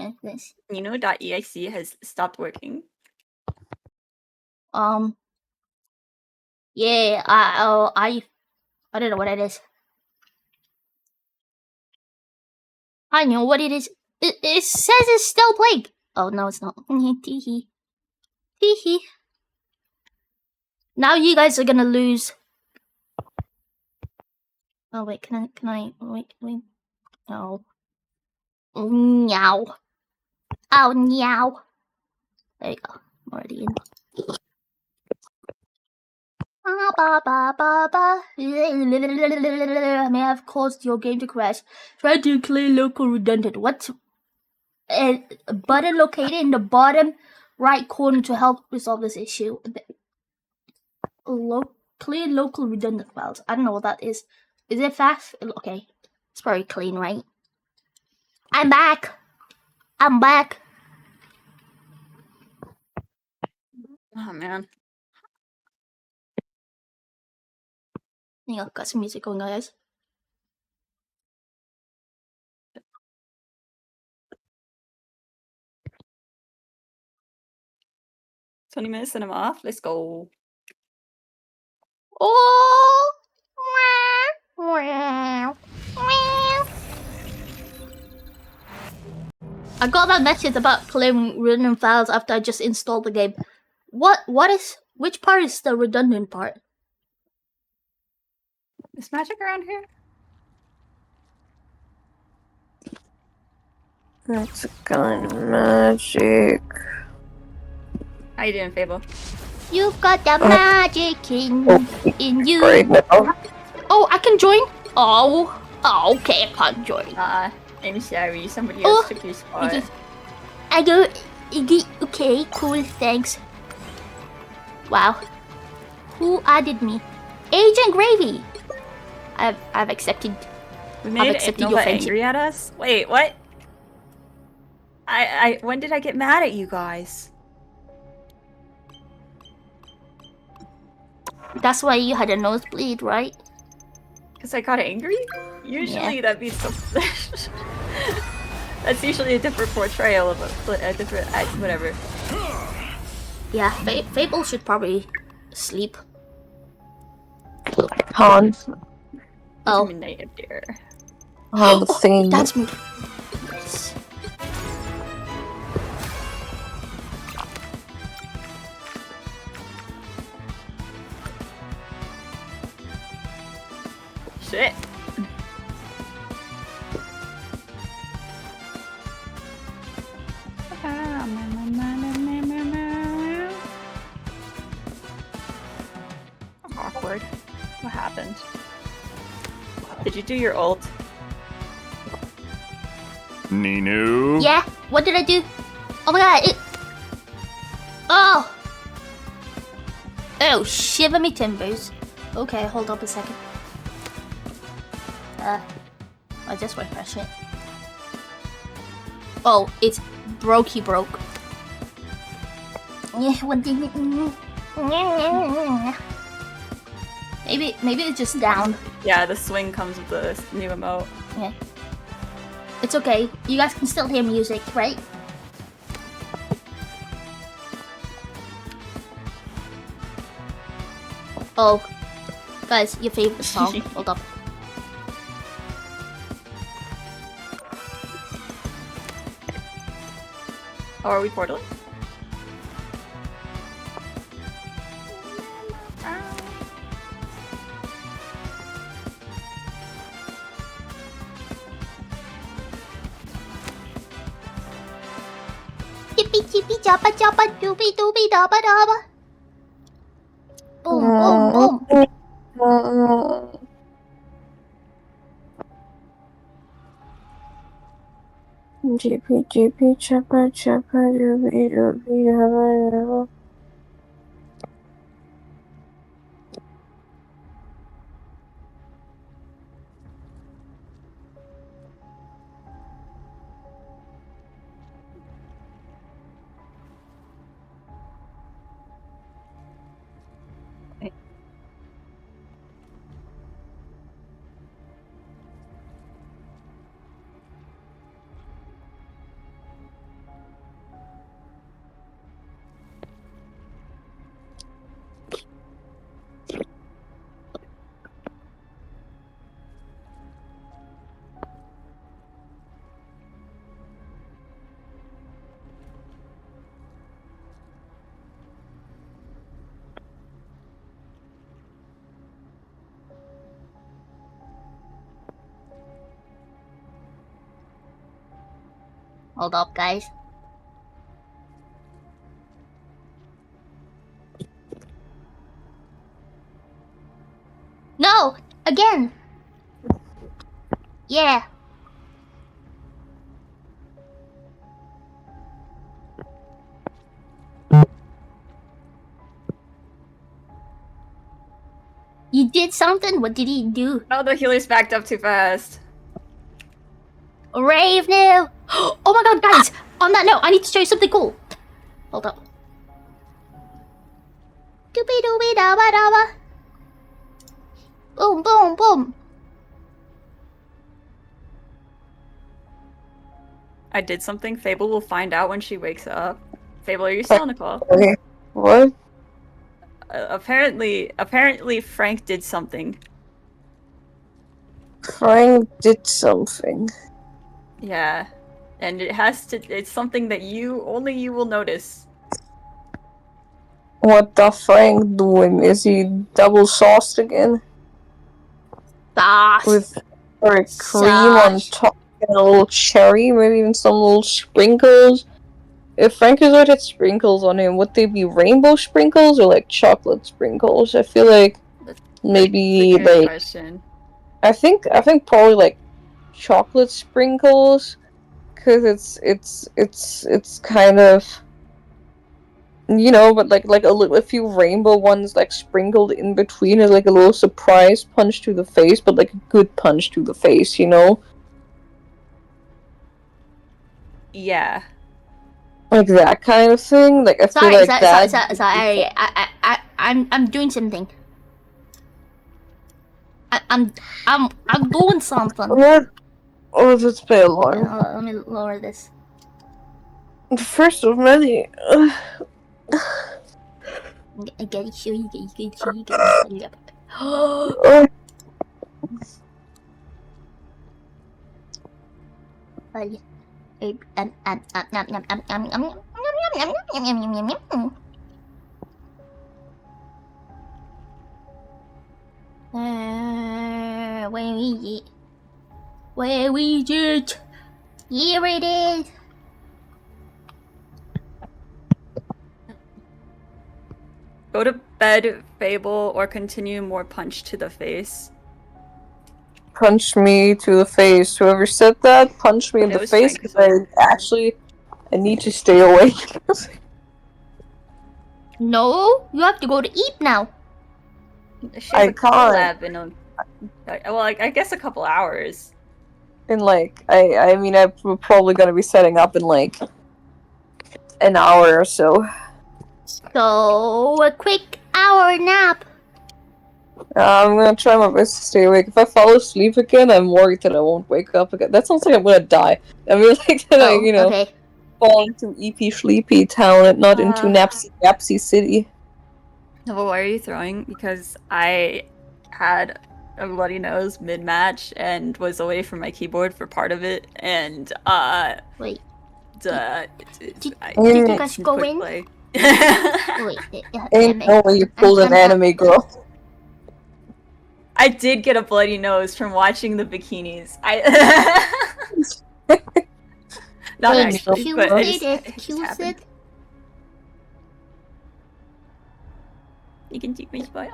with this. .exe has stopped working. Yeah, I don't know what it is. I know what it is. It says it's still playing. Oh no, it's not. Teehee. Teehee. Now you guys are gonna lose. Oh wait, can I wait. Oh. Meow. Oh meow. There you go. I'm already in. May have caused your game to crash. Try to clear local redundant. What's a button located in the bottom right corner to help resolve this issue? Clear local redundant files. I don't know what that is. Is it fast? Okay. It's very clean, right? I'm back. Oh man. Yeah, got some music going, guys. 20 minutes and I'm off. Let's go. Oh! I got that message about clearing redundant files after I just installed the game. Which part is the redundant part? Is magic around here? That's kind of magic. How you doing, Fable? You've got the magic in you. Right now. Oh, I can join? Oh, okay, I can't join. I'm sorry, somebody else took your spot. I go, okay, cool, thanks. Wow. Who added me? Agent Gravy! I've accepted. We made Nova angry at us? Wait, what? When did I get mad at you guys? That's why you had a nosebleed, right? Because I got angry? Usually that means something. That's usually a different portrayal of a different whatever. Yeah, Fable should probably sleep. Hans. Oh. Midnight up there. Oh, the thing. That's me. Yes. Shit. Awkward. What happened? Did you do your ult? Ninu? Yeah, what did I do? Oh my god, Oh! Oh, shiver me timbers. Okay, hold up a second. I'll just refresh it. Oh, it's brokey broke. Maybe it's just down. Yeah, the swing comes with the new emote. Yeah. It's okay. You guys can still hear music, right? Oh. Guys, your favorite song. Hold up. Oh, are we portaling? Chippy chippy choppa choppa doobie doobie dabba dabba. Boom boom boom. GP choppa choppa doobie doobie dabba dabba. Hold up, guys. No! Again! Yeah. You did something? What did he do? Oh, the healer's backed up too fast. Rave now! Oh my god, guys! On that note, I need to show you something cool. Hold up. Doobie doobie dabba dabba. Boom, boom, boom. I did something. Fable will find out when she wakes up. Fable, are you still on the call? Okay. What? Apparently Frank did something. Frank did something. Yeah. And it's something that only you will notice. What the Frank doing? Is he double sauced again? Sauce. With or cream on top and a little cherry, maybe even some little sprinkles? If Frank has had sprinkles on him, would they be rainbow sprinkles or like chocolate sprinkles? I feel like maybe That's a good like question. I think probably like chocolate sprinkles, because it's kind of, you know, but like a few rainbow ones like sprinkled in between is like a little surprise punch to the face, but like a good punch to the face, you know? Yeah. Like that kind of thing. Like I feel like Sorry. I'm doing something. I'm doing something. What? Oh, that's my alarm. Let me lower this. The first of many. I gotta show you. Hurry up. Oh, Where is it? Where is it? Here it is. Go to bed, Fable, or continue more punch to the face. punch me to the face. Whoever said that, punch me in It the was face, Frank. because I need to stay awake. No, you have to go to eat now. She has I a call can't. lab in I guess a couple hours. And like, I mean, I'm probably gonna be setting up in like an hour or so. So, a quick hour nap. I'm gonna try my best to stay awake. If I fall asleep again, I'm worried that I won't wake up again. That sounds like I'm gonna die. I mean, like that I, you know, Okay. fall into EP Sleepy Talent, not into Napsy City. No, why are you throwing? Because I had a bloody nose mid-match and was away from my keyboard for part of it, and Wait. did you guys go in? play. Wait. Ain't no way you pulled an anime girl. I did get a bloody nose from watching the bikinis. Not Wait, actually, but it just Cupid. happened. You can take me by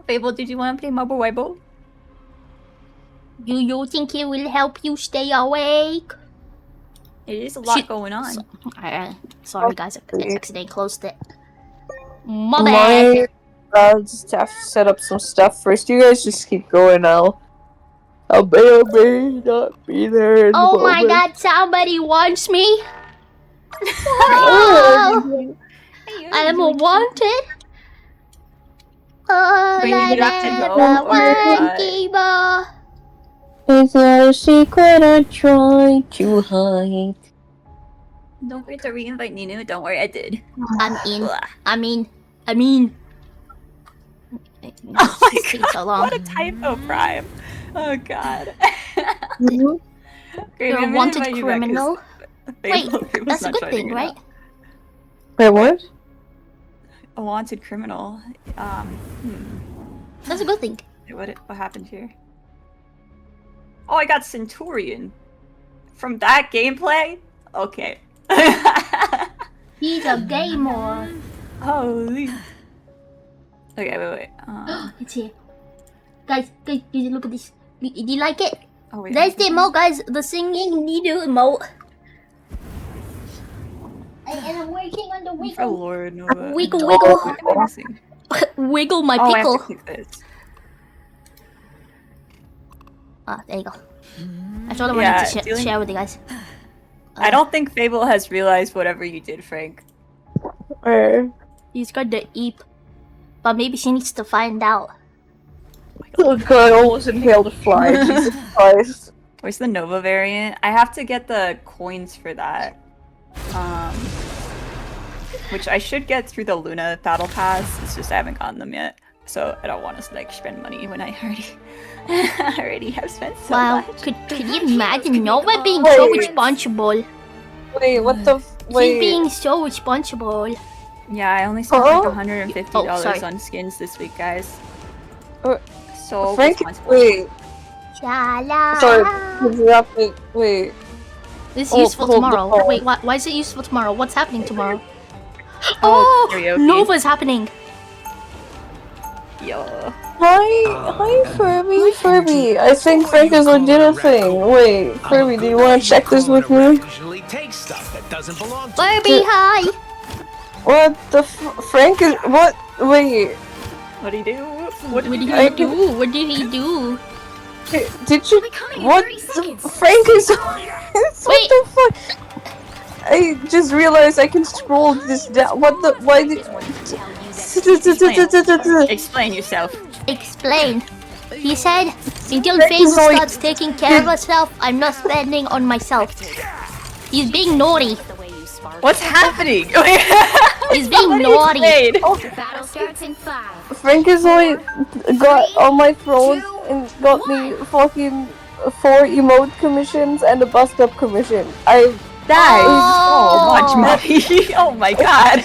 Fable, did you want to play Marble Weibo? Do you think it will help you stay awake? It is a lot going on. Sorry guys, I accidentally closed it. My bad. I'll just have to set up some stuff first. You guys just keep going. I'll may not be there in Oh the my moment. god, somebody wants me. Oh, I am wanted. Oh, Wait, I you have to never go, or want anymore. Is there a secret I try to hide? Don't forget to re-invite Ninu. Don't worry, I did. I'm in. Blah. I mean. Oh my Taking god, so long. what a typo, Prime. Oh god. Mhm. Great, You're a I'm gonna wanted invite you back 'cause criminal. Wait, Fable's that's a not good joining thing, me right? now. Wait, what? A wanted criminal. That's a good thing. What happened here? Oh, I got Centurion. from that gameplay? Okay. He's a gamer. Holy. Okay, wait. It's here. Guys, look at this. Do you like it? Oh, wait. There's the emote, guys. The singing Nino emote. And I'm working on the Oh wiggle. lord, Nova. Wiggle, What wiggle. am I missing? Wiggle my Oh, I have pickle. to click this. Ah, there you go. That's all I wanted to share with you guys. I don't think Fable has realized whatever you did, Frank. He's got the eep. But maybe she needs to find out. Oh god, I almost inhaled a fly. Jesus Christ. Where's the Nova variant? I have to get the coins for that. Which I should get through the Luna Battle Pass. It's just I haven't gotten them yet. So I don't want to like spend money when I already have spent so much. Could you imagine Nova being so responsible? Wait, what the She's wait. being so responsible. Yeah, I only spent like $150 sorry. on skins this week, guys. Uh, So Frank, responsible. wait. Shala. Sorry, wait. This is Oh, useful hold the tomorrow. phone. Wait, why is it useful tomorrow? What's happening tomorrow? Oh, karaoke. Nova's happening. Yo. Hi, Furby. I think Frank is did a thing. Wait, Furby, do you want to check this with me? Barbie, hi. What the Frank is what? Wait, What do you do? What did he I do? What did he do? did you? What? Frank is. What the fuck? I just realized I can scroll this down. What the? Why did? Explain yourself. Explain. He said, until Frank Fable is like- starts taking care of herself, I'm not spending on myself. He's being naughty. What's happening? He's being naughty. Battle starts in 5. Frank is got on my throne and got me fucking 4 emote commissions and a bust up commission. That is so Oh. much money. Oh my god.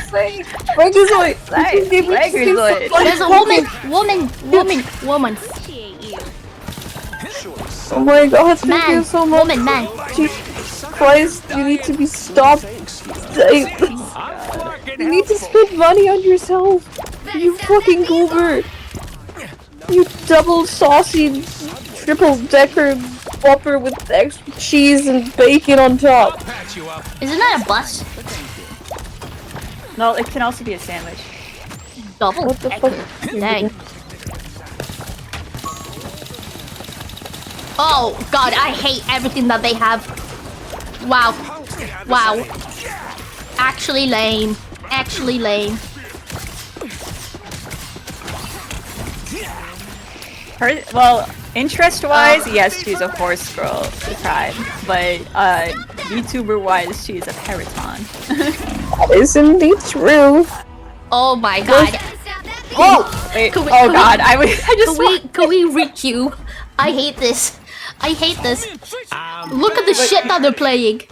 Frank is like, There's a woman. Oh my god, thank you so much. Man. Jesus Christ, you need to be stopped. You need to spend money on yourself. You fucking goober. You double saucy triple decker whopper with extra cheese and bacon on top. Isn't that a bus? No, it can also be a sandwich. Double. What the fuck? Dang. Oh god, I hate everything that they have. Wow. Actually lame. Well, interest-wise, yes, she's a horse girl to try, but YouTuber-wise, she's a periton. That is indeed true. Oh my god. Oh, wait. Can we- Oh can we- god, I just Can we re-queue? I hate this. Look at the shit that they're playing.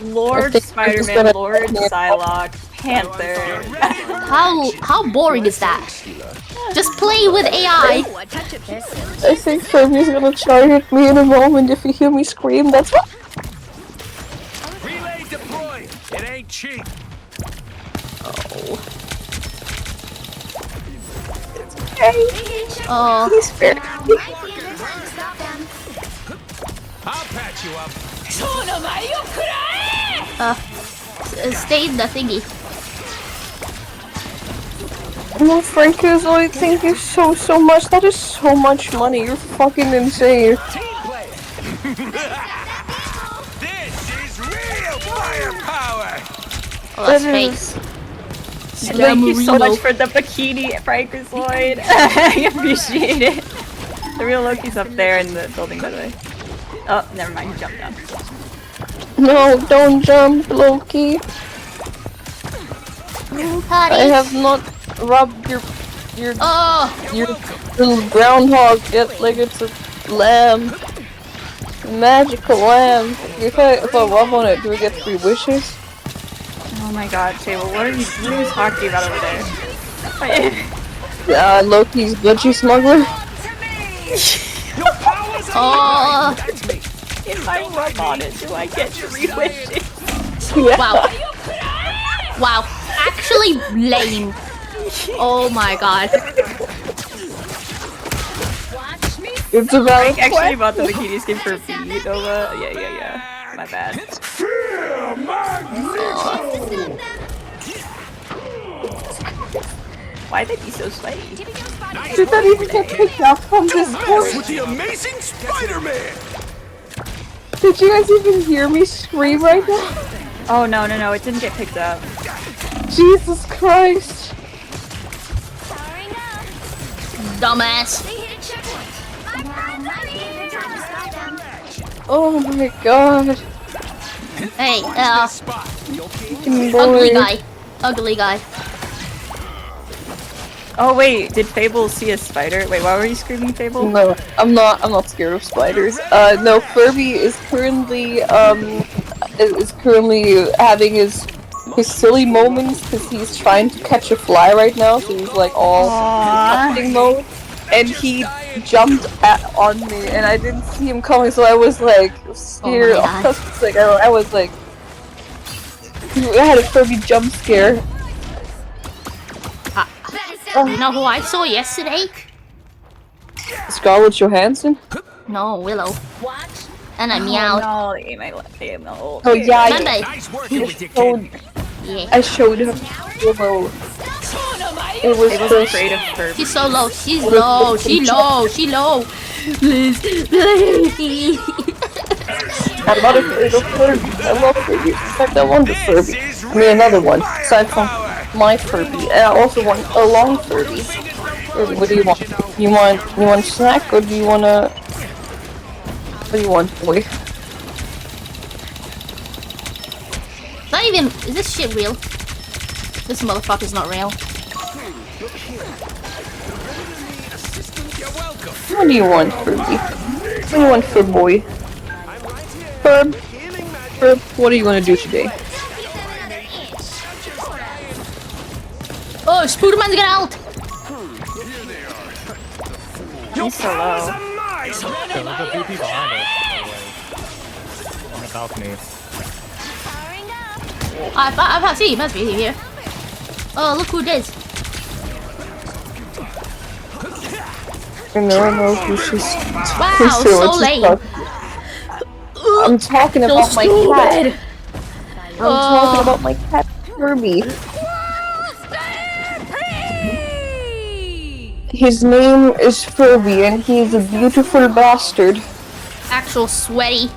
Lord I think we're just Spider-Man, gonna- Lord Psylocke, Panther. How boring is that? Just play with AI. I think Furby's gonna charge at me in a moment if you hear me scream. That's what. Relay deployed. It ain't cheap. Oh, He's fair. I'll patch you up. stay in the thingy. No, Frank is like, thank you so much. That is so much money. You're fucking insane. Team play. This is real firepower. Oh, that's That fake. is- Thank you so Marino. much for the bikini, Frank Lloyd. I appreciate it. The real Loki's up there in the building, by the way. Oh, never mind, he jumped down. No, don't jump, Loki. I have not rubbed your Oh, little groundhog yet like it's a lamb. Magical lamb. If I rub on it, do I get 3 wishes? Oh my god, Table, what are you talking about over there? Loki's budgie smuggler. Your powers are oh. That's me. If I rub on it, do I get 3 wishes? Yeah. Wow. Wow. Actually lame. Oh my god. It's a I valid actually bought the bikini skin for B, Nova. Yeah. My bad. Why they be so sweaty? Did that even get picked up from this point? With the amazing Spider-Man! Did you guys even hear me scream right now? Oh no, it didn't get picked up. Jesus Christ. Dumbass. Oh my god. Hey, Fucking ugly boy. guy. Ugly guy. Oh wait, did Fable see a spider? Wait, why were you screaming, Fable? No, I'm not scared of spiders. No, Furby is currently having his silly moments because he's trying to catch a fly right now, so he's like all hunting mode. And he jumped on me, and I didn't see him coming, so I was like scared. Oh my God. I was like, I had a Furby jump scare. You know who I saw yesterday? Scarlett Johansson? No, Willow. And I Oh meowed. no, no. Oh yeah, Remember? Nice working with you, showed, kid. Yeah. I showed him. Willow. It was Fable's first. afraid of Furby. She's so low. She's low. She low. Please. I'm not afraid of Furby. I love Furby. In fact, I want the Furby. I mean, another one. Aside from my Furby. And I also want a long Furby. Furby, what do you want? You want snack, or do you want a... What do you want, boy? Not even. Is this shit real? This motherfucker's not real. What do you want, Furby? What do you want, Fur boy? Furb, what are you gonna do today? Oh, Spooderman's got out. He's so low. There's a BP behind us, by the way. On the balcony. I see. He must be here. Oh, look who it is. I know who she's. Wow, who's so what she's lame. talking- I'm talking about my cat. I'm talking about my cat, Furby. His name is Furby, and he's a beautiful bastard. Actual sweaty.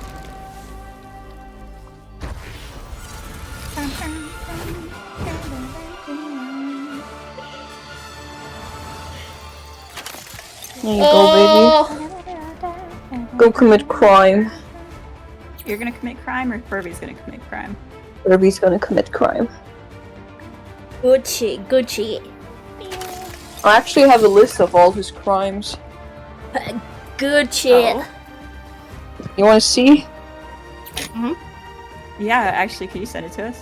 There you go, baby. Go commit crime. You're gonna commit crime, or Furby's gonna commit crime? Furby's gonna commit crime. Good shit. Good shit. I actually have a list of all his crimes. Good shit. Oh. You wanna see? Yeah, actually, can you send it to us?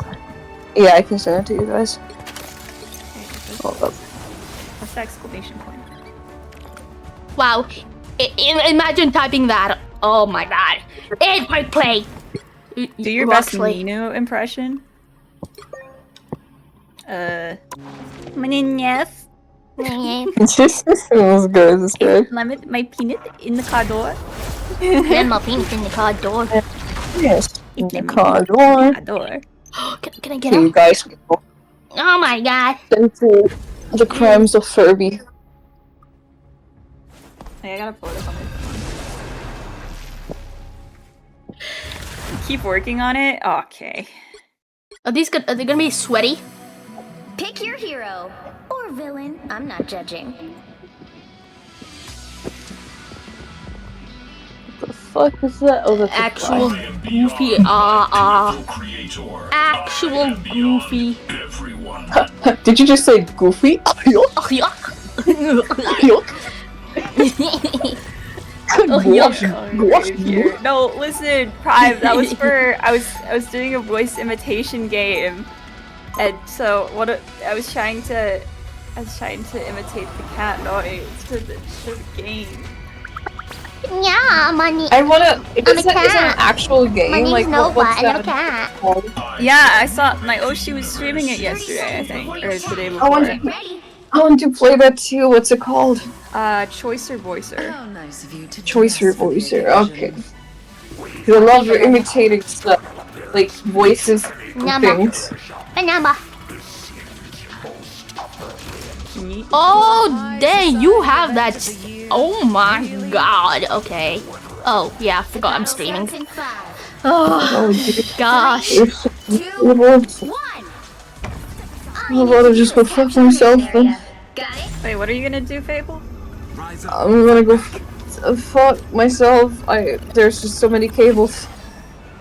Yeah, I can send it to you guys. Hold up. What's the exclamation point? Wow. Imagine typing that. Oh my god. And my play. Do your best Ninu impression. My name yes. This was good, this good. My peanut in the car door. And my penis in the car door. Yes, in the car door. Car door. Can I get Okay, you out? guys can go Oh my god. into the crimes of Furby. Hey, I gotta pull it up on my phone. Keep working on it? Okay. Are they gonna be sweaty? Pick your hero or villain. I'm not judging. What the fuck is that? Oh, that's Actual goofy. Actual goofy. Did you just say goofy? Oh, yuck. Oh, yuck. Gosh. No, listen, Prime, that was for I was doing a voice imitation game. And so I was trying to imitate the cat noise for the game. Yeah, money. I wanna. Is I'm a it an cat. actual game? My name's Like Nova, what's and I'm a that cat. called? Yeah, I saw my Oshi was streaming it yesterday, I think, or the day I want before. to. I want to play that too. What's it called? Choicer Voicer. How nice of you to Choicer dress for the voicer. occasion. Okay. 'Cause I love imitating stuff, like voices and Nama. things. Banana. Neat. Oh, dang, you have that. Oh my god. Okay. Oh, yeah, I forgot I'm streaming. Oh, Oh, dude. gosh. It's so beautiful. I'm about to just go fuck myself then. Wait, what are you gonna do, Fable? I'm gonna go fuck myself. There's just so many cables.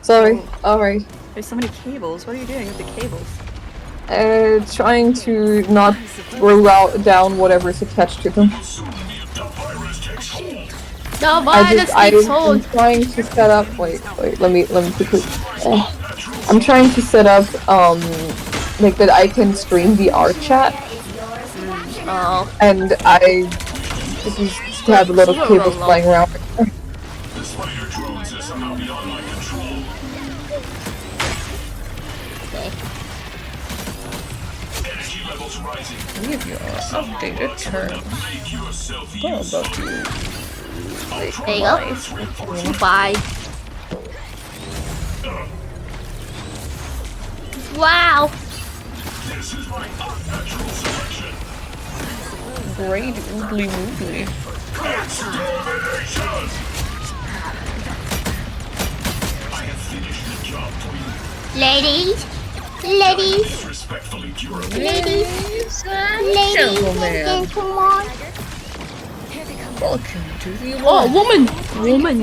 Sorry. Alright. There's so many cables. What are you doing with the cables? Trying to not throw out down whatever's attached to them. The virus keeps I'm hold. trying to set up. Wait. Let me quickly. I'm trying to set up like that I can stream VR chat, Oh. and I just have a lot of cables flying around. Leave your updated terms. What about you? There you go. Bye. Wow. Great oodly moodly. Ladies. Ladies. Ladies. Ladies and gentlemen. Welcome to the Oh, woman. Woman.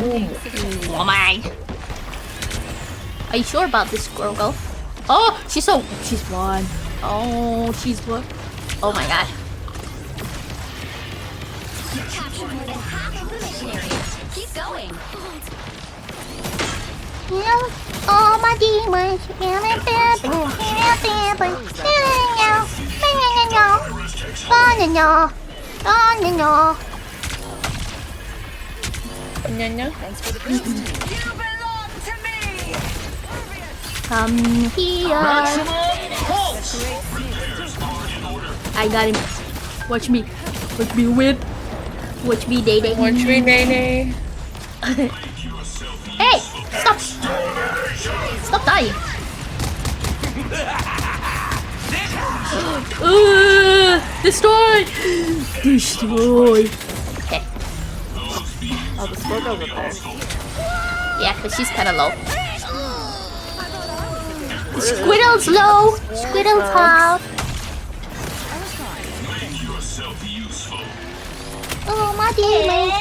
Are you sure about this girl? Oh, she's one. Oh, she's one. Oh my god. Keep going. Oh my demons. Come here. I got him. Watch me. Watch me win. Watch me, day day. Watch me, nay. Hey! Stop! Stop dying! Destroy! Destroy! Okay. Oh, the Scorpio's up there. Yeah, because she's kind of low. Squirtle's low! Squirtle's high! Oh, my demon!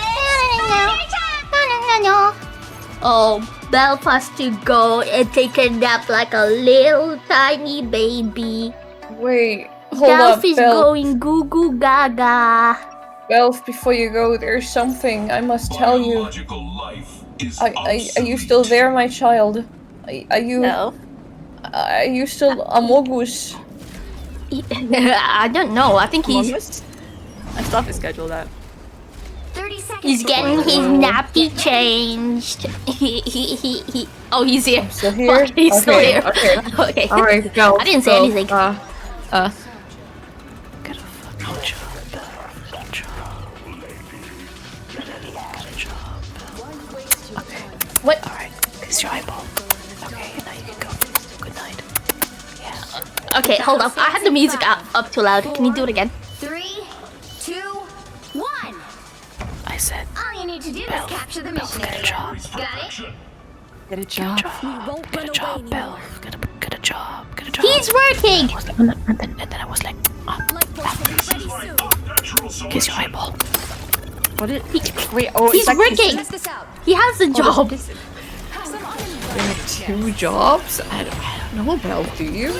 Oh, Belfast to go and take a nap like a little tiny baby. Wait, hold Belf up, is Belf. going goo goo gaga. Belf, before you go, there's something I must tell you. Are you still there, my child? Are you? No. Are you still Amogus? I don't know. I think Among he's Us? I still have to schedule that. 30 seconds. he's getting his nappy changed. Oh, he's here. Still here? Fuck, he's still Okay, here. okay. Okay. Alright, go. I didn't say go. anything. What? Alright, kiss your eyeball. Okay, now you can go. Good night. Yeah. Okay, hold up. I had the music up too loud. Can you do it again? 3, 2, 1. I said, All you need to do is capture the mission get a area. job. Got it? Get a job. Get a job, Belle. Get a job. Get a job. He's working. And then I was like, kiss your eyeball. What did wait, oh, He's is that working. Test this out. He has a job. Two jobs? I don't know, Belf, do you?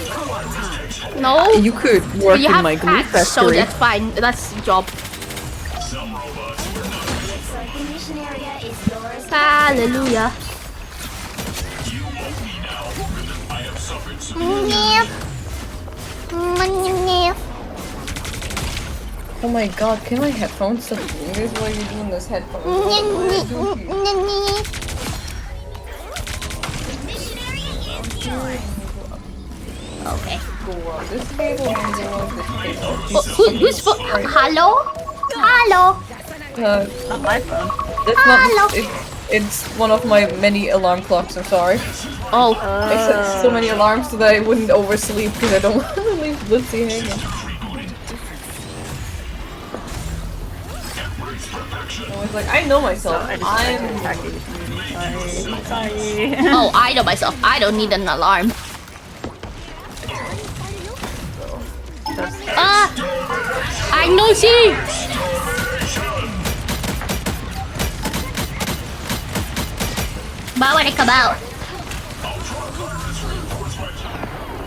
No. You could work You in have my glue cats, so factory. that's fine. That's a job. The mission area is yours. Hallelujah. Oh my god, can my headphones stop doing this? Why are you doing this headphones? What are you doing here? Okay. Go on this table and go on this table. Who's hello? Hello? Not my phone. It's not. It's one of my many alarm clocks. I'm sorry. Oh. I set so many alarms so that I wouldn't oversleep because I don't want to leave Litzy hanging. I was like, I know myself. I'm sorry. Oh, I know myself. I don't need an alarm. Ah! I know she! But when I come out.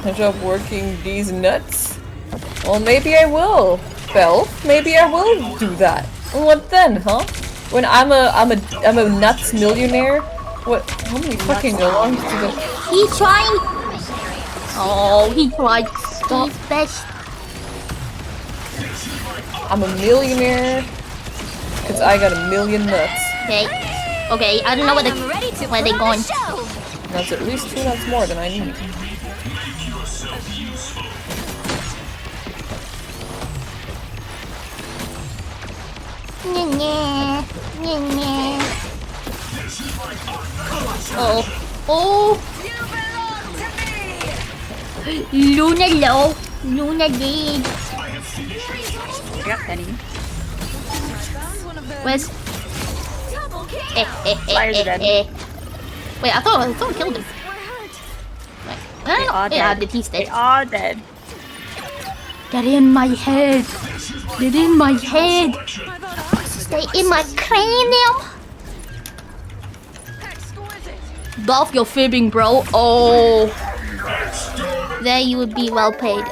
Good job working these nuts. Well, maybe I will, Belle. Maybe I will do that. What then, huh? When I'm a nuts millionaire. What? How many fucking alarms do they? He's trying. Oh, he tried. Stop best. I'm a millionaire because I got a million nuts. Okay. Okay, I don't know where they're going. That's at least 2 nuts more than I need. Oh. Oh. Luna low. Luna dead. I got Penny. Where's? Fire's dead. Wait, I thought I killed him. Wait, no, yeah, he's They dead. are dead. Get in my head. Get in my head. Stay in my cranium. Dolph, you're fibbing, bro. Oh. There you would be well paid.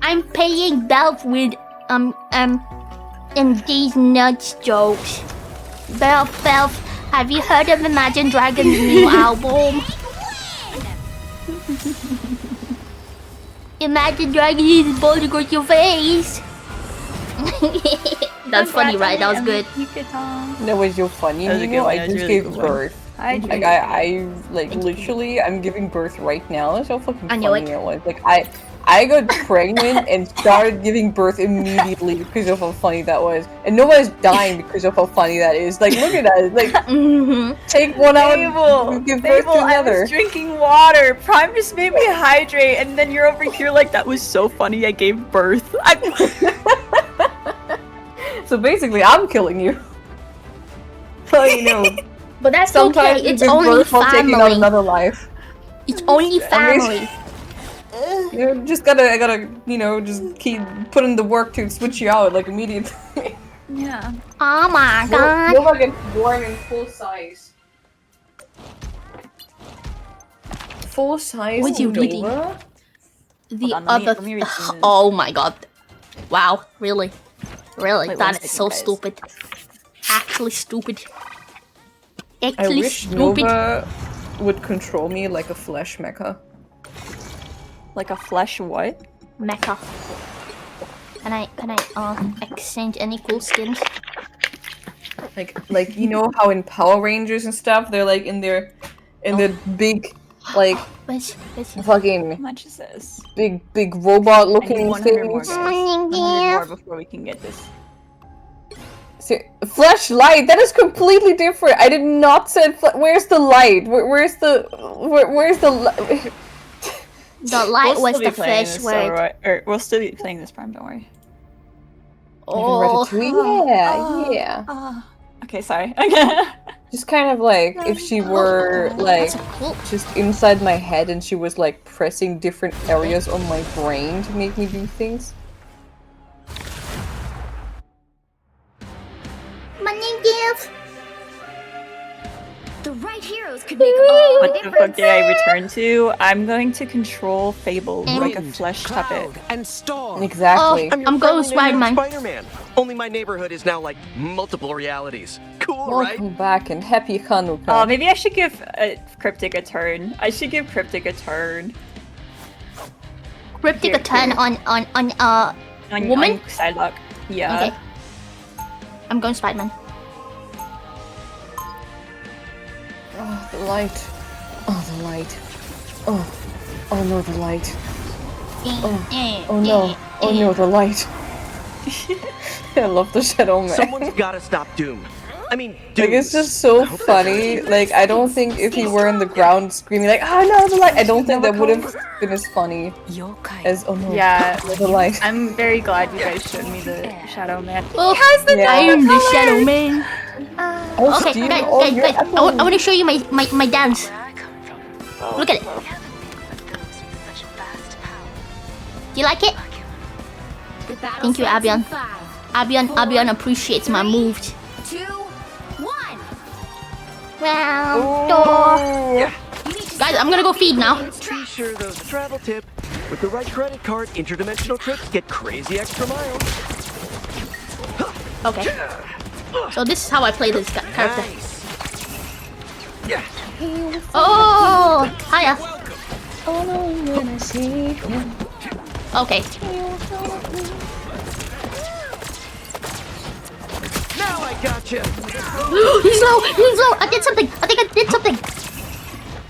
I'm paying Dolph with and these nuts jokes. Dolph, have you heard of Imagine Dragons' new album? Imagine Dragons is bold across your face. That's funny, right? That was good. That was so funny, That was a Nino. good one, I that was just really gave good one. birth. Like I like literally, I'm giving birth right now. That's how fucking I funny know it. it was. Like I got pregnant and started giving birth immediately because of how funny that was, and nobody's dying because of how funny that is. Like look at that. Like take one out and give birth to I another. was drinking water. Prime just made me hydrate, and then you're over here like, that was so funny, I gave birth. So basically, I'm killing you. So you know. But that's Sometimes okay. you It's give only birth while taking out family. another life. It's only family. You know, just I gotta, you know, just keep putting the work to switch you out like immediately. Yeah. Oh my god. Nova gets born in full size. Full size. What are you reading? Nova? The Hold on, other. let me read this. Oh my god. Wow. Really? Really? Wait, That one is second, so guys. stupid. Actually stupid. I Actually wish stupid. Nova would control me like a flesh mecha. Like a flesh what? Mecha. Can I exchange any cool skins? Like you know how in Power Rangers and stuff, they're like in their big like Where's fucking How much is this? big robot I need looking 100 more, things. guys. 100 more before we can get this. Flashlight, that is completely different. I did not say where's the light? Where's the the light We'll was still be the playing fish this, word. alright. Or we'll still be playing this, Prime, don't worry. Oh. Yeah. Okay, sorry. Just kind of like if she were like That's cool. just inside my head and she was like pressing different areas on my brain to make me do things. My name is. The right heroes could make all the What the fuck difference. did I return to? I'm going to control Fable like a Wind, flesh cloud, puppet. and storm. Exactly. I'm your I'm going friendly neighborhood Spider-Man. Spider-Man. Only my neighborhood is now like multiple realities. Cool, right? Welcome back and happy Hanukkah. Maybe I should give Cryptic a turn. I should give Cryptic a turn. Cryptic a turn on Woman? On Psylocke. Yeah. Okay. I'm going Spider-Man. Oh, the light. Oh, the light. Oh. Oh no, the light. Oh no. Oh no, the light. I love the Shadow Man. Someone's gotta stop Doom. I mean, Like, Doom. it's just so funny. Like, I don't think if he were in the ground screaming like, oh no, the light, I don't think that would have been as funny as, oh no, Yeah. the light. I'm very glad you guys showed me the Shadow Man. Oh, Yeah. I am the Shadow Man. Oh, Okay, Steve, guys, oh, guys, you're guys. I want to show you my dance. Look at it. Do you like it? Thank you, Abion. Abion appreciates my moves. 2, 1. Round door. Guys, I'm gonna go feed now. Be sure though, the travel tip. With the right credit card, interdimensional trips get crazy extra miles. Okay. So this is how I play this character. Nice. Oh, hiya. Okay. Now I gotcha. He's low. He's low. I did something. I think I did something.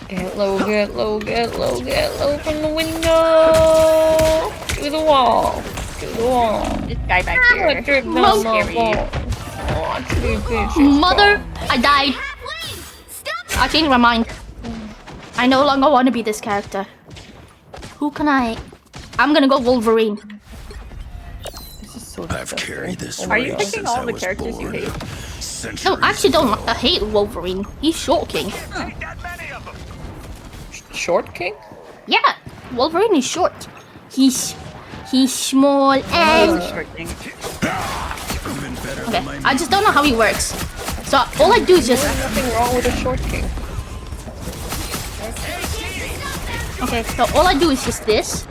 Get low, get low, get low, get low from the window. To the wall. To the wall. This guy back here. Drip down Mom. the wall. Oh, Mother, I died. I changed my mind. I no longer want to be this character. Who can I? I'm gonna go Wolverine. This is so I've carried this Are you weight picking since all I the was characters you born. hate? No, I actually don't. I hate Wolverine. He's shocking. Short King? Yeah, Wolverine is short. He's small and Short thing. okay. I just don't know how he works. So all I do is just Nothing wrong with a Short King. okay. So all I do is just this.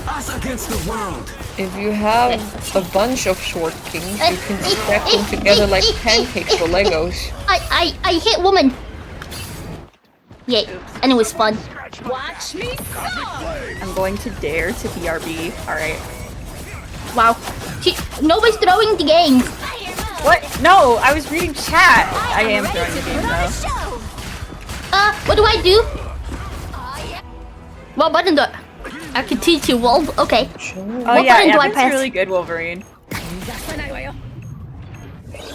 Us against the world. If you have a bunch of Short Kings, you can stack them together like pancakes for Legos. I hit woman. Yeah, and it was fun. Watch me go! I'm going to dare to BRB. Alright. Wow. Nobody's throwing the game. What? No, I was reading chat. I am throwing the game though. What do I do? What button do I can teach you, Wolf. Okay. Oh What yeah, button do I Evan's press? really good Wolverine.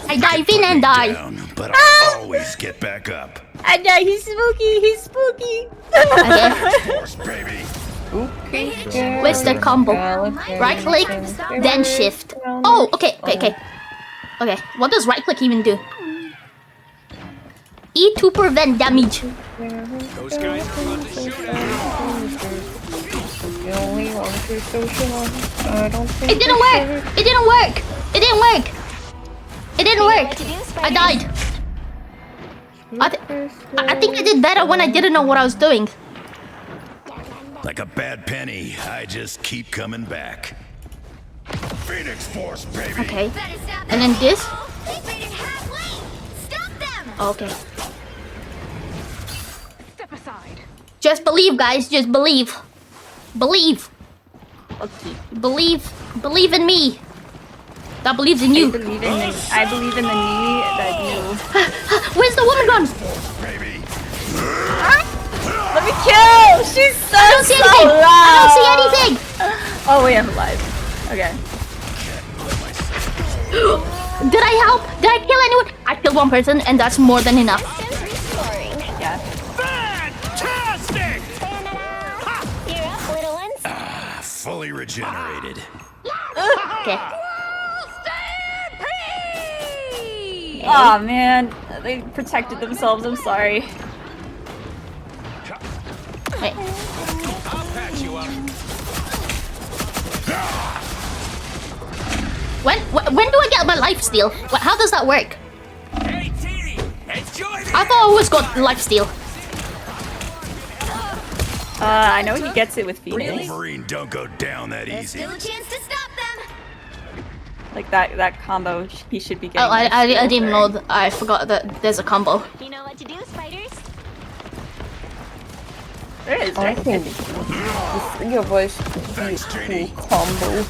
I dive in and die. Down, but I always get back up. I know, he's spooky, he's spooky. Okay. Force, baby. Where's the combo? Right click, then shift. Oh, okay. Okay, what does right click even do? E to prevent damage. Those guys are about to shoot at It didn't work! It didn't work! It didn't work! It didn't work! I died. I think I did better when I didn't know what I was doing. Like a bad penny, I just keep coming back. Phoenix Force, baby. Okay. And then this? They made it halfway! Stop them! Okay. Step aside. Just believe, guys. Just believe. Believe. Okay. Believe in me. That believes in I you. believe in the knee that you. Where's the woman gone? Baby. Let me kill! She's so, I don't see so anything. loud! I don't see anything. Oh wait, I'm alive. Okay. Did I help? Did I kill anyone? I killed one person, and that's more than enough. Yeah. Fantastic! You're up, little ones. Fully regenerated. Okay. Oh man, they protected themselves. I'm sorry. Wait. I'll patch you up. When do I get my life steal? How does that work? Hey, Teeny, enjoy the I thought I always got life steal. I know he gets it with Phoenix. Wolverine don't go down that easy. Still a chance to stop them. Like that combo, he should be getting. Oh, I life steal. didn't even know that. I forgot that there's a combo. You know what to do, spiders. There is, I right? think the three of us do a cool combo.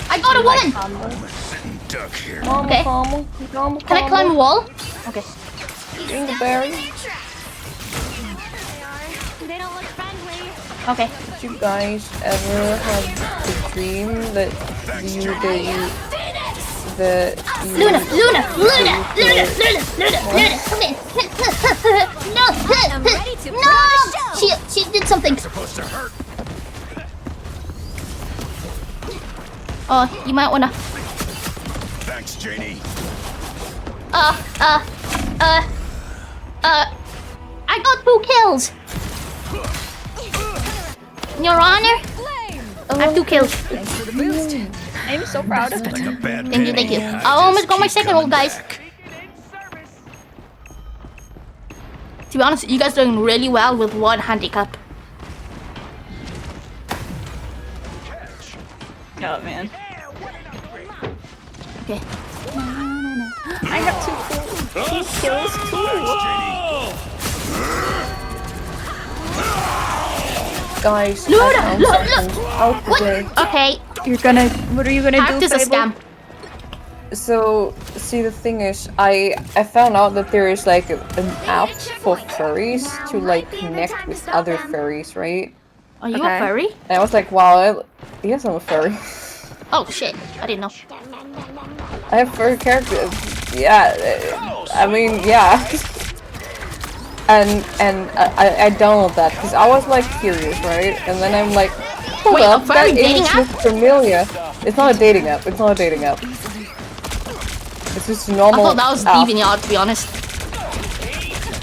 I got a woman! Duck here. Mama Okay. combo. Mama Can I climb a wall? Okay. Dingleberry. They don't look friendly. Okay. Did you guys ever have the dream that you Luna! Luna! Luna! Luna! Luna! Luna! Come in! No! I'm ready to put No! on a show. She did something. Supposed to hurt. Oh, you might wanna. Thanks, Janie. I got 2 kills. Your Honor, I have 2 kills. I'm so proud of Like you. a bad Thank you, penny. thank you. I I almost just got my keep second coming ult, guys. back. To be honest, you guys are doing really well with 1 handicap. Oh man. Okay. I have 2 kills too. guys? Luna! I found Look! something out today. Okay. What are you gonna Act do, is a Fable? scam. So, see, the thing is, I found out that there is like an app for furries to like connect with other furries, right? Are you Okay. a furry? And I was like, wow, yes, I'm a furry. Oh shit! I didn't know. I have furry characters. Yeah, I mean, yeah. and I downloaded that because I was like curious, right? And then I'm like, hold Wait, a up, furry that dating image app? looks familiar. It's not a dating app. It's not a dating app. It's just a I normal thought that was app. DeviantArt, to be honest.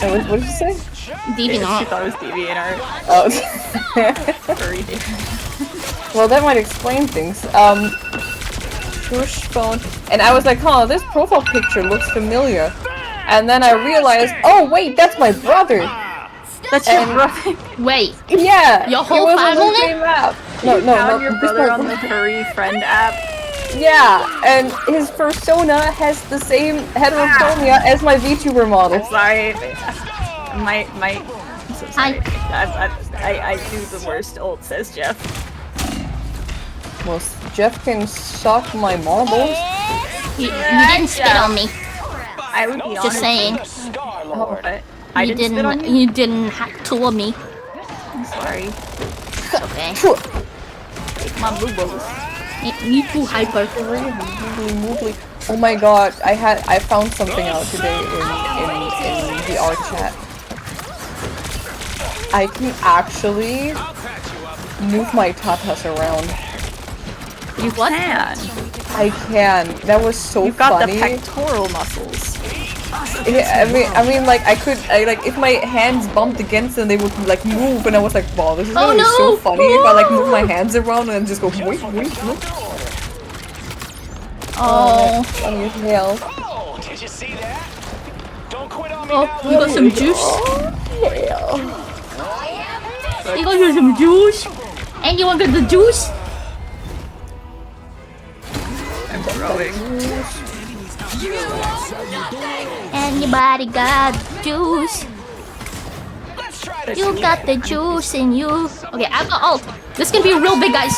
What did you say? She DeviantArt. thought it was DeviantArt. Oh. Furry dating. Well, that might explain things. Push phone. And I was like, huh, this profile picture looks familiar. And then I realized, oh wait, that's my brother. That's your And- brother. Wait. Yeah, Your he whole was on the family? same app. No, You no, found no. your this brother was- on the furry friend app. Yeah, and his persona has the same heterochronia as my VTuber model. Sorry. I'm so sorry. Hi. I do the worst ult, says Jeff. Well, Jeff can suck my marbles. You didn't spit on me. I would be honest. Just saying. Lord, I You didn't spit on didn't. you. You didn't hack to me. I'm sorry. Okay. My blue balls. You too hyper. Moobly. Oh my god, I found something out today in the art chat. I can actually move my tatas around. You can. I can. That was so You've got funny. the pectoral muscles. Yeah, I mean, like like if my hands bumped against them, they would like move, and I was like, wow, this is Oh, gonna be so no! funny if I like move my hands around and just go wait, wait, wait. Oh. Funny as hell. Oh, did you see that? Don't quit on me Oh, now. you got some juice? Yeah. You got some juice? Anyone got the juice? I'm growing. Anybody got juice? You got the juice in you. Okay, I've got ult. This can be real big, guys.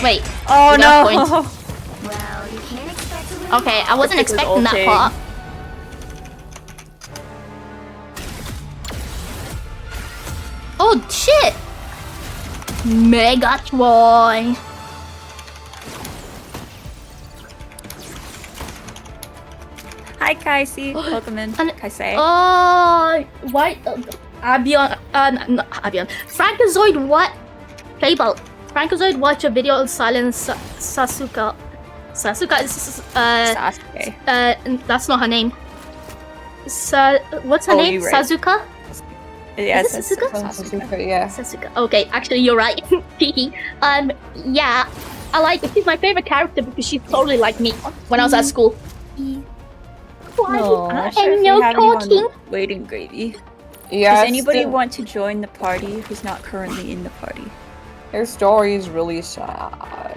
Wait. Oh we got no! points. Well, you can't expect to win. Okay, I wasn't This is expecting that ulting. part. Oh shit! Megatron. Hi, Kaisi. Welcome in. And- Kaisei. Why? Abion. Not Abion. Frankazoid, what? Playbout. Frankazoid, watch a video of silence Sasuka. Sasuka is. Sasuke. That's not her name. What's her Oh, name? you're right. Sazuka? Yes, Is it Sasuke? Sasuke, yeah. Sasuka. Okay, actually, you're right. Yeah. I like. She's my favorite character because she's totally like me when I was at school. Why? No. I'm not sure if And we no have you on talking. the waiting gravy. Yeah. Does anybody still- want to join the party who's not currently in the party? Her story is really sad.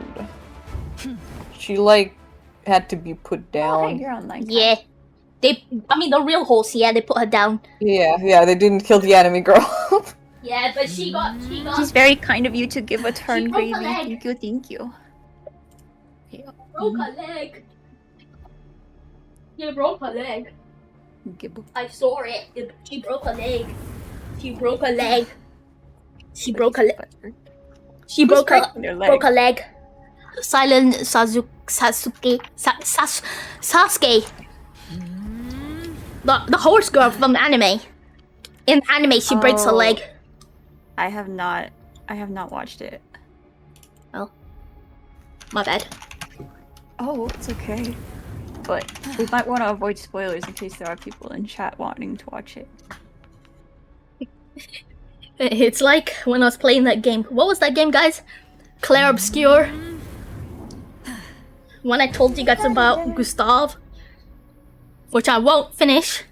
She like had to be put Oh, hey, down. you're online. Yeah. I mean, the real host, yeah, they put her down. Yeah, they didn't kill the enemy girl. Yeah, but she got. It's very kind of you to give a turn, broke a Gravy. leg. Thank you, thank you. Broke her leg. You broke her leg. Gibble. I saw it. She broke her leg. She broke her leg. She broke her leg. She broke her leg. Silent Sasuke. The horse girl from anime. In anime, she breaks her leg. I have not watched it. Oh, my bad. Oh, it's okay. But we might want to avoid spoilers in case there are people in chat wanting to watch it. It's like when I was playing that game. What was that game, guys? Claire Obscure. When I told you guys about Gustav, which I won't finish.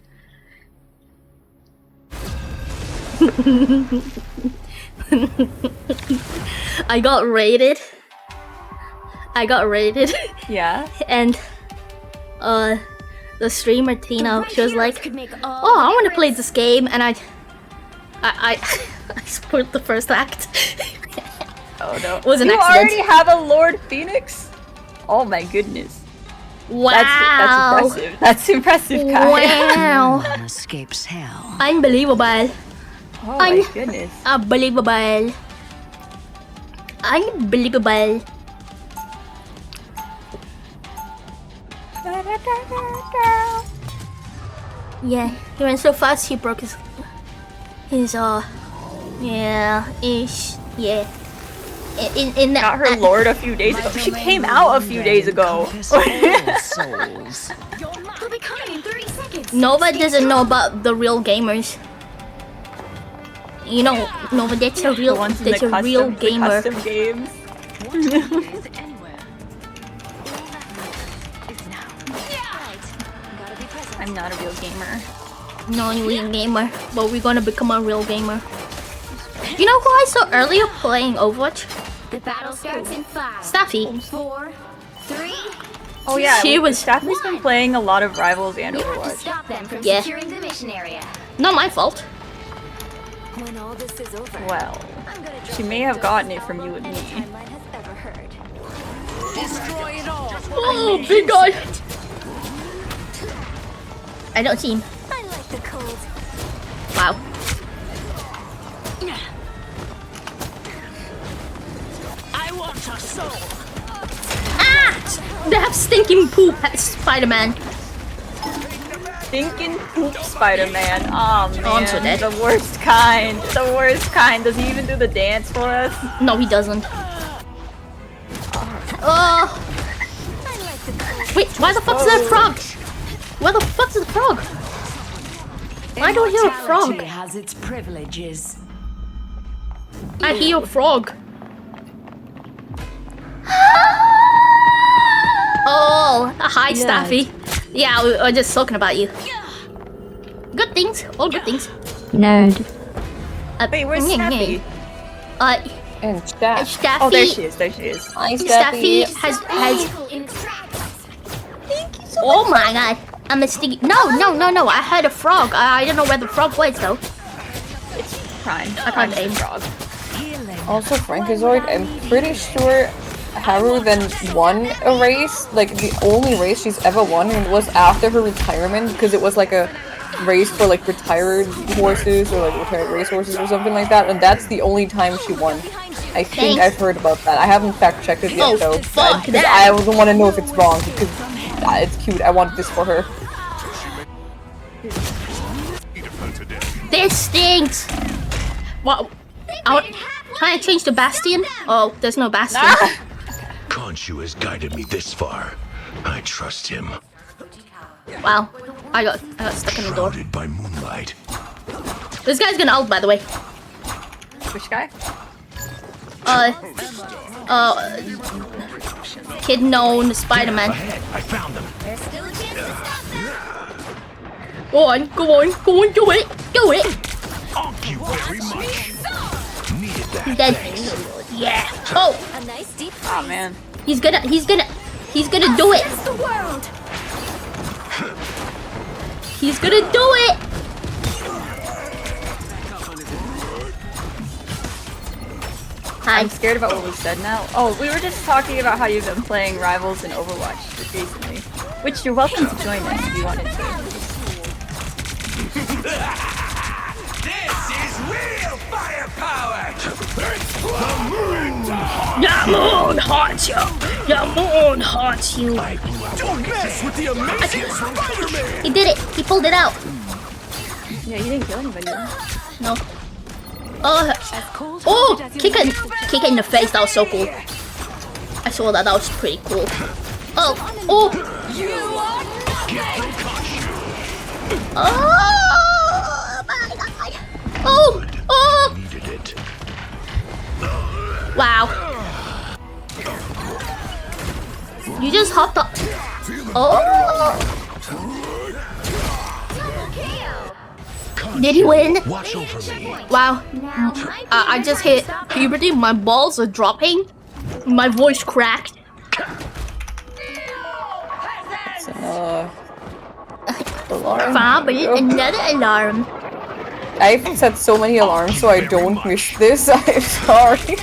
I got raided. Yeah. And the streamer Tina, she was like, "Oh, I want to play this game," and I spoiled the first act. Oh no! It was an you accident. already have a Lord Phoenix? Oh my goodness! Wow, that's impressive. That's impressive, Kai. Wow, escapes hell. unbelievable. Oh my goodness! Unbelievable. Unbelievable. Yeah, he went so fast he broke his yeah. In Got her Lord a few days ago. She came out a few days ago. We'll be coming in 30 seconds. Nova doesn't know about the real gamers. You know, Nova, that's a real, that's a real gamer. Custom games. I'm not a real gamer. No, you ain't gamer, but we're gonna become a real gamer. You know who I saw earlier playing Overwatch? The battle starts in 5, Staffy. 4, 3. Oh yeah, She was- Staffy's been playing a lot of Rivals and You have to Overwatch. stop them from Yeah. securing the mission area. Not my fault. When all this is over, Well, I'm gonna she may have gotten it from you and me. timeline has ever heard. Destroy it all. Oh, big guy. I don't see him. I like the cold. Wow. I want your soul. Ah! They have stinking poop at Spider-Man. Stinking poop Spider-Man. Oh man, I'm so dead. the worst kind. The worst kind. Does he even do the dance for us? No, he doesn't. Oh. I like the cold. Wait, why the fuck's that frog? Where the fuck's the frog? I don't hear a frog. Immortality has its privileges. I hear a frog. Oh, hi, Staffy. Yeah, we were just talking about you. Good things, all good things. Nerd. Wait, where's Staffy? And Staff. Staffy. Oh, there she is. There she is. Hi, Staffy Staffy. has. Oh my god, I'm a sticky. No. I heard a frog. I don't know where the frog was though. Prime. I can't aim. Frog. Healing. Also, Frankazoid, I'm pretty sure Haru then won a race, like the only race she's ever won, and it was after her retirement, because it was like a race for like retired horses or like retired racehorses or something like that, and that's the only time she won. I think Thanks. I've heard about that. I haven't fact checked it yet Oh, though. fuck because that. I don't want to know if it's wrong because it's cute. I want this for her. This stinks. What? Can I change the Bastion? Oh, there's no Bastion. Khonshu has guided me this far. I trust him. Wow, I got stuck in the door. Shrouded by moonlight. This guy's gonna ult, by the way. Which guy? Kid known Spider-Man. Ahead, I found them. There's still a chance to stop them. Go on, do it. Thank you very much. Needed that. Dead. Yeah. Oh, A nice deep Oh man. he's gonna do it. That's the world. He's gonna do it! I'm scared about what we said now. Oh, we were just talking about how you've been playing Rivals in Overwatch recently. Which you're welcome to join us if you wanted to. This is real firepower! The moon haunts you! The moon haunts you! Don't mess with the amazing Spider-Man! He did it! He pulled it out! Yeah, you didn't kill anybody. No. Oh! Kick it in the face, that was so cool. I saw that, that was pretty cool. Oh! Oh! Oh my god! Oh! Oh! Needed it. Wow. You just hopped up. Oh! Did he win? Watch over me. Wow. I just hit puberty. My balls are dropping. My voice cracked. Alarm. Fabby, another alarm. I've set so many alarms so I don't miss this. I'm sorry.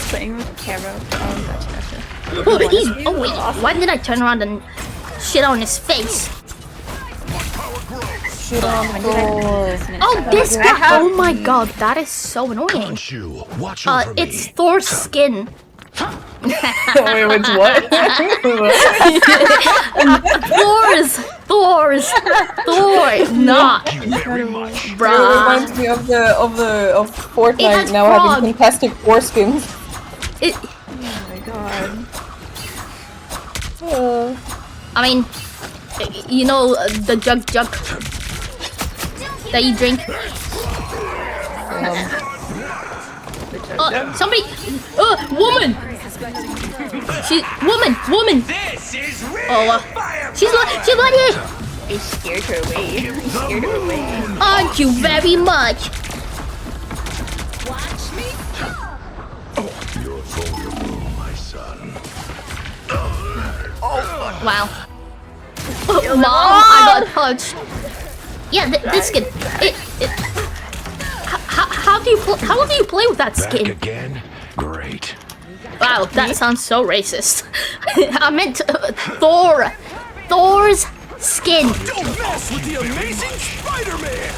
Playing with Caro. Oh, gotcha. Oh, he's. Oh wait. Why did I turn around and shit on his face? Shit on the floor. Oh, this guy. Oh my god, that is so annoying. You. Watch over me. It's Thor's skin. Wait, what's what? Thor, not Very much. It bruh. reminds me of Fortnite has now frog. having fantastic foreskins. It, Oh my god. I mean, you know the jug that you drink. Somebody, woman. Woman. This is real Oh, she's bloody. You scared her away. You scared her away. Thank you very much. You're vulnerable, my son. Wow. Mom, I got punched. Yeah, this skin. How do you play with that Back skin? again? Great. Wow, that sounds so racist. I meant Thor's skin. Don't mess with the amazing Spider-Man!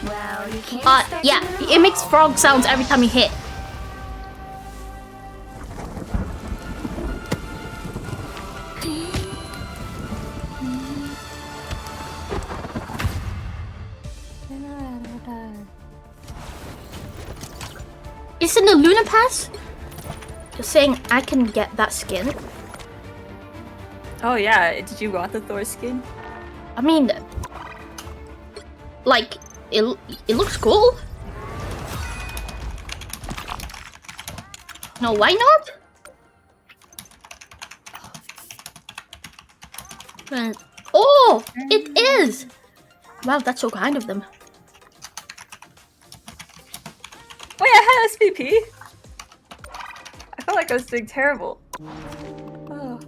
Well, you can't Yeah, it makes frog sounds every time you hit. It's in the Luna Pass? Just saying I can get that skin. Oh yeah, did you want the Thor skin? I mean, like, it looks cool. No, why not? Oh, it is! Wow, that's so kind of them. Wait, I had SVP? I felt like I was doing terrible. Oh.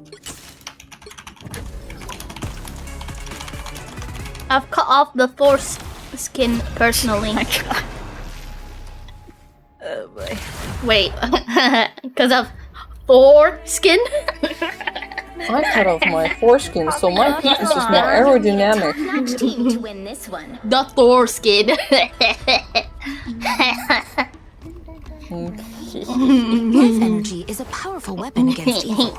I've cut off the Thor skin personally. Oh my god. Oh boy. Wait, because of Thor skin? I cut off my foreskin, so my penis is more aerodynamic. Match team to win this one. The Thor skin. Life energy is a powerful weapon against evil.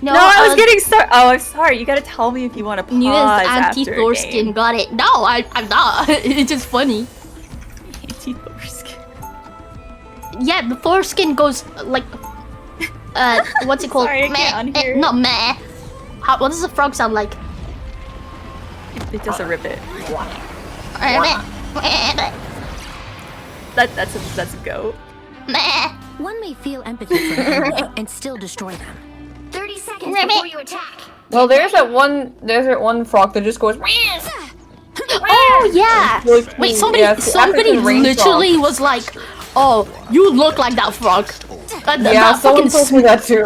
No, I was getting started. Oh, I'm sorry. You gotta tell me if you want to pause Newest after anti-Thor a skin, game. got it. No, I'm not. It's just funny. Anti-Thor skin. Yeah, the Thor skin goes like, what's it called? Sorry, I can't unhear. Not meh. What does the frog sound like? It does a ribbit. That's a goat. One may feel empathy for an enemy and still destroy them. 30 seconds before you attack. Well, there's that one frog that just goes. Oh yeah. Really cool. Wait, somebody Yeah, it's the somebody African rain literally was like, Oh, you look like that frog. Yeah, That someone told me that too.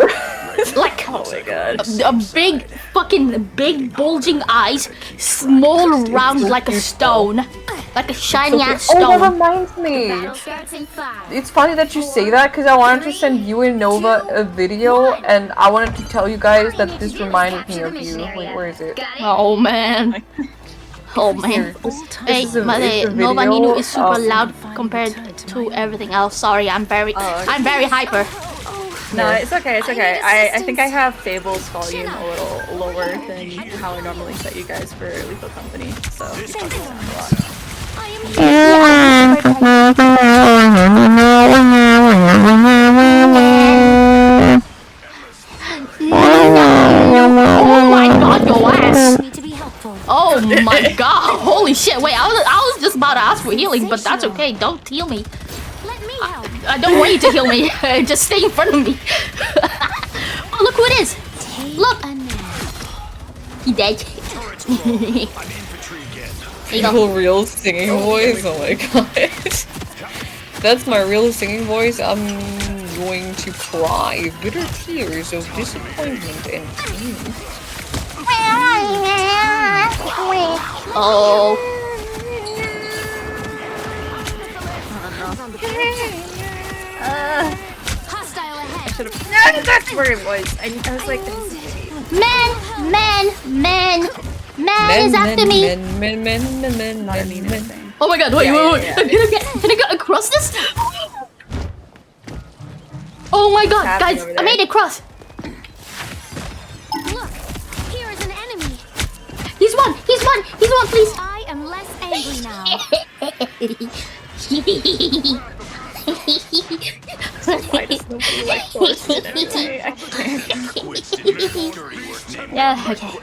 like Oh my god. a big fucking big bulging eyes, small round like a stone, like a shiny ass Oh, that stone. reminds me. Battle starts in 5. It's funny that you say that because I wanted to send you and Nova a video, and I wanted to tell you guys that this reminded me of you. Wait, where is it? Got it? Oh man. Oh man. Hey, is a Nova video Ninu is super of- loud compared to everything else. Sorry, I'm very hyper. No, it's okay, it's okay. I think I have Fable's volume a little lower than how I normally set you guys for Lethal Company, so you probably sound a lot. Oh my god, your ass. Need to be helpful. Oh my god. Holy shit. Wait, I was just about to ask for healing, but that's okay. Don't heal me. Let me help. I don't want you to heal me. Just stay in front of me. Oh, look who it is. Look. A nap. He dead. There you go. Your real singing voice? Oh my god. That's my real singing voice. I'm going to cry bitter tears of disappointment and pain. Oh. Hostile ahead. No, that's where it was. I was like, Man is after me. Men. Oh my god, wait. Yeah. Can I get across this? Oh my god, Happening guys, over I there. made it cross. Look, here is an enemy. He's one, please. I am less angry now. why does nobody like force it anyway? I can't. Yeah, okay.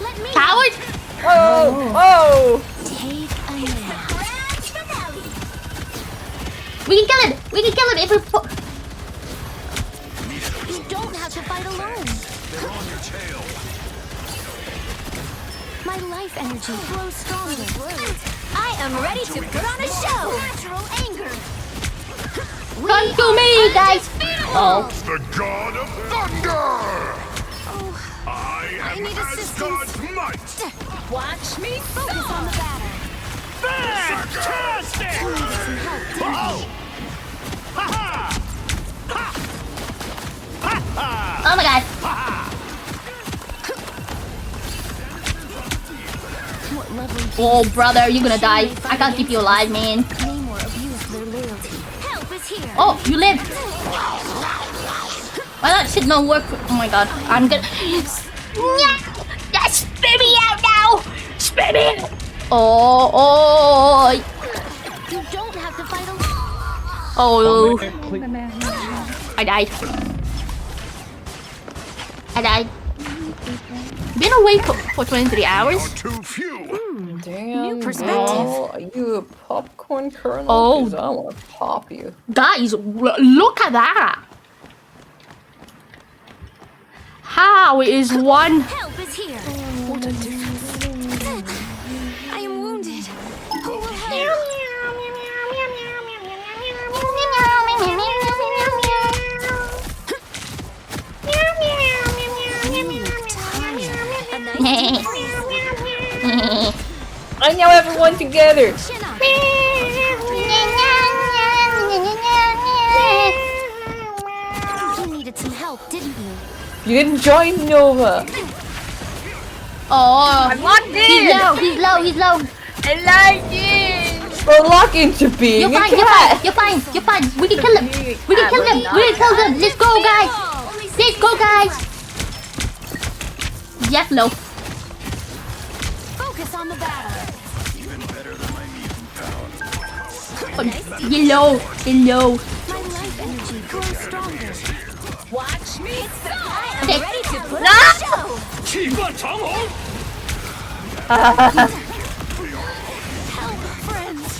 Let me Coward! Oh! take a nap. We can kill him if we put... You don't have to fight alone. My life energy grows stronger. I am ready to put on a show. Natural anger. Come to me, guys! Oh. The god of thunder! I need assistance. Asgard's might! Watch me focus on the battle. Fantastic! You needed some help, didn't you? Oh my god. What lovely Oh, brother, you're gonna die. I can't keep you alive, man. Namor abused their loyalty. Help is here. Oh, you live. Why that shit not work? Oh my god, I'm gonna... Yeah, spit me out now! Spit me out! Oh. You don't have to fight alone. Oh. I died. Been awake for 23 hours. Too few! Damn, perspective. girl, are you a popcorn kernel? Oh. 'Cause I wanna pop you. Guys, look at that. How is one... Help is here. What a difference. I am wounded. Who will help? I know everyone together. Chin up. You needed some help, didn't you? You didn't join Nova. Oh, I'm locked in! he's low. I like it! We're locked into being You're a fine, cat. you're fine. We can kill him. Let's go, guys. Yes, no. Focus on the battle. Hello. My life energy grows stronger. Watch me. I am Okay. ready to put No! on a show. Help, friends.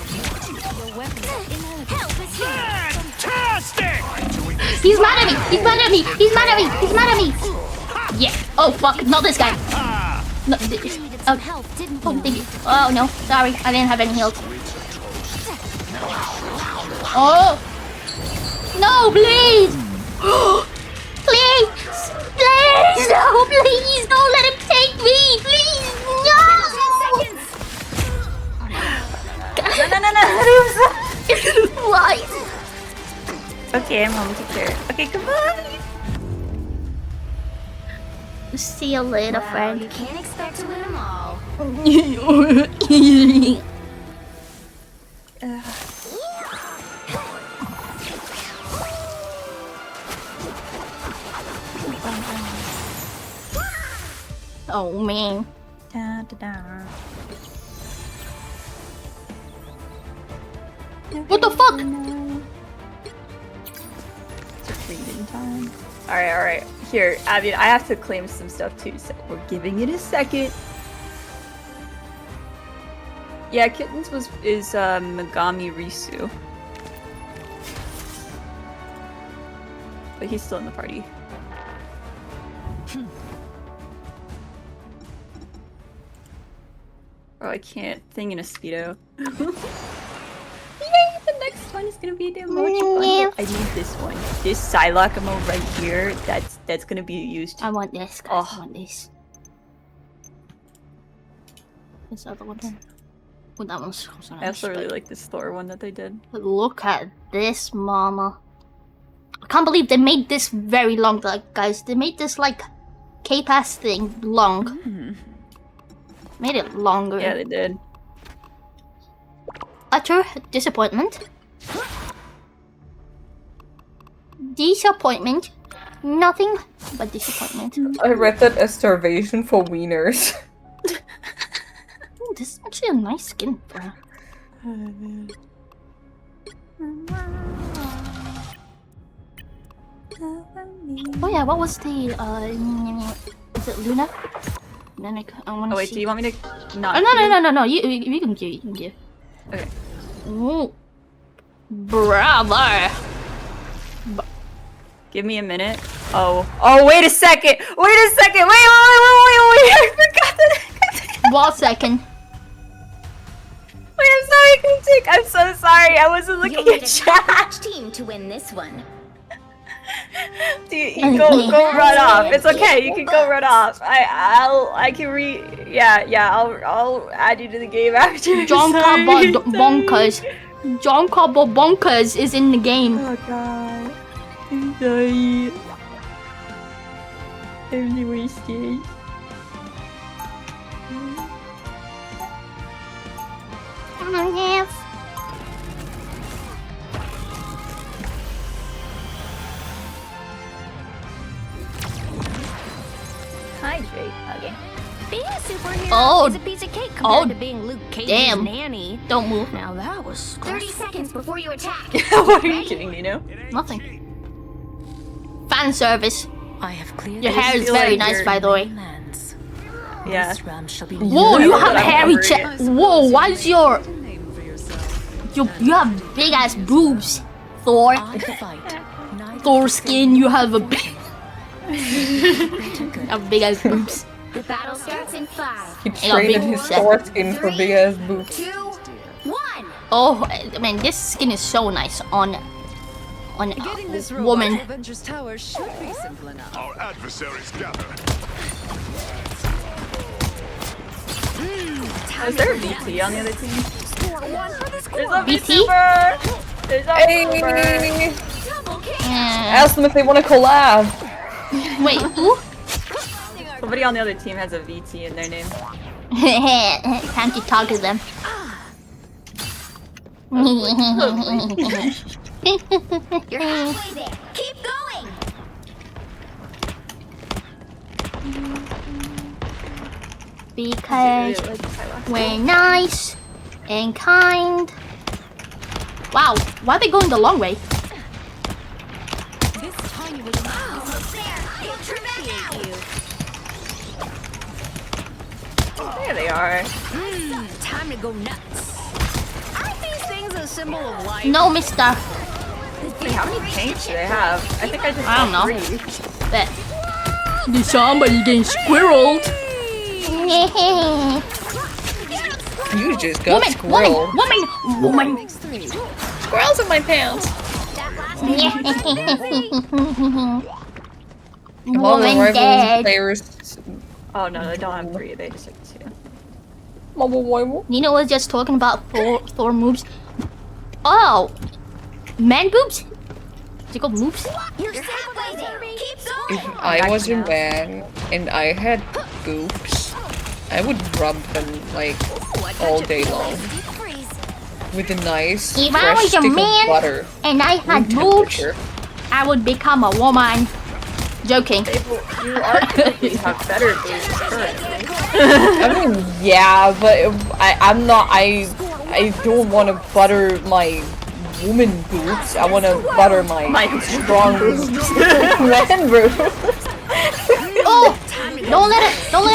Your weapons are ineligible. Help is here. He's mad at me. Yeah. Oh, fuck. Not this guy. No, You needed some help, didn't you? thank you. Oh, no. Sorry. I didn't have any heals. Oh! No, please! Please! Please! No, please! Don't let him take me! Please! No! No. Why? Okay, I'm home to care. Okay, come on. See you later, Well, friend. you can't expect to win them all. Oh man. Da, da, da. What the fuck? It's reading time. Alright. Here, Abby, I have to claim some stuff too, so we're giving it a second. Yeah, Kittens is Megami Risu. But he's still in the party. Oh, I can't. Thing in a Speedo. Yay! The next one is gonna be the emoji bundle. I need this one. This Psylocke emote right here. That's gonna be used. I want this, guys. I Oh. want this. This other one. Oh, that one's so nice. I also really like this Thor one that they did. But look at this, mama. I can't believe they made this very long, like, guys. They made this, like, K-Pass thing long. Made it longer. Yeah, they did. Utter disappointment. Disappointment. Nothing but disappointment. I read that as starvation for wieners. Ooh, this is actually a nice skin, bro. Oh yeah, what was the is it Luna? Then I want Oh to wait, see. do you want me to not? Oh no! You can give. You can give. Okay. Ooh. Bravo! Give me a minute. Oh, wait a second! Wait! I forgot that. 1 second. Wait, I'm sorry, Critic. I'm so sorry. I wasn't You'll looking need at a chat. top-notch team to win this one. You go run off. It's okay. You can go run off. I can I'll add you to the game after. John Sorry, Cabo sorry. Bonkers. John Cabo Bonkers is in the game. Oh god. I'm sorry. I'm the wasted. Yes. Hydrate. Okay. Being a superhero Oh. is a piece of cake compared Oh, to being Luke Cage's damn. nanny. Don't move. Now that was 30 seconds before you attack. What are you kidding, Nino? Nothing. Fan service. I have cleared Your the hair is feel very like nice, you're- by the way. lands. Yeah. This realm shall be Whoa, I you love have that I'm hairy covering chest. Whoa, why is your you have big ass boobs, Thor. I fight. Neither Thor skin. You have a big, greater good. have big ass boobs. The battle starts in 5, He got traded big his set. Thor skin for big ass boots. 2, 1. Oh, I mean, this skin is so nice on a woman. Avengers Tower should be simple enough. Our adversaries gather. Is there a VT on the other team? There's a VT? VTuber! There's a Hey! VTuber! Yeah. Ask them if they want to collab. Wait, who? Somebody on the other team has a VT in their name. Time to talk to them. You're halfway there. Keep going. Because we're nice and kind. Wow, why are they going the long way? This tiny little There they are. time to go nuts. Aren't these things a symbol of life? No, mister. Wait, how many paints do they have? I think I just I don't saw know. 3. Bet. There's somebody getting squirreled. You just got Woman, squirreled. woman. Makes 3. squirrels in my pants. Woman dead. Players. Oh no, they don't have 3. They just have 2. Nina was just talking about Thor moves. Oh, man boobs? Is it called moves? You're halfway there. Keep If going. I was a man and I had boobs, I would rub them like all day long with a nice If I fresh was a stick of man butter. and I had room boobs, temperature. I would become a woman. Joking. You arguably have better boobs currently. I mean, yeah, but I'm not. I don't want to butter my woman boobs. I want to butter my strong man boobs. Oh, don't let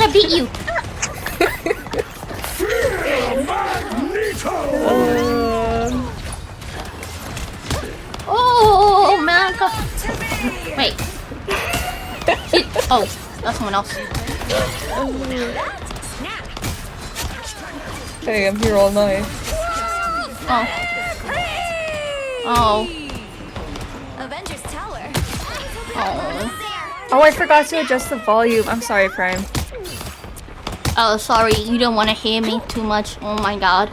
it beat you. Oh man, wait. Oh, that's someone else. Hey, I'm here all night. Oh. Oh. Avengers Tower. Oh. Oh, I forgot to adjust the volume. I'm sorry, Prime. Oh, sorry. You don't want to hear me too much. Oh my god.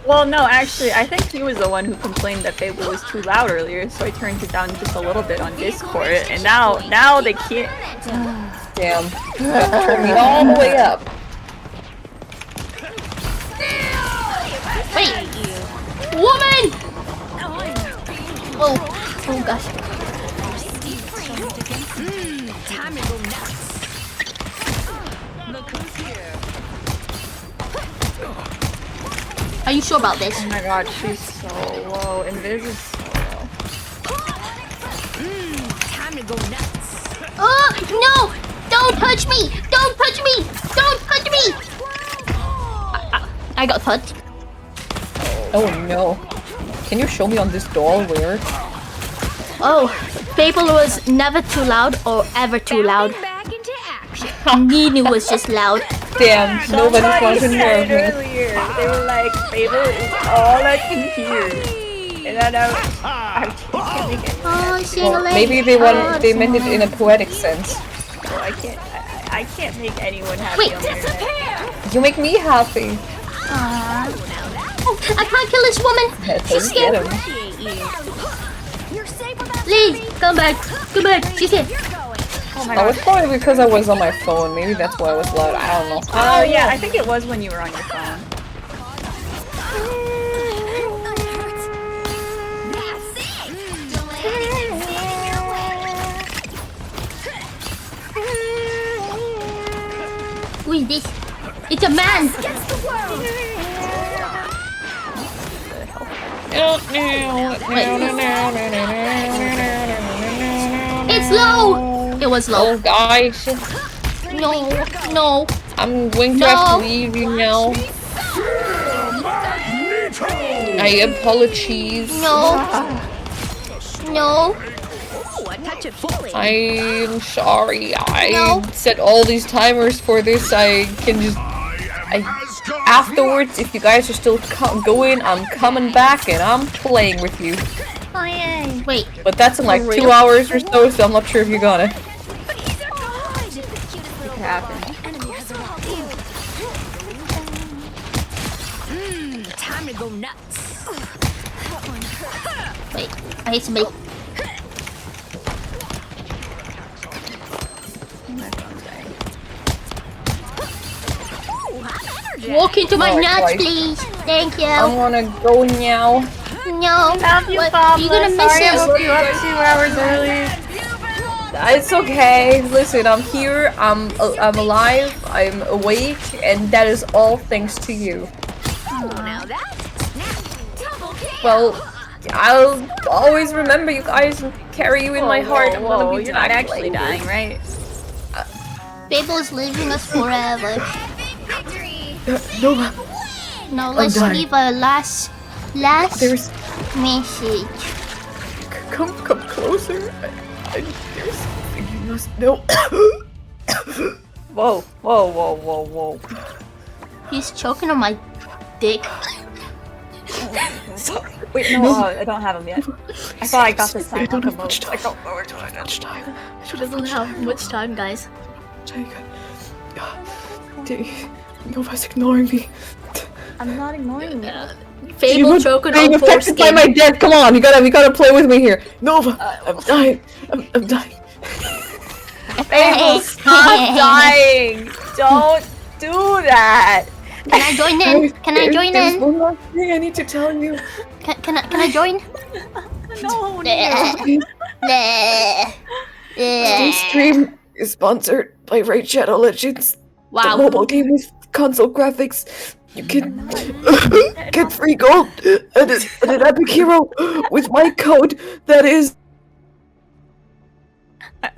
Well, no, actually, I think he was the one who complained that Fable was too loud earlier, so I turned it down just a little bit on Discord, and now they can't. Damn. Turn me all the way up. Wait. Woman. Oh. Oh gosh. Time to go nuts. Look who's here. Are you sure about this? Oh my god, she's so low. Invis is so low. Time to go nuts. Oh no! Don't touch me! Don't touch me! Don't touch me! I got touched. Oh no. Can you show me on this doll where? Oh, Fable was never too loud or ever too loud. Back into action. Nina was just loud. Damn, nobody's Somebody watching said me. earlier, they were like, Fable is all I can hear. And then I can't make it. Oh, Well, maybe they meant it in a poetic sense. So I can't make anyone happy Wait. on the internet. You make me happy. Oh, I can't kill this woman. She's Get scared. him. You're safe without Please, come back. Come back. She's here. Oh my That was god. probably because I was on my phone. Maybe that's why I was loud. I don't know. Oh yeah, I think it was when you were on your phone. Who is this? It's a man. It's low. It was low. Oh, guys. No, no. I'm going to have to leave you now. I apologize. No. No. I'm sorry. I No. set all these timers for this. I can just. Afterwards, if you guys are still going, I'm coming back and I'm playing with you. Oh, yay. Wait. But that's in like For 2 real? hours or so I'm not sure if you're gonna. It could happen. Time to go nuts. Wait. I hate somebody. Walk into my Alright, nuts, guys. please. Thank you. I wanna go now. No. Love you, What? Pablo. You're gonna miss Sorry I us. woke you up 2 hours early. It's okay. Listen, I'm here. I'm alive. I'm awake, and that is all thanks to you. Now that's Well, I'll always remember you guys and carry you in my heart. I'm gonna Whoa, be you're not back actually later. dying, right? Fable's leaving us forever. No, No, let's dying. leave a last there's. message. Come closer. There's something you must know. Whoa. He's choking on my dick. Sorry. Wait, no, I don't have them yet. I thought I got this time. I don't have Nakamoto. much time. I don't know where I don't have much time. She doesn't have much time, guys. Nova's ignoring me. I'm not ignoring you. Fable choking being on affected by foreskin. my death. Come on, you gotta play with me here. Nova, I'm dying. I'm dying. Fable, stop dying! Don't do that! Can I join in? Can I join There's in? one more thing I need to tell you. Can I join? No, This stream is sponsored by Raid Shadow Legends. The Wow. mobile game with console graphics. You can get free gold and an epic hero with my code that is...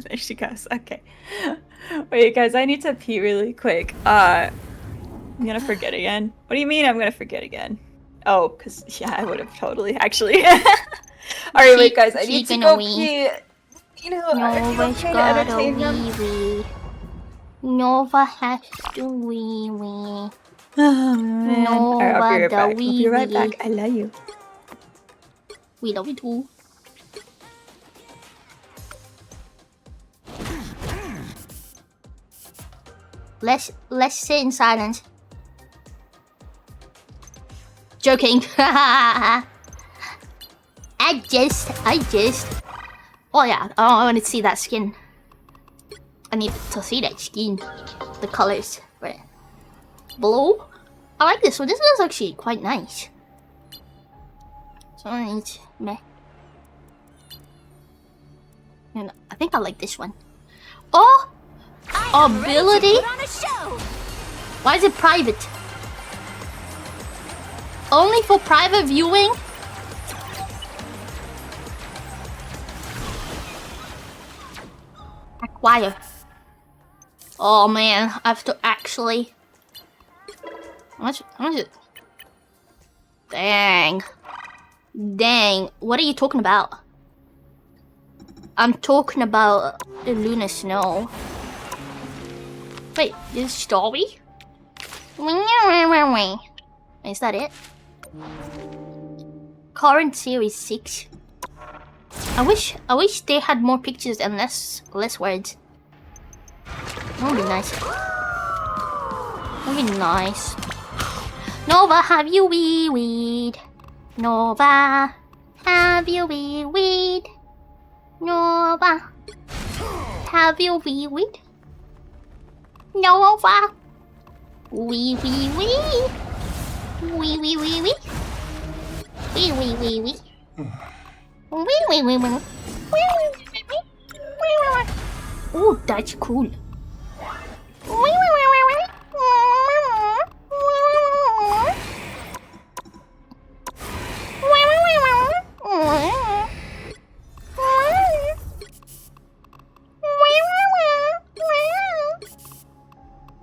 There she goes. Okay. Wait, guys, I need to pee really quick. I'm gonna forget again. What do you mean I'm gonna forget again? Oh, because, yeah, I would have totally, actually. Alright, wait, guys, I need to go pee. You know, are you Nova's okay to got a entertain them? wee-wee. Nova has to wee-wee. Oh, man. No, Alright, I'll be right the back. I'll be right wee-wee. back. I love you. We love you too. Let's sit in silence. Joking. I just. Oh yeah. Oh, I want to see that skin. I need to see that skin. The colors. Right. Blue. I like this one. This one's actually quite nice. So I need meh. And I think I like this one. Oh! Ability? Why is it private? Only for private viewing? Acquire. Oh man, I have to actually... How much is it? Dang. Dang. What are you talking about? I'm talking about the Lunar Snow. Wait, this story? Is that it? Current series 6. I wish they had more pictures and less words. That would be nice. That would be nice. Nova, have you wee-weed? Nova, have you wee-weed? Nova, have you wee-weed? Nova, wee-wee-wee. Wee-wee-wee-wee. Wee-wee-wee-wee. Wee-wee-wee-wee. Oh, that's cool.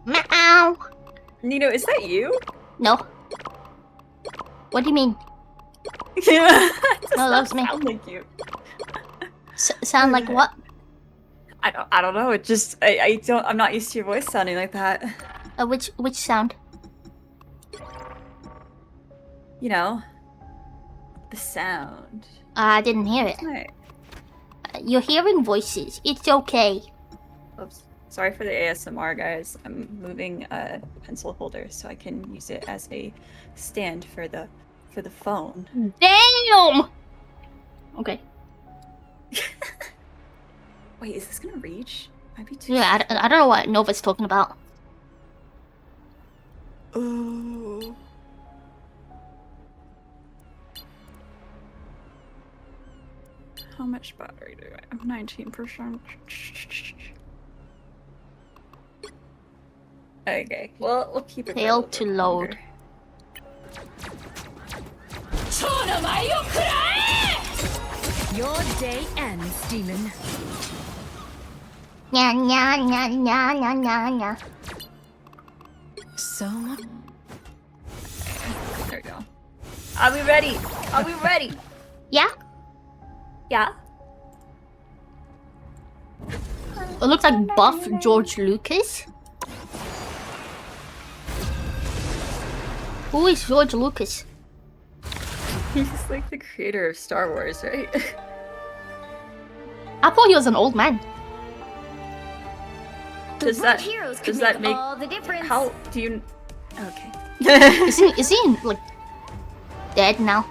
Meow. Nino, is that you? No. What do you mean? Yeah. No, that's me. Sound like you. Sound like what? I don't know. It just I'm not used to your voice sounding like that. Which sound? You know, the sound. I didn't hear it. Right. You're hearing voices. It's okay. Oops. Sorry for the ASMR, guys. I'm moving a pencil holder so I can use it as a stand for the phone. Damn. Okay. Wait, is this gonna reach? Might be too. Yeah, I don't know what Nova's talking about. Oh. How much battery do I have? 19%. Okay, well, we'll keep it. Failed to load. Your day ends, demon. Nya nya nya nya nya nya nya. So There we go. Are we ready? Are we ready? Yeah? Yeah. It looks like buff George Lucas. Who is George Lucas? He's like the creator of Star Wars, right? I thought he was an old man. Does right that heroes can does that make make all the difference. how do you? Okay. Is he like dead now?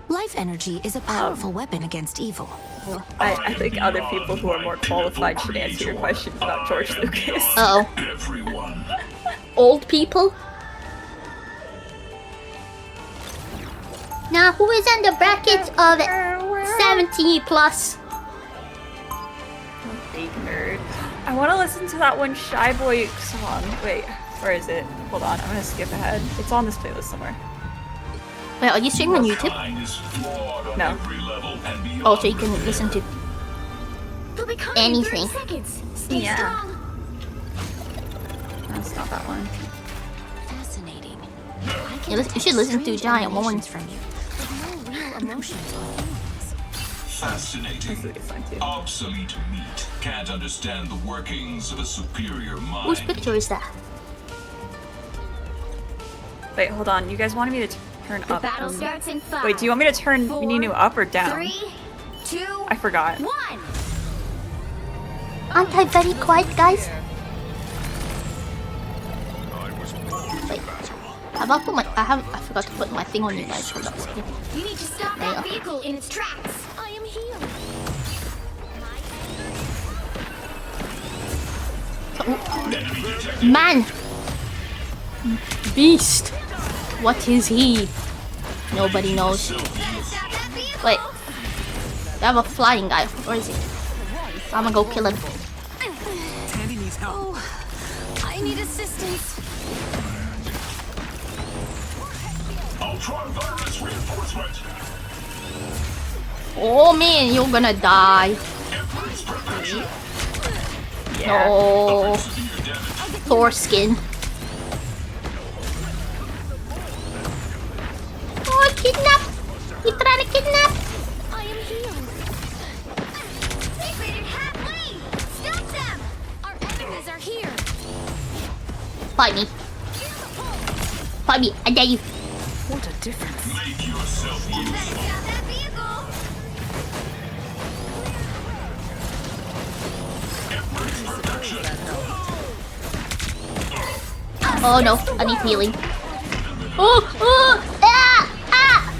Life energy is a powerful weapon against evil. I think other people who are more qualified should answer your questions about George Lucas. Uh oh. Everyone. Old people? Now, who is in the bracket of 70 plus? Big nerd. I want to listen to that one Shy Boy song. Wait, where is it? Hold on, I'm gonna skip ahead. It's on this playlist somewhere. Wait, are you streaming on YouTube? No. Oh, so you can listen to They'll be coming in 30 anything. seconds. Stay Yeah. strong. That's not that one. Fascinating. You should listen to Giant Woman. From you, with no real emotions or feelings. Fascinating. That's a good song too. Obsolete meat. Can't understand the workings of a superior mind. Whose picture is that? Wait, hold on. You guys wanted me to turn The up. battle starts in 5. Wait, do you want me to turn Ninu up or down? 3, 2, I forgot. 1. Aren't I very quiet, guys? Wait, have I put my? I forgot to put my thing on you guys. Hold on a second. You need to stop There you that go. vehicle in its tracks. I am healed. Man! Beast! What is he? Nobody knows. Wait. We have a flying guy. Where is he? I'm gonna go kill him. Oh, I need assistance. Ultra-virus reinforcement. Oh man, you're gonna die. No. Thor skin. Oh, kidnap! You trying to kidnap? I am healed. They raided halfway. Stop them. Our enemies are here. Fight me. Fight me. I dare you. What a difference. Make yourself Better useful. stop that vehicle. Oh no, I need healing. Oh, oh, ah, ah!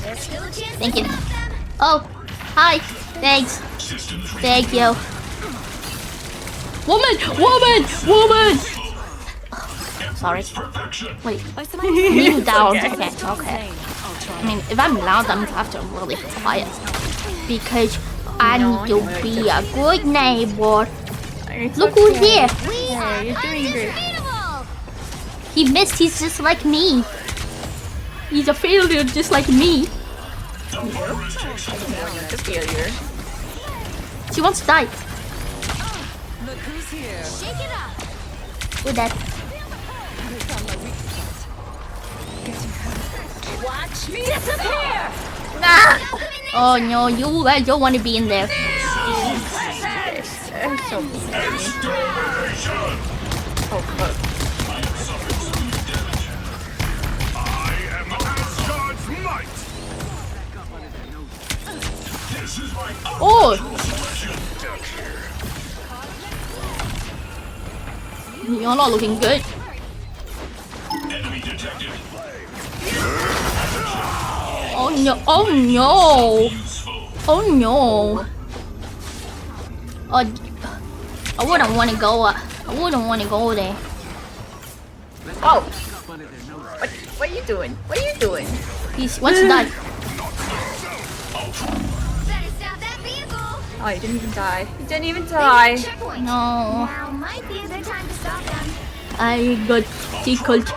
There's still a chance Thank to you. stop them. Oh, hi. Thanks. Thank you. Woman! Woman! Woman! Sorry. Wait. Kneel down. Okay. Okay. I mean, if I'm loud, I'm gonna have to really be quiet. Because I need to be a good neighbor. It's Look who's okay. here. Yeah, you're doing great. Unbeatable. He missed. He's just like me. He's a failure just like me. It's a failure. She wants to die. Shake it up. With that. Watch me disappear. Ah! Oh no, you guys don't want to be in there. I'm so sorry. Oh fuck. I am Asgard's might. This is my Oh! You're not looking good. enemy detected. Oh no! Oh no! Oh no! Oh, I wouldn't want to go. I wouldn't want to go there. Oh! What are you doing? What are you doing? He wants to die. Better stop that vehicle. Oh, he didn't even die. He didn't even die. Checkpoint. No, Now might be a good time to stop them. I got tickled.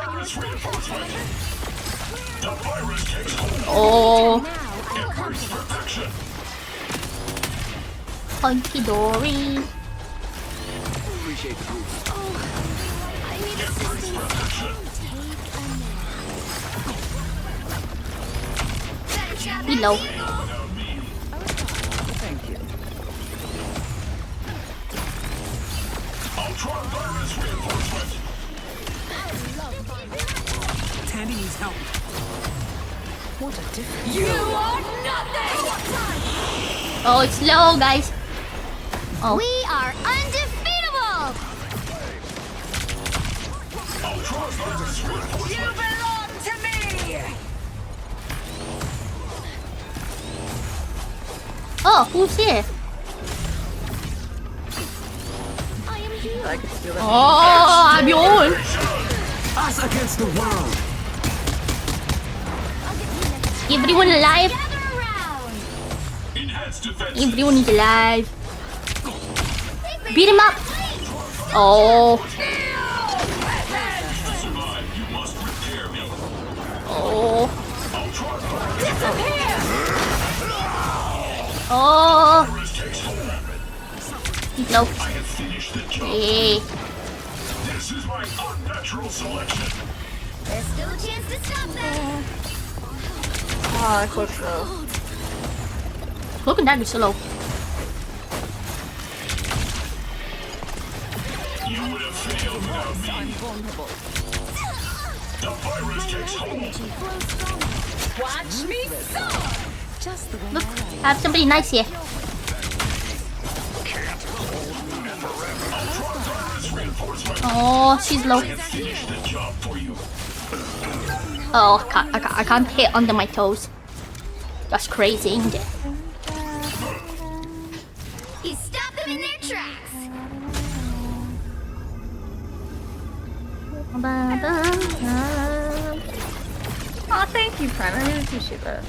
Oh, Now I'm confident. hunky dory. Appreciate the boost. I need assistance. Take a nap. Better stop that Below. Thank you. Ultra-virus reinforcement. Tandy needs help. What a difference. You are nothing! Oh, it's low, guys. Oh. We are undefeatable! You belong to me! Oh, who's here? I am here. I could steal that. Oh, I'm yours. Us against the world. Everyone alive? Gather around! Everyone is alive. Beat him up. Oh. Oh. Oh. He's low. Yeah. This is my unnatural selection. There's still a chance to stop them! Oh, I close though. Look at that, it's so low. You would have failed without me. The virus takes hold. Watch me soar! Just the way Look, I like. I have somebody nice here. Oh, she's low. Finish the job for you. Oh, I can't hit under my toes. That's crazy, isn't it? You stop them in their tracks! Oh, thank you, Prime. I really appreciate that.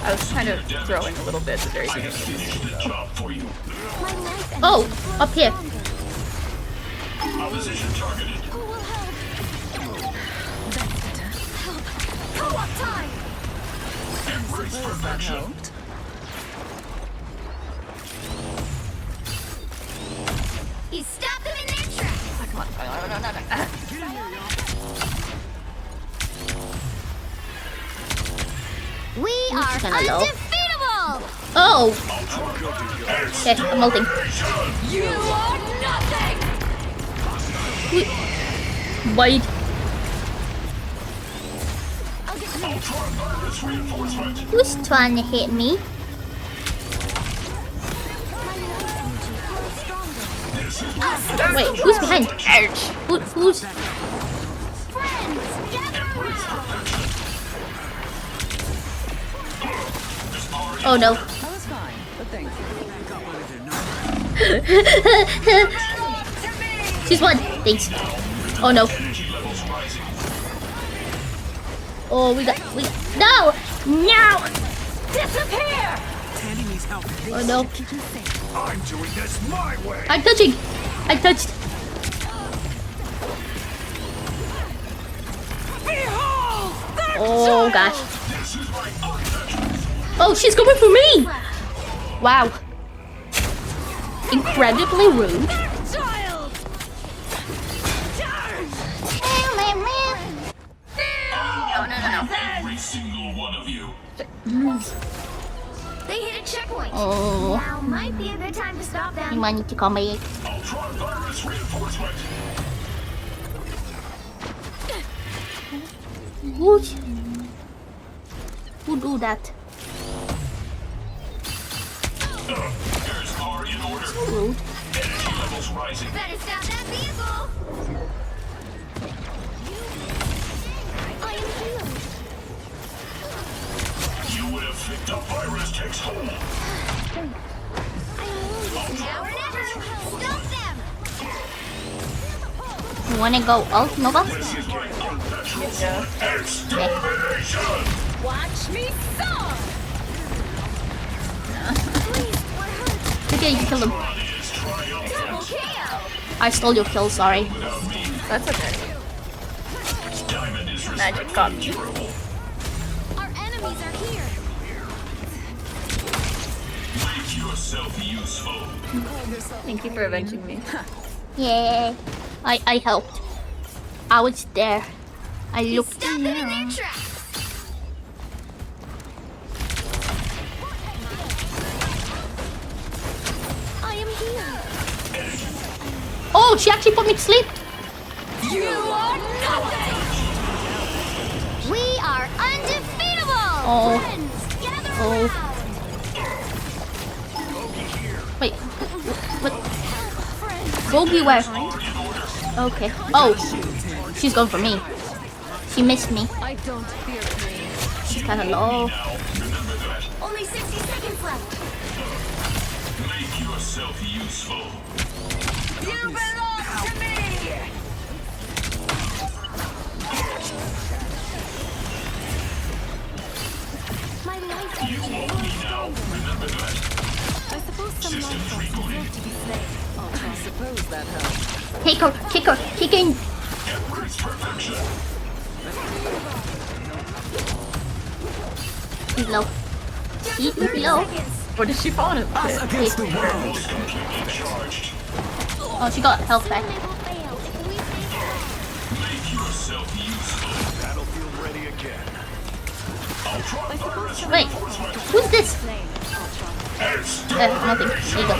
I was kind of throwing a little bit at the very beginning. Finish the job for you. Oh, up here. Opposition targeted. Co-op time! Embrace perfection. You stop them in their tracks! Come on. We are kinda low. undefeatable! Oh. Okay, I'm ulting. You are nothing! Wait. Who's trying to hit me? Wait, who's behind? Who's? Oh no. I was fine, but thanks. She's one. Thanks. Oh no. Oh, we got. No! No! Disappear! Tandy needs help. Oh no. I'm doing this my way. I'm touching! I touched. Behold! Their Oh child! gosh. Oh, she's coming for me! Wow. Incredibly rude. Their child! Charge! Every single one of you. They hit a checkpoint! Oh. Now might be a good time to stop You them. might need to come back. Ultron virus reinforcement. Who do that? There's car in order. Rude. Energy levels rising. Better stop that vehicle! I am healed! You would have fit the virus takes hold. Now or never! Stop them! You wanna go ult, Nova? This is my unnatural extermination. Watch me soar! Okay, you kill him. Is triumphant. Double KO! I stole your kill, sorry. That's okay. Diamond is Magic got me. Our enemies are here! Make yourself useful. Thank you for avenging me. Yeah. I helped. I was there. I looked. Stop them in their tracks! I am here! Oh, she actually put me to sleep. You are nothing! We are undefeatable! Oh. Friends, gather Oh. around! Wait. What? Bogey where? Okay. Oh. She's going for me. She missed me. I don't fear pain. She's kind of low. Only 60 seconds left! Make yourself useful. You belong to me! My life energy grows stronger. I suppose some life forms deserve to be slain. I suppose that helps. Kick her. Kick her. Kicking. He's low. He's low. What did she fall in a Us pit? against the world. Oh, she got health back. They will fail if we stay back. Make yourself useful. Battlefield ready again. Wait. Who's this? Nothing. There you go.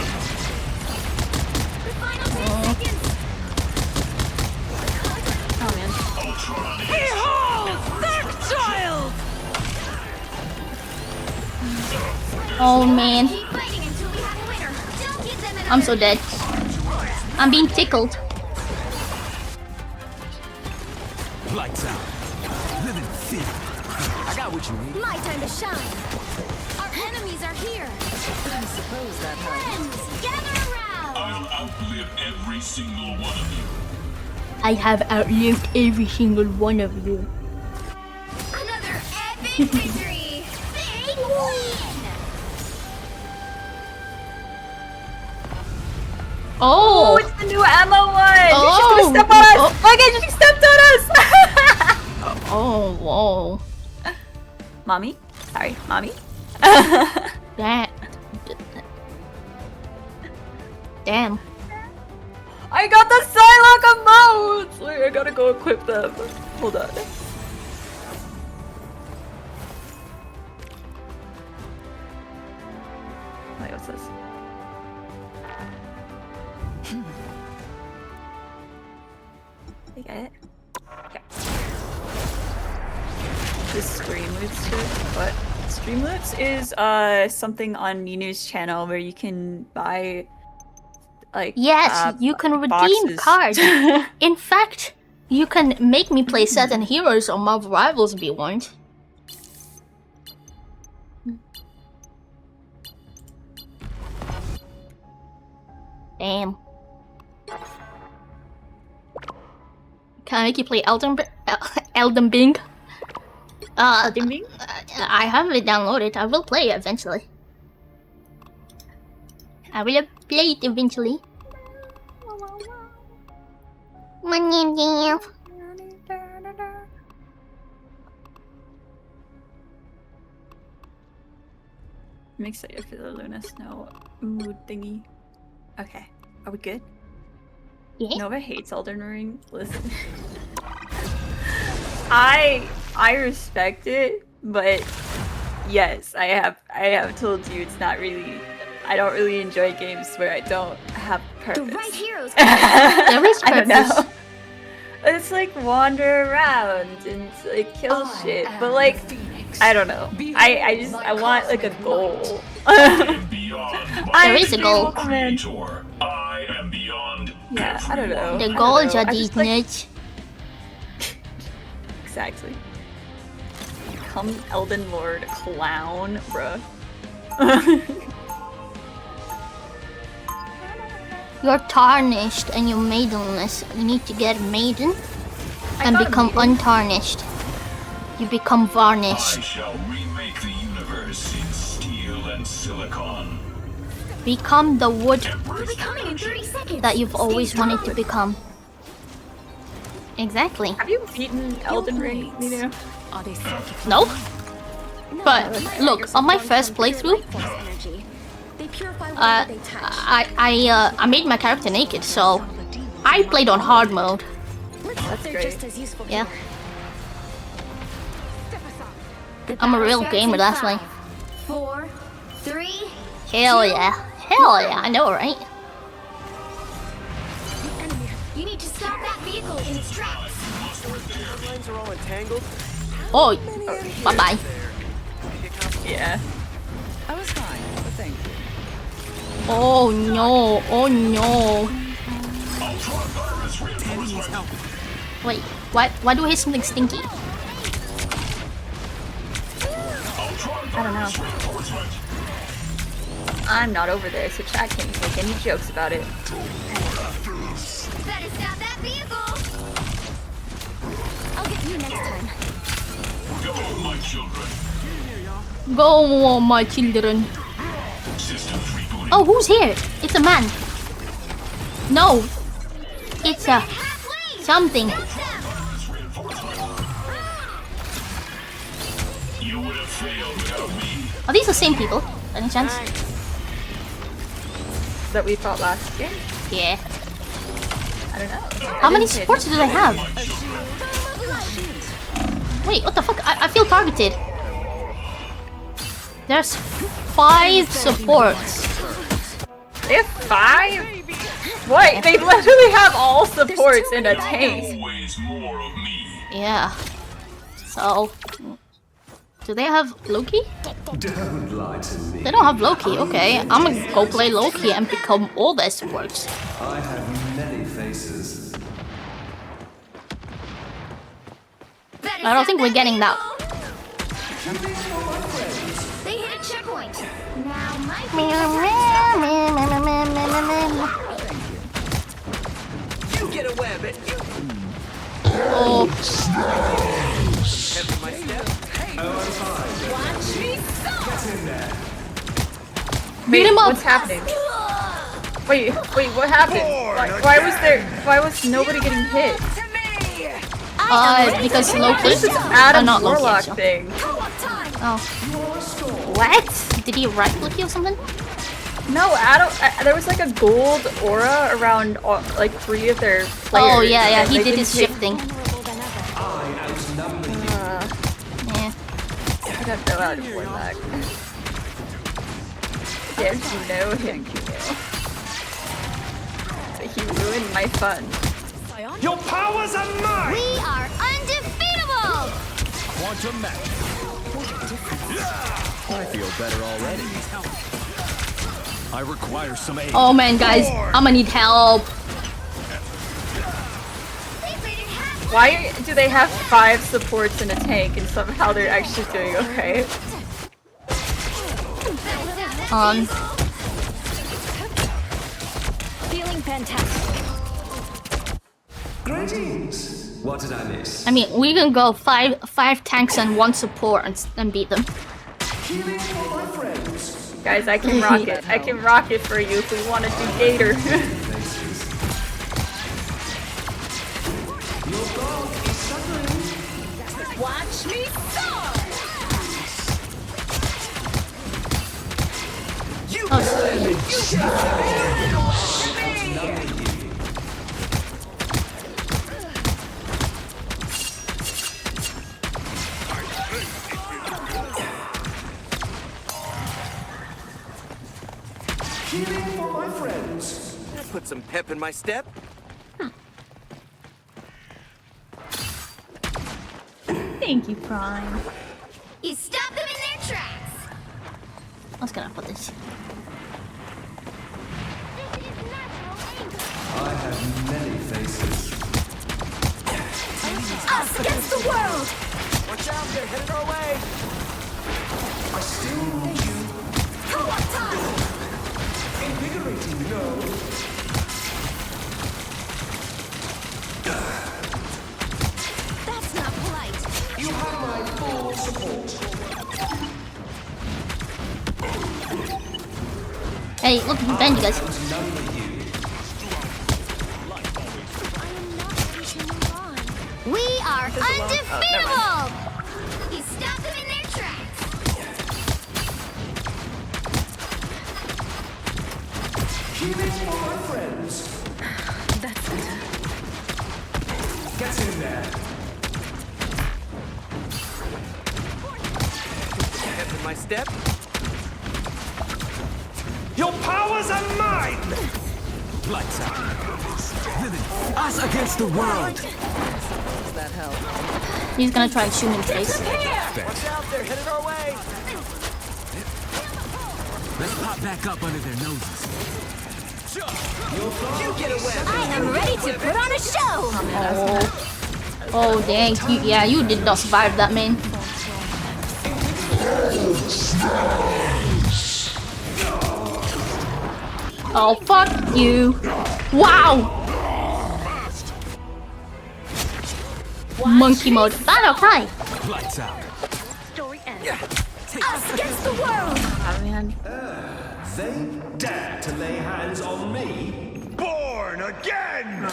The final 10 seconds! Oh man. Oh man. Keep fighting until we have a winner. Don't give them an I'm so dead. I'm being tickled. Lights out. Living fit. I got what you need. My time to shine. Our enemies are here. I suppose that helps. Friends, gather around. I'll outlive every single one of you. I have outlived every single one of you. Another epic victory. Big win. Oh, Oh! it's the new ammo one! Oh. She's gonna step on us! Look at she stepped on us! Oh, whoa. Mommy? Sorry, mommy. That. Damn. I got the Psylocke emotes! Wait, I gotta go equip them. Hold on. Wait, what's this? You get it? Okay. This Streamloots shit? What? Streamloots is something on Ninu's channel where you can buy like Yes, you can redeem boxes. cards. In fact, you can make me play certain heroes on Marvel Rivals if you want. Damn. Can I make you play Elden Ring? Elden Ring? I have it downloaded. I will play it eventually. I will play it eventually. I'm excited for the Luna Snow mood thingy. Okay, are we good? Yeah. Nova hates Elden Ring. Listen, I respect it, but yes, I have told you it's not really. I don't really enjoy games where I don't have purpose. The right heroes. There is I don't know. purpose. It's like wander around and like kill shit, but like I don't know. I want like a goal. There is a goal. I am beyond. Yeah, I don't know. The I don't goals know. are I these just, like- nuts. Exactly. Become Elden Lord clown, bruh. You're tarnished and you're maidenless. You need to get maiden and got a become maiden. untarnished. You become I varnished. shall remake the universe in steel and silicon. Become the wood We'll be coming in 30 seconds. that you've Stay always wanted to strong. become. Exactly. Have you beaten Elden Ring, Nino? Are they psychic? No? No, But my look, fingers on my are drawn first from pure playthrough, life force energy. They purify whatever they touch. I made my character naked, so I played on hard mode. Let's hope they're great. just as useful Yeah. here. Step aside. The I'm a battle real starts gamer, in that's why. 5, 4, 3. Hell yeah. Hell yeah, I know, right? The enemy. You need to stop that vehicle in its tracks. entangled. Oh, bye-bye. Yeah. I was fine, but thank you. Oh no, oh no. Wait, why do I hear something stinky? I don't know. I'm not over there, so chat can't make any jokes about it. Better stop that vehicle! I'll get you next time. Go, my children. Go, my children. Oh, who's here? It's a man. No. It's a something. Are these the same people? Any chance? That we fought last game? Yeah. I don't know. How many supports do they have? Wait, what the fuck? I feel targeted. There's 5 supports. They have 5? What? They literally have all supports in a tank. Yeah. So, do they have Loki? Don't lie to me. They don't have Loki. Okay, I'm gonna go play Loki and become all their supports. I have many faces. I don't think we're getting that. They hit a checkpoint. Now my You get a web and you Oh, pep my step. watch me beat him up. What's happening? Wait, what happened? Why was nobody getting hit? Because Loki. This is Adam's not Loki. warlock Actually. thing. Oh. What? Did he right click you or something? No, Adam. There was like a gold aura around like 3 of their players. Oh yeah, yeah. and He they did didn't his take- shifting. Yeah. I don't know how to avoid that. Yes, you know him, you know. But he ruined my fun. Your powers are mine! We are undefeatable! Quantum magic. I feel better already. I require some aid. Oh man, guys, I'm gonna need help. Why do they have 5 supports in a tank and somehow they're actually doing okay? Feeling fantastic. Greetings. What did I miss? I mean, we can go five tanks and 1 support and beat them. Healing for my friends. Guys, I can rock it. I can rock it for you if we want to do Gator. Faces. Your dog is suffering. Watch me soar! Healing for my friends. That put some pep in my step. Thank you, Prime. You stop them in their tracks! I was gonna put this. I have many faces. Us against the world! Watch out, they're headed our way. I still need you. Co-op time! Invigorating, no. That's not polite. You have my full support. Hey, look, bend you guys. We are undefeatable! You stop them in their tracks! Healing for my friends. That's it. Get in there. Pep in my step. Your powers are mine! Lights out. Us against the world. that help? He's gonna try and shoot me in the face. Watch out, they're headed our way. Let's pop back up under their noses. You get away. I am ready to put on a show. Oh dang, you did not survive that, man. Oh, fuck you. Wow! Monkey mode. Battle time! Lights out. Story ends. Us against the world. Oh man. They dare to lay hands on me? Born again!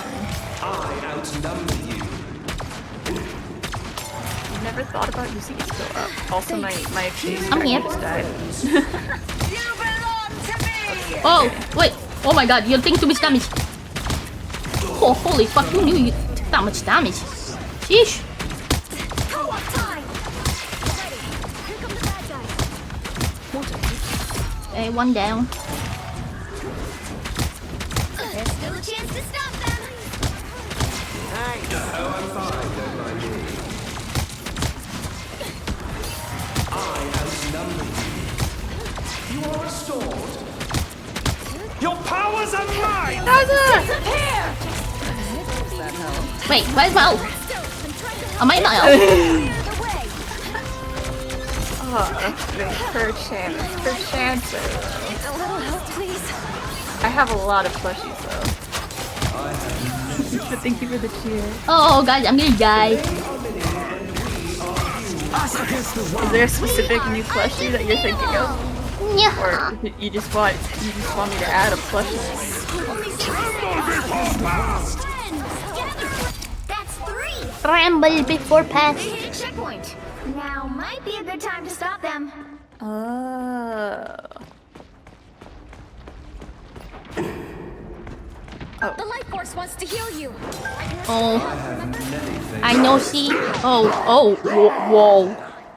I outnumber you. I've never thought about using a skill up. Also, my face I'm here. just died. Oh, wait. Oh my god, you're taking too much damage. Oh, holy fuck, who knew you took that much damage? Sheesh. Co-op time. Ready. Here come the bad guys. Okay, one down. There's still a chance to stop them. Oh, I'm fine, don't mind me. I outnumber you. You are restored. Your powers are mine! Wait, where's my ult? Am I my ult? Per chance. A little help, please. I have a lot of plushies though. But thank you for the cheer. Oh, guys, I'm gonna die. Is there a specific new plushie that you're thinking of? Yeah. Or you just want me to add a plushie? That's 3. Ramble before pass. They hit a checkpoint. Now might be a good time to stop them. Oh. The life force wants to heal you. Oh. I know, see? Oh, whoa.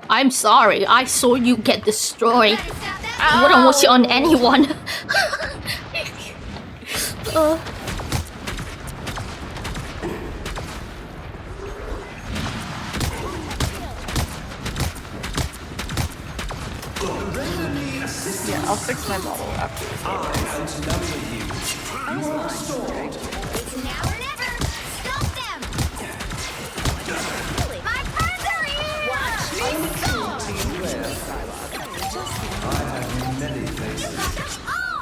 I'm sorry, I saw you get destroyed. I wouldn't wish it on anyone. Yeah, I'll fix my model after this game. It's now or never. Stop them. My friends are here. Watch me go.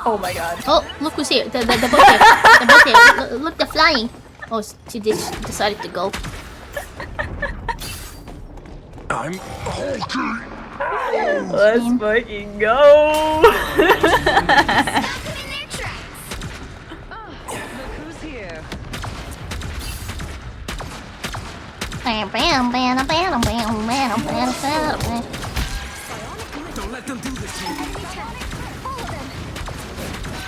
Oh my god. Oh, look who's here. The boat here. The boat here. Look, they're flying. Oh, she decided to go. I'm hulking. Let's fucking go! Who's here? Don't let them do this to you.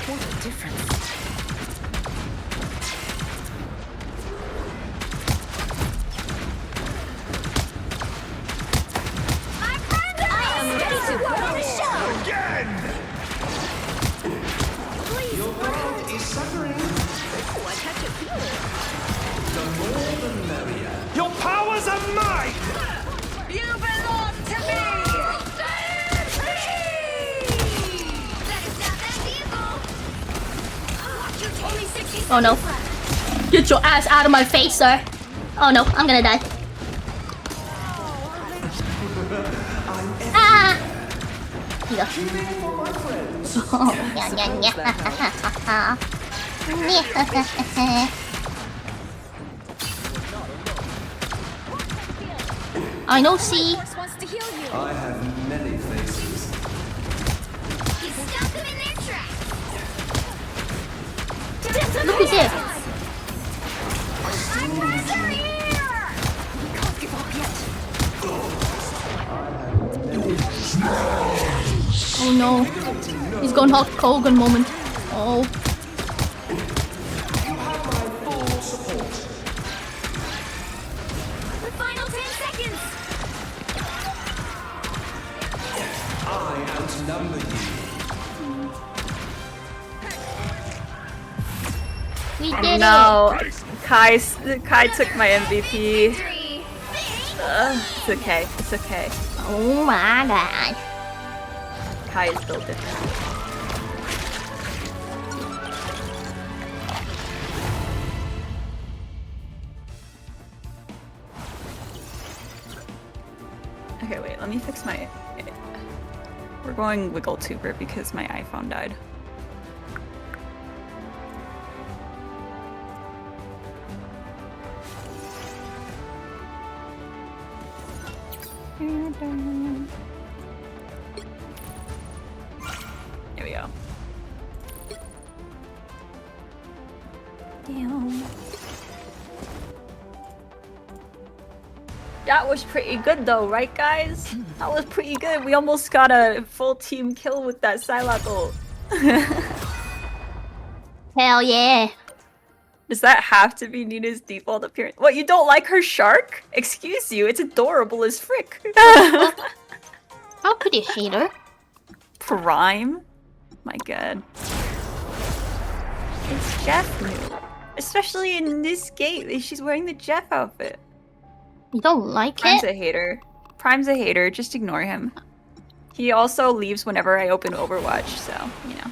What a difference. Again! Your world is suffering. The more the merrier. Your powers are mine! You belong to me. That is not that vehicle. Only 60 seconds Oh no. left. Get your ass out of my face, sir. Oh no, I'm gonna die. Ah! Here you go. Oh, yeah. I know, see. Force wants to heal you. I have many faces. You stopped them in their tracks. Look who's here. My friends are here. Can't give up yet. Oh no. He's going Hulk Hogan moment. Oh. The final 10 seconds. I outnumber you. We did No, Kai took my MVP. It's okay. It's okay. Oh my god. Kai is built different. Okay, wait, let me fix my... We're going Wiggle Tuber because my iPhone died. Here we go. Damn. That was pretty good though, right guys? That was pretty good. We almost got a full team kill with that Psylocke ult. Hell yeah. Does that have to be Nina's default appearance? What, you don't like her shark? Excuse you, it's adorable as frick. How could you hate her? Prime? My god. It's Jeff new. Especially in this game, she's wearing the Jeff outfit. You don't like Prime's it? a hater. Prime's a hater, just ignore him. He also leaves whenever I open Overwatch, so, you know.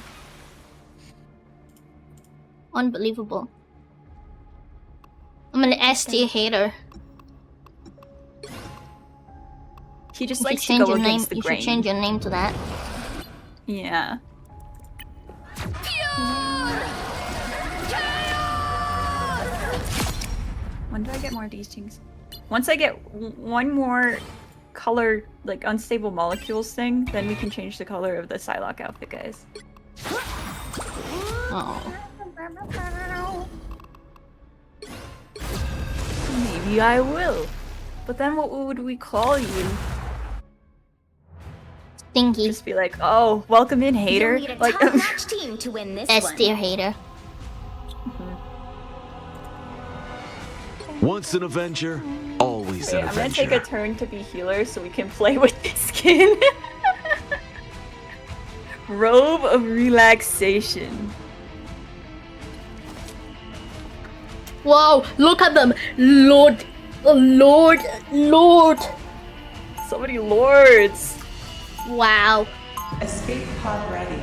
Unbelievable. I'm an S-tier hater. He just You should likes to change go your name. against the You grain. should change your name to that. Yeah. When do I get more of these things? Once I get one more color, like unstable molecules thing, then we can change the color of the Psylocke outfit, guys. Oh. Maybe I will. But then what would we call you? Stinky. Just be like, oh, welcome in, hater. You'll need a Like, top-notch team to win this S-tier hater. Once an Avenger, always wait, an I'm gonna adventure. take a turn to be healer so we can play with this skin. Robe of relaxation. Whoa, look at them! Lord, Lord, Lord! So many lords. Wow. Escape pod ready.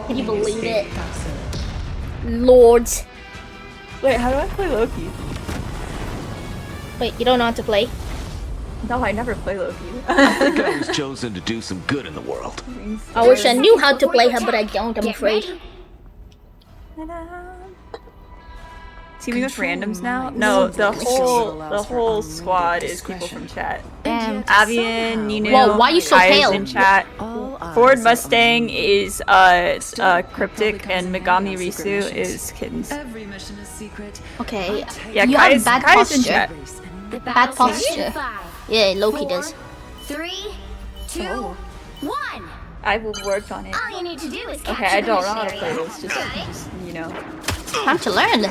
Can you believe Escape it? capsule. Lords. Wait, how do I play Loki? Wait, you don't know how to play? No, I never play Loki. I think I was chosen to do some good in the world. I wish I knew how to play her, but I don't, I'm afraid. Teaming with randoms now? No, the whole squad is people from chat. Avian, Nino, Whoa, why are you so Kai is pale? in chat. Ford Mustang is Cryptic, and Megami Risu is Kittens. Every mission is secret. Okay, Yeah, you Kai's, have bad Kai's in posture. chat. Bad posture. Yeah, Loki does. 3, 2, 1. I will work on it. All you need to do is Okay, capture I the don't know how to mission play area. this, just you know. Time to learn.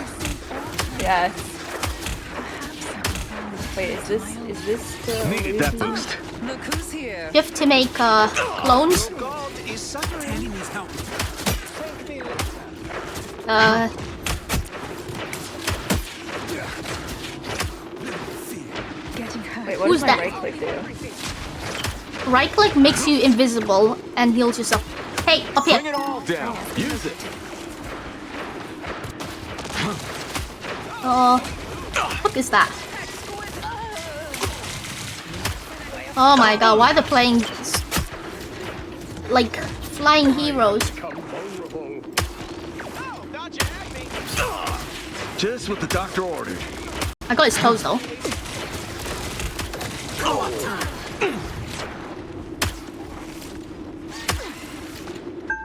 Yeah. Wait, is this the Needed that boost. Look who's here. You have to make clones. Wait, what Who's does my that? right click do? Right click makes you invisible and heals yourself. Hey, up Bring here. it all down. Use it. What is that? Oh my god, why are they playing like flying heroes? Just what the doctor ordered. I got his toes though.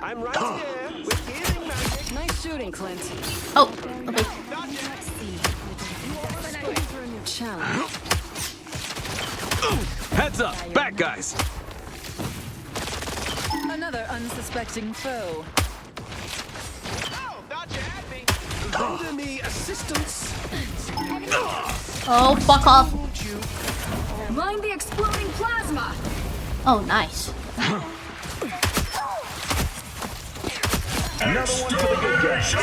I'm right here with healing magic. Nice shooting, Clint. Oh, okay. Challenge. Heads up, back guys. Another unsuspecting foe. Oh, thought you had me. Render me assistance. Oh, fuck off. Mind the exploding plasma. Oh, nice. Another one for the good guys.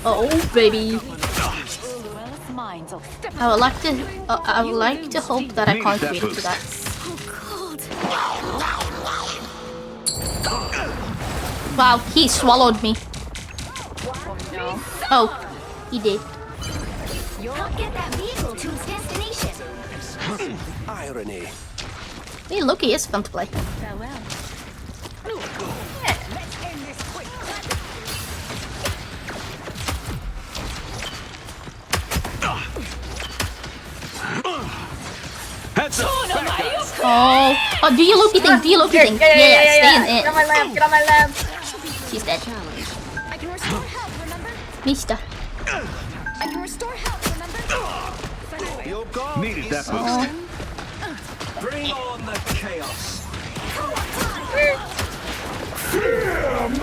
Oh, baby. minds. I would like to hope that I contributed to that. So cold. Wow, he swallowed me. Oh, he did. Help get that vehicle to its destination. Irony. Hey, look, he is fun to play. Heads up, bad guys. Oh, do you Loki thing? Do you Loki thing? Yeah, stay in it. Get on my lamp, get on my lamp. She's dead. I can restore health, remember? Mister. I can restore health, remember? Your god Needed that is boost. Bring on the chaos.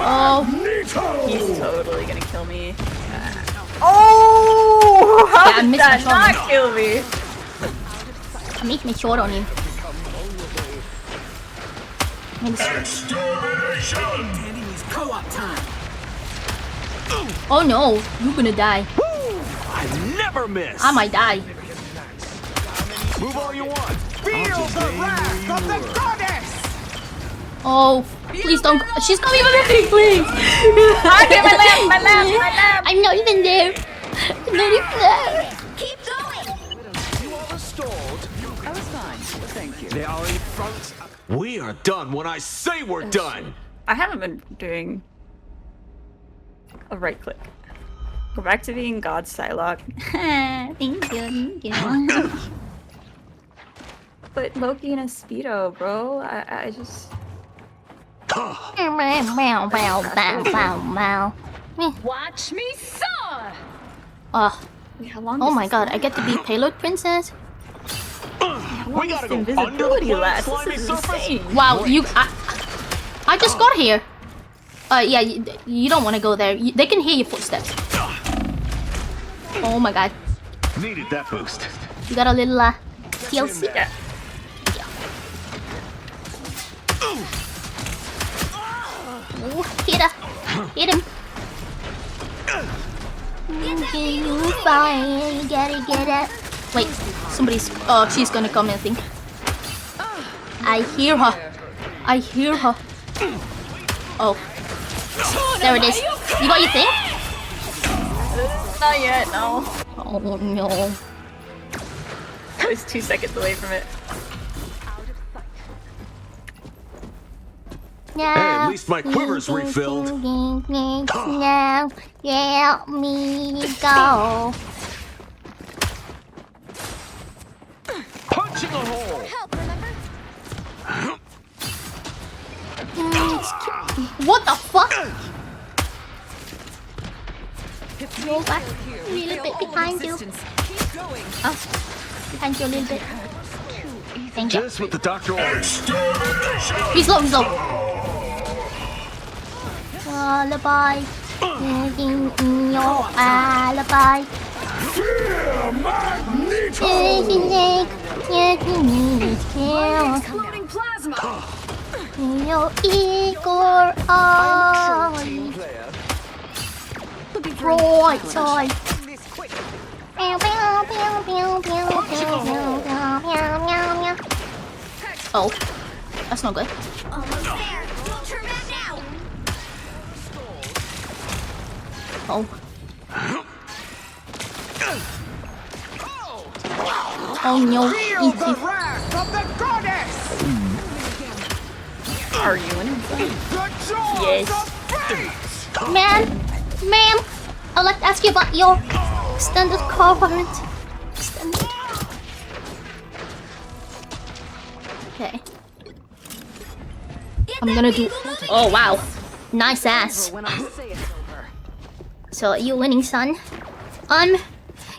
Oh, He's totally gonna kill me. Oh! How Yeah, I did missed my that shot. not kill me? make me short on him. Oh no, you're gonna die. I never miss. I might die. Move all you want. Feel the wrath of the goddess. Oh, please don't. She's coming with me, please. Okay, my lamp. I'm not even there. I'm not even there. Keep going! You are restored. I was fine. Thank you. They are in front. We are done when I say we're done. I haven't been doing a right click. Go back to being God Psylocke. Thank you, thank you. But Loki in a Speedo, bro. I just... Watch me soar! Wait, how long Oh does my this god, I last? get to be payload princess? We gotta go under the Invisibility flat, lasts. slimy This is surface. insane. Wow, I just got here. Yeah, you don't want to go there. They can hear your footsteps. Oh my god. Needed that boost. You got a little TLC? Yeah. Oh, hit her. Hit him. You fine. You gotta get it. Wait, somebody's... Oh, she's gonna come in, I think. I hear her. I hear her. Oh. There it is. You got your thing? Not yet, no. Oh no. I was 2 seconds away from it. No, at least my quiver's refilled. Now, let me go. Punching a hole. Help, remember? What the fuck? Roll back a little bit behind you. Oh, behind you a little bit. Thank you. Just what the doctor ordered. He's low, he's low. Alibi. Living in your alibi. Exploding plasma! Your eagle eye. Team player. Right side. Oh, that's not good. Almost there! Don't turn back now! Oh. Oh no, easy. wrath of the goddess. Are you in? Yes. Ma'am, I'd like to ask you about your extended covenant. Extended. Okay. I'm gonna do. Oh wow, nice ass. When I say it's over. So are you winning, son?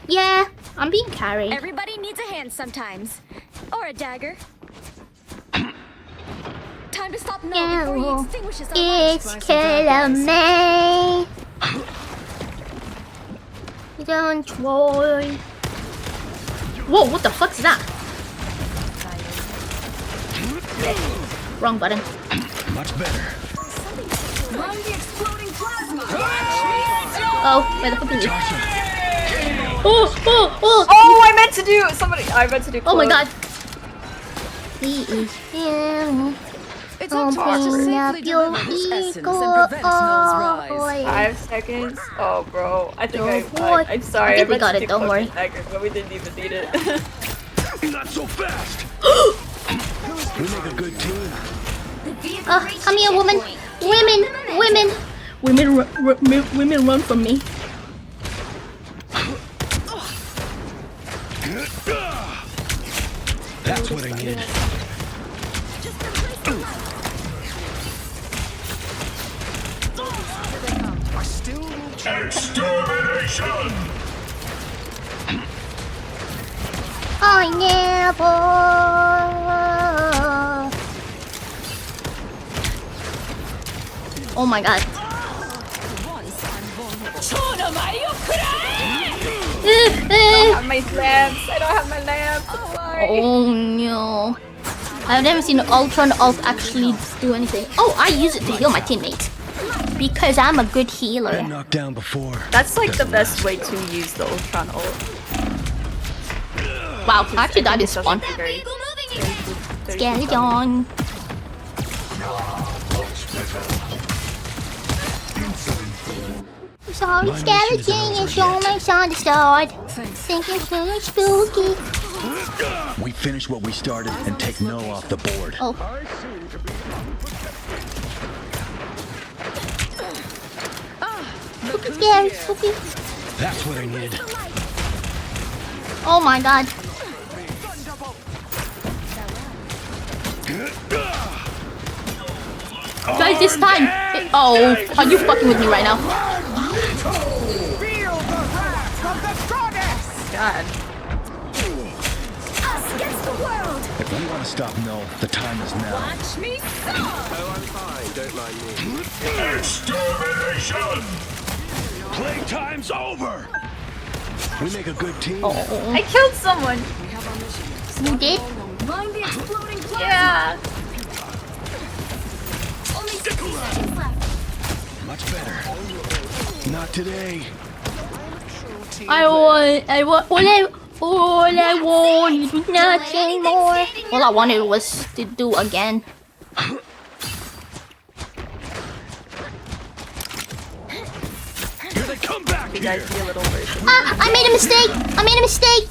Yeah, I'm being carried. Everybody needs a hand sometimes. Or a dagger. Time to stop now before he extinguishes our lights. It's killing me. Don't worry. Whoa, what the fuck is that? Wrong button. Much better. Run the exploding plasma! Oh, where the fuck is it? Oh, I meant to do somebody. I meant to do. Oh my close. god. He is here. It's our task to safely deliver this essence and prevent Null's rise. 5 seconds. Oh, bro. I think boy. I'm sorry. I think we meant got to it, do don't cloak worry. and dagger, but we didn't even need it. Not so fast. We make a good team. Come here, woman. Women run from me. That's what I need. I still need to... Extermination! I never. Oh my god. I don't have my lamps. I don't have my lamps. I'm sorry. Oh no. I've never seen Ultron Ult actually do anything. Oh, I use it to heal my teammates. Because I'm a good healer. Been knocked down before. That's like the best way to use the Ultron ult. Wow, I actually died in It doesn't spawn. do very- Skeleton. Sorry, skeleton, it's all my son sword. Thinking it's really spooky. We finish what we started and take no off the board. Oh. Spooky, scary, spooky. That's what I needed. Oh my god. Guys, this time. Oh, are you fucking with me right now? Feel the wrath of the goddess! God. Us against the world. If we want to stop Null, the time is now. Watch me go. Oh, I'm fine. Don't mind me. Extermination! Playtime's over! We make a good team. I killed someone. You did? Mind the exploding plasma. Yeah. Only 60 seconds left. Much better. Not today. all I wanted was nothing more. All I wanted was to do again. Here they come back You guys here. be a little version. I made a mistake. I made a mistake.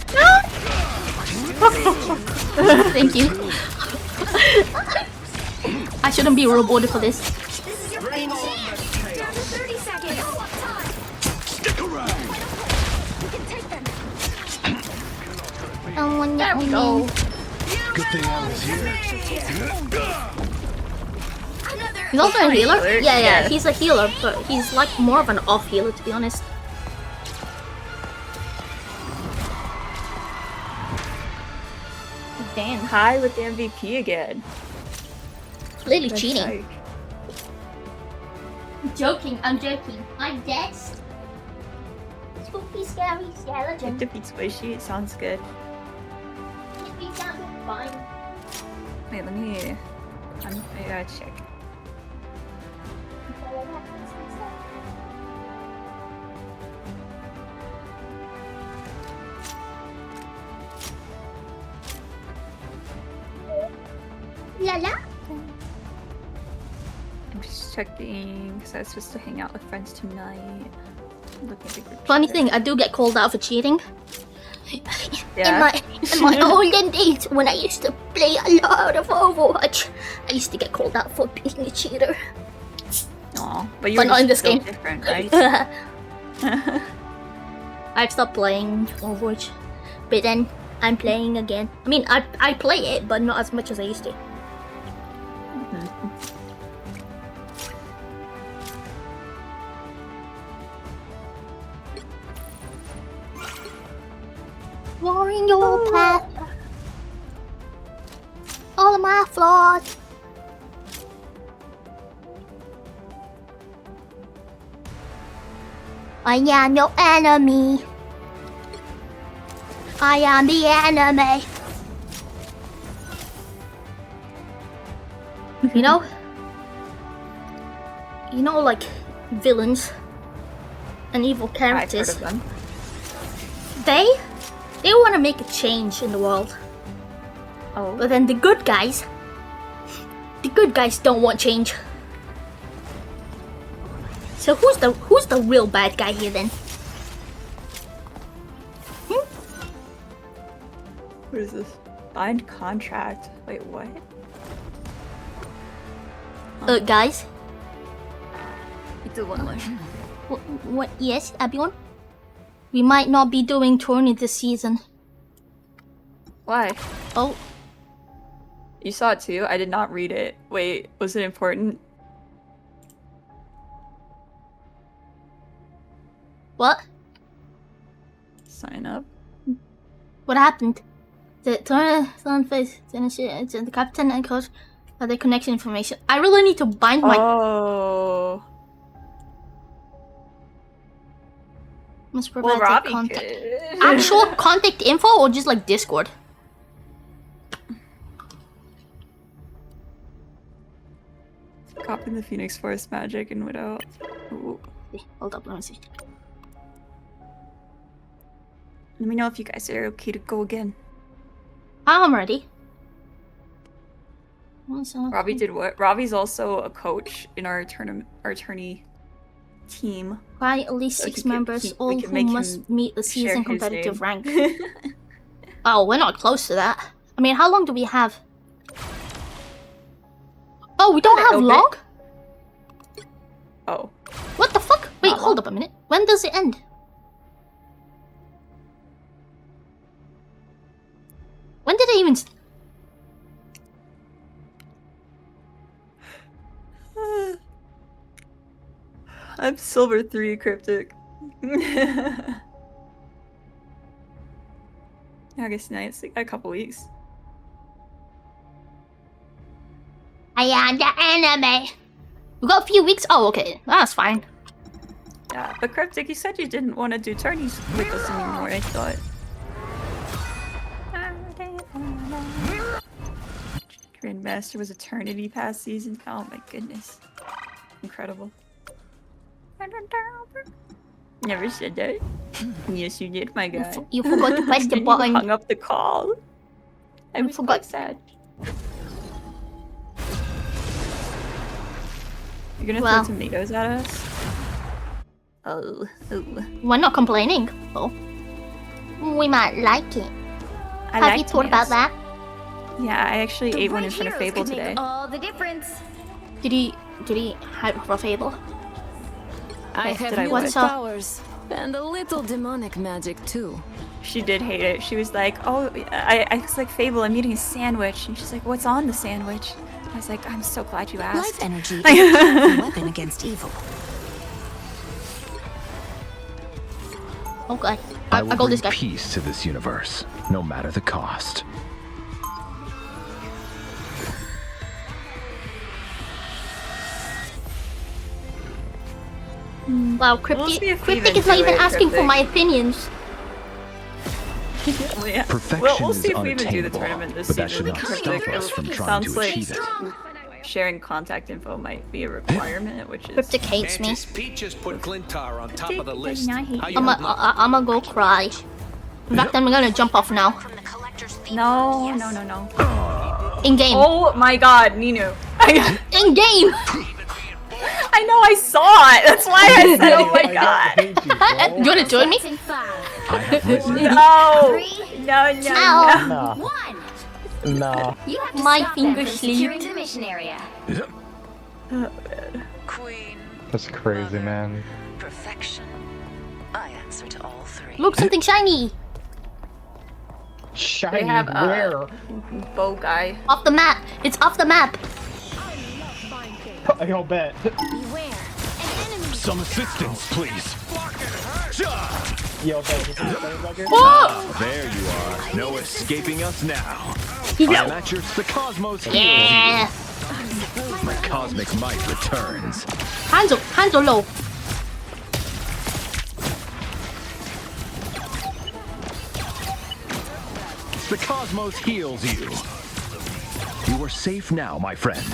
Thank you. I shouldn't be rewarded for this. This is your finish. Down to 30 seconds. Stick around. We can take them. There we go. Good thing I was here. He's also a healer? healer? Yeah, Yeah. he's a healer, but he's like more of an off healer to be honest. Damn. Hi with the MVP again. Clearly That's cheating. tight. I'm joking. I'm dead. Spooky, scary skeleton. Defeat squishy. It sounds good. It sounds fine. Wait, let me. I gotta check. La la. I'm just checking because I was supposed to hang out with friends tonight. Looking at the group Funny chat. thing, I do get called out for cheating. Yeah. In my olden days, when I used to play a lot of Overwatch, I used to get called out for being a cheater. Aw, but But not in this still game. different, right? I've stopped playing Overwatch, but then I'm playing again. I mean, I play it, but not as much as I used to. War in your path. All of my flaws. I am your enemy. I am the enemy. You know, like villains and evil I've heard characters. of them. They want to make a change in the world. Oh. But then the good guys don't want change. So who's the real bad guy here then? What is this? Bind contract. Wait, what? Guys. It's a one. What? Yes, everyone. We might not be doing tourney this season. Why? Oh. You saw it too? I did not read it. Wait, was it important? What? Sign up. What happened? The tournament face the captain and coach the connection information. I really need to bind my. Oh. Must provide Well, the Robbie contact. could. Actual contact info or just like Discord? Copying the Phoenix Force magic and Widow. Ooh. Hold up, let me see. Let me know if you guys are okay to go again. I'm ready. Robbie did what? Robbie's also a coach in our tourney team. By at least So 6 he can- members, we all can who make must him meet the share season his competitive name. rank. Oh, we're not close to that. I mean, how long do we have? Oh, we don't have open. long? Oh. What the fuck? Wait, Not hold long. up a minute. When does it end? When did it even... I'm Silver 3 Cryptic. August 9th, it's like a couple weeks. I am the enemy. We got a few weeks. Oh, okay. That's fine. Yeah, but Cryptic, you said you didn't want to do tourneys with us anymore, I thought. Grandmaster was Eternity Pass season. Oh my goodness. Incredible. Never said that. Yes, you did, my guy. You forgot to press the And you button. hung up the call. I was quite sad. You're gonna Well. throw tomatoes at us? Oh. We're not complaining. Oh. We might like it. I Have like you thought about tomatoes. that? Yeah, I actually The ate one right in front of heroes Fable could today. make all the difference. Did he have a Fable? I Okay, have did I mutant What's up? powers and a little demonic magic too. She did hate it. She was like, oh, I was like, Fable, I'm eating a sandwich. And she's like, what's on the sandwich? I was like, I'm so glad you asked. Life energy is a powerful weapon against evil. Okay. I I will got bring this guy. peace to this universe, no matter the cost. Wow, We'll Cryptic, see if we Cryptic even is not do even it, asking for Cryptic. my opinions. Yeah. Perfection We'll is see if we even do the unattainable, tournament this but that should season. not Cryptic, stop us it from trying sounds to like achieve it. sharing contact info might be a requirement, which is... Cryptic hates me. Mantis, Pete just put Glintar on top of the Cryptic list. does not hate How you. you holding up? I'm gonna go cry. In fact, I'm gonna jump off now. No. In game. Oh my god, Ninu. In game. I know, I saw it. That's why I said, oh my god. You wanna join me? I have risen. No. No. You have to My stop finger them from securing slipped. the mission area. That's crazy, man. Perfection. I answer to all three. Look, something shiny. Shiny. They have Where? bow guy. Off the map. It's off the map. I'll bet. Beware. An enemy. Some assistance, please. Yo, bet. This is bugger. Oh! There you are. No escaping us now. Yeah. I'm at your the cosmos heals Yeah. you. My cosmic might returns. Hands are low. The cosmos heals you. You are safe now, my friend.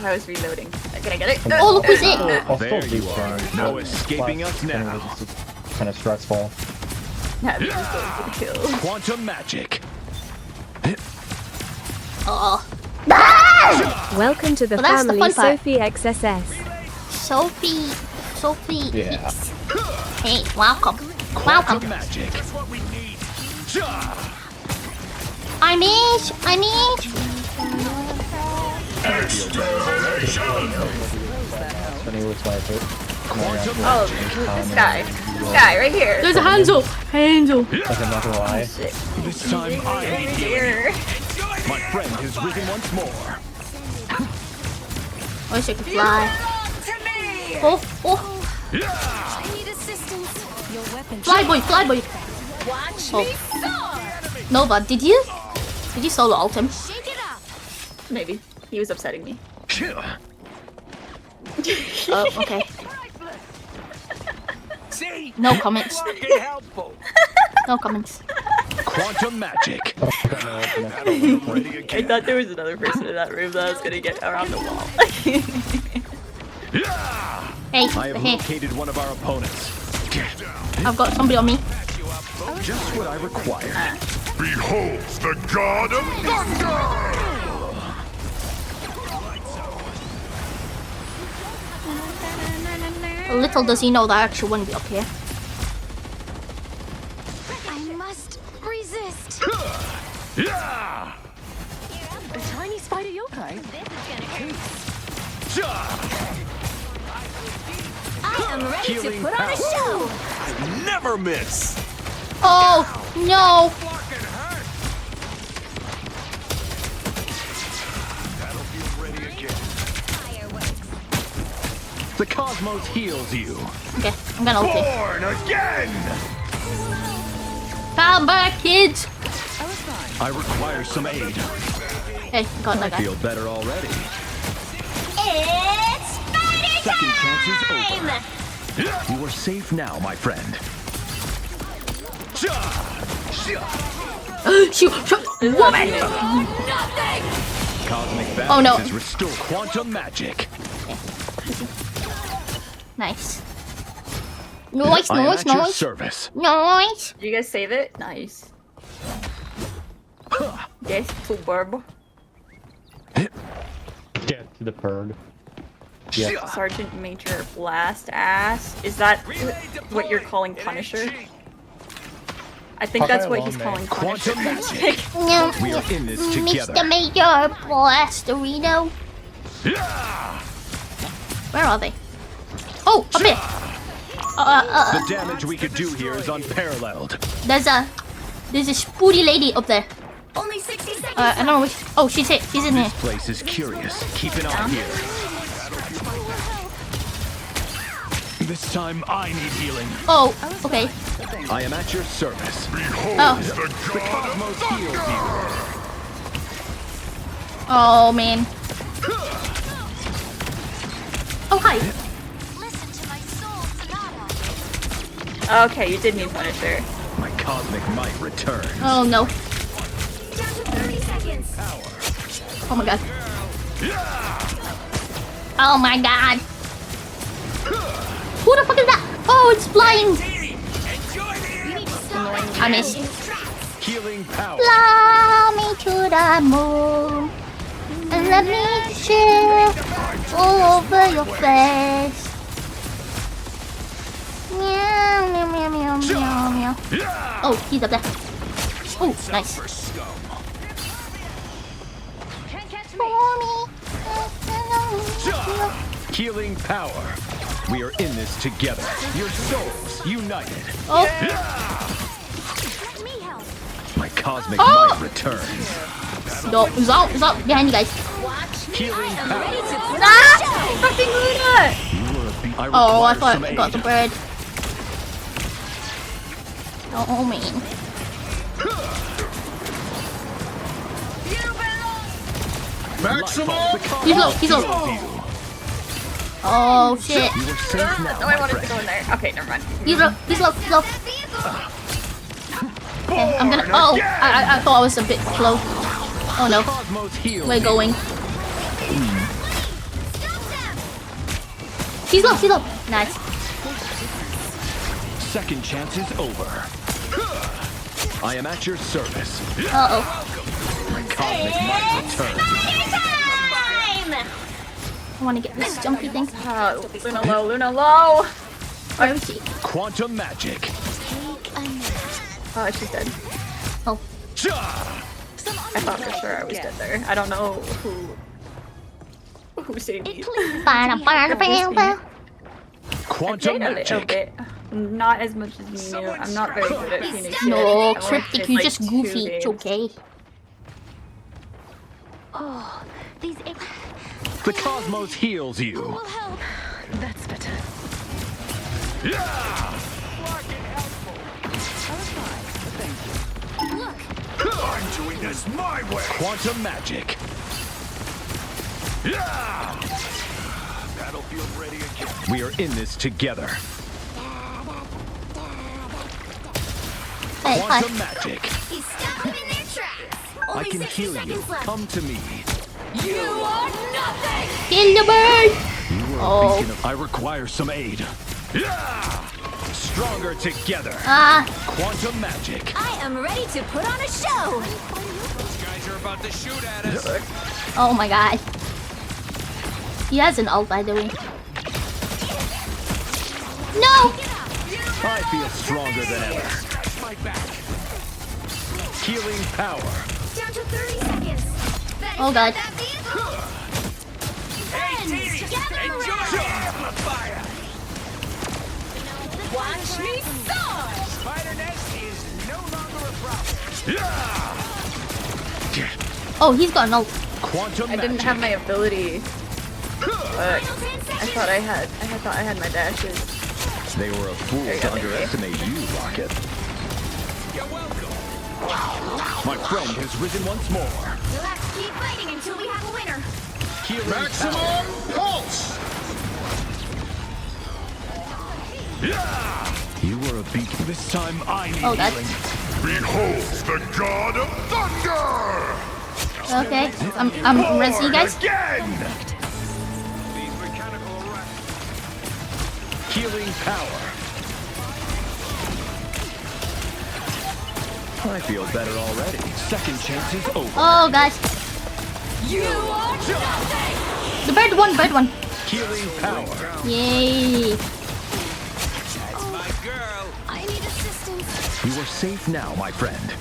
I was reloading. Can I get it? Oh, look who's it. I'll There still you do are. things, No but escaping us now. kind of stressful. That is going for the kill. Quantum magic. Oh. Welcome to the Well, that's the family, fun part. Sophie XSS. Sophie. Yeah. Hey, welcome. Welcome. Quantum magic. I need. When he was like, Oh, this guy right here. There's a Hansel. like I'm not gonna lie. This time I need Here. My friend has risen once more. I wish I could fly. Oh. I need assistance. Your weapon. Fly boy. Watch Oh. me soar. Nova, did you solo ult him? Shake it up. Maybe. He was upsetting me. Oh, okay. See? No comments. Fucking helpful. No comments. Quantum magic. I thought there was another person in that room that I was gonna get around the wall. Hey, I have located one of our opponents. I've got somebody on me. Just what I require. Behold the god of thunder! Little does he know that I actually wouldn't be up here. I must resist. Yeah! A tiny spider yokai. I am ready to Healing put on a power. show. Never miss. Oh no! The cosmos heals you. Okay, I'm gonna ult it. Born again! Come back, kids! I require some aid. Hey, got I that guy. feel better already. It's spider Second chance is time. over. You are safe now, my friend. Shoot! Woman! Nothing. Cosmic Oh, no. balance is restore quantum magic. Nice. Nice. I am at your service. Nice. Did you guys save it? Nice. Yes, to Burb. Get to the bird. Yeah. Sergeant Major Blast Ass. Is that what you're calling Punisher? I think that's what he's calling Punisher. No, We are in this together. Mr. Major Blasterino. Where are they? Oh, up here. The damage we could do here is unparalleled. There's a spooty lady up there. Only 60 seconds. I don't know which. Oh, she's here. She's in here. This place is curious. Keep an eye here. This time I need healing. Oh, okay. I am at your service. Oh. The cosmos heals you. Oh man. Oh hi. Okay, you did need Punisher. My cosmic might return. Oh no. Down to 30 seconds. Oh my god. Oh my god. Who the fuck is that? Oh, it's flying. I missed. Healing power. Fly me to the moon and let me chill all over your face. Meow, meow, meow, meow, meow, meow. Oh, he's up there. Oh, nice. Healing power. We are in this together. Your souls united. Oh. My cosmic Oh. might returns. No, he's out behind you guys. Healing power. Ah! Fucking Luna! Oh, I thought some I got aid. the bird. Oh man. Maximum! He's low. Oh shit. You are safe now, No, I wanted to go in there. Okay, never mind. He's low. Okay, I'm gonna. Oh, I thought I was a bit slow. Oh no. Cosmos heals We're you. going. He's low. Nice. second chance is over. I am at your service. Uh-oh. My cosmic might return. I want to get this jumpy thing. Luna low, Luna low! Where is she? Quantum magic. Oh, she's dead. Oh. I thought for sure I was dead there. I don't know who saved me. Quantum magic. Bit. Not as much as me. I'm not very good at Phoenix. No, yet. Cryptic, It's you like just 2 goofy. It's days. okay. Oh, these. The cosmos heals you. Will help. That's better. Yeah! Look. I'm doing this my way. Quantum magic. Yeah! Battlefield ready again. We are in this together. Hey, hi. Quantum magic. He's stopped them in their tracks. I Only can 60 heal you. seconds left. Come to me. You are nothing. Kill the bird! You are a beacon of... I require some aid. Yeah! Stronger together. Quantum magic. I am ready to put on a show. Those guys are about to shoot at us. Oh my god. He has an ult, by the way. No! I feel stronger than ever. My back. Healing power. Down to 30 seconds. Oh god. Hey, teenies, enjoy the amplifier. Watch me soar. Spider Nest is no longer a problem. Yeah! Oh, he's got an ult. Quantum I didn't magic. have my ability. But I thought I had my dashes. They were a fool There you to go, underestimate you, Rocket. You're welcome. My friend has risen once more. We'll have to keep fighting until we have a winner. Healing power. Pulse. Yeah! You were a beacon. This time I need Oh, that's... healing. Behold the god of thunder! Okay, I'm resing you guys. Again! These mechanical rats. Healing power. I feel better already. Second chance is over. Oh, guys. You are nothing. The bird won, bird won. Healing power. Yay. That's my girl. I need assistance. You are safe now, my friend.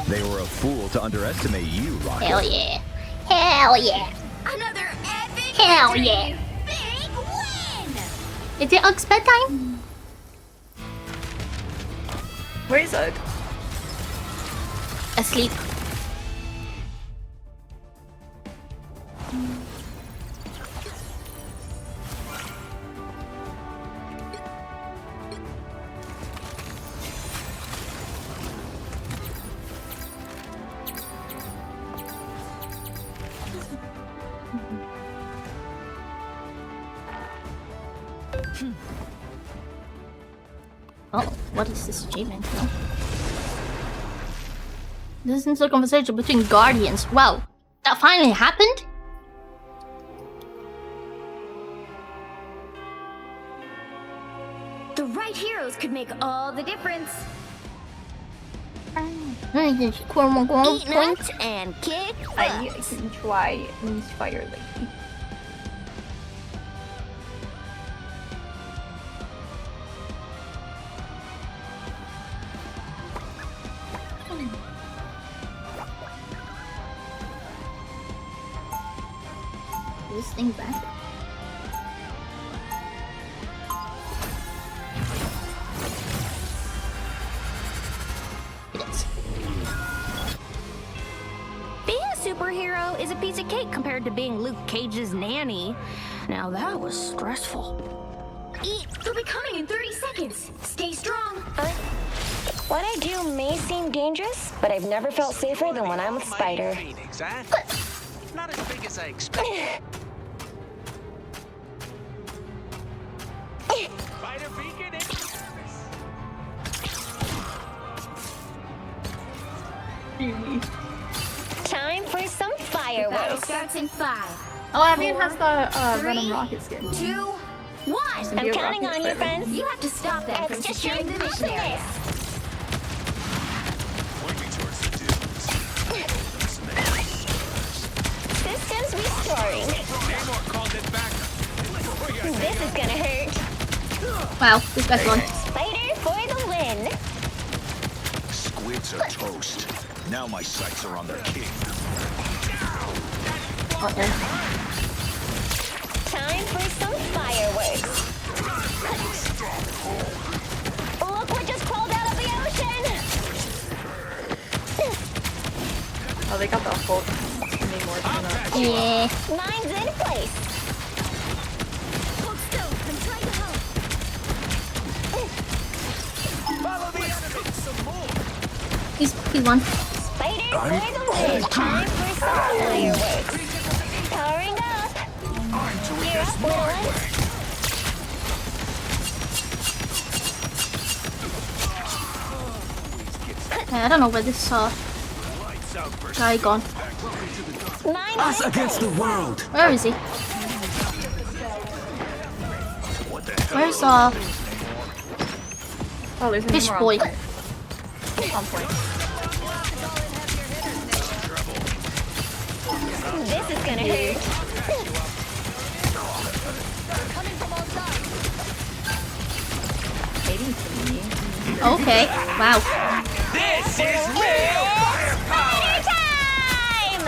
They were a fool to underestimate you, Rocket. Hell yeah. Hell yeah. Another epic Hell victory. yeah. Big win. Is it Ug's bedtime? Where is Ugg? Asleep. Oh, what is this achievement? No. This is a conversation between guardians. Wow, that finally happened? The right heroes could make all the difference. Eat nuts and kick I butts. can try and fire lady. This thing back. It is. Being a superhero is a piece of cake compared to being Luke Cage's nanny. Now that was stressful. Eat! They'll be coming in 30 seconds. Stay strong. What I do may seem dangerous, but I've never felt safer than when I'm with Spider. Phoenix, huh? It's not as big as I expected. Spider Beacon is Time for some fireworks. Starts in 5. Oh, Avian has the Venom Rocket skin. 2, One! I'm counting on you, friends. You have to stop them from Extra securing the strength mission area. Pointing towards the dunes. Systems restoring. This is gonna hurt. Wow, this guy's gone. Spider for the win. Squids are toast. Now my sights are on their king. Time for some fireworks. Look what just crawled out of the ocean! Oh, they got the whole. Need more than that. Yeah. Mine's in place. Hold still. I'm trying to help. Follow the enemy. Some more. He's won. Spider for the win. Time for some fireworks. Powering up. Gear up, little ones. I don't know where this guy gone. Us against the world. Where is he? Where's Oh, there's Fish more boy? on point. This is gonna hurt. Okay. Wow. This is real firepower. Time!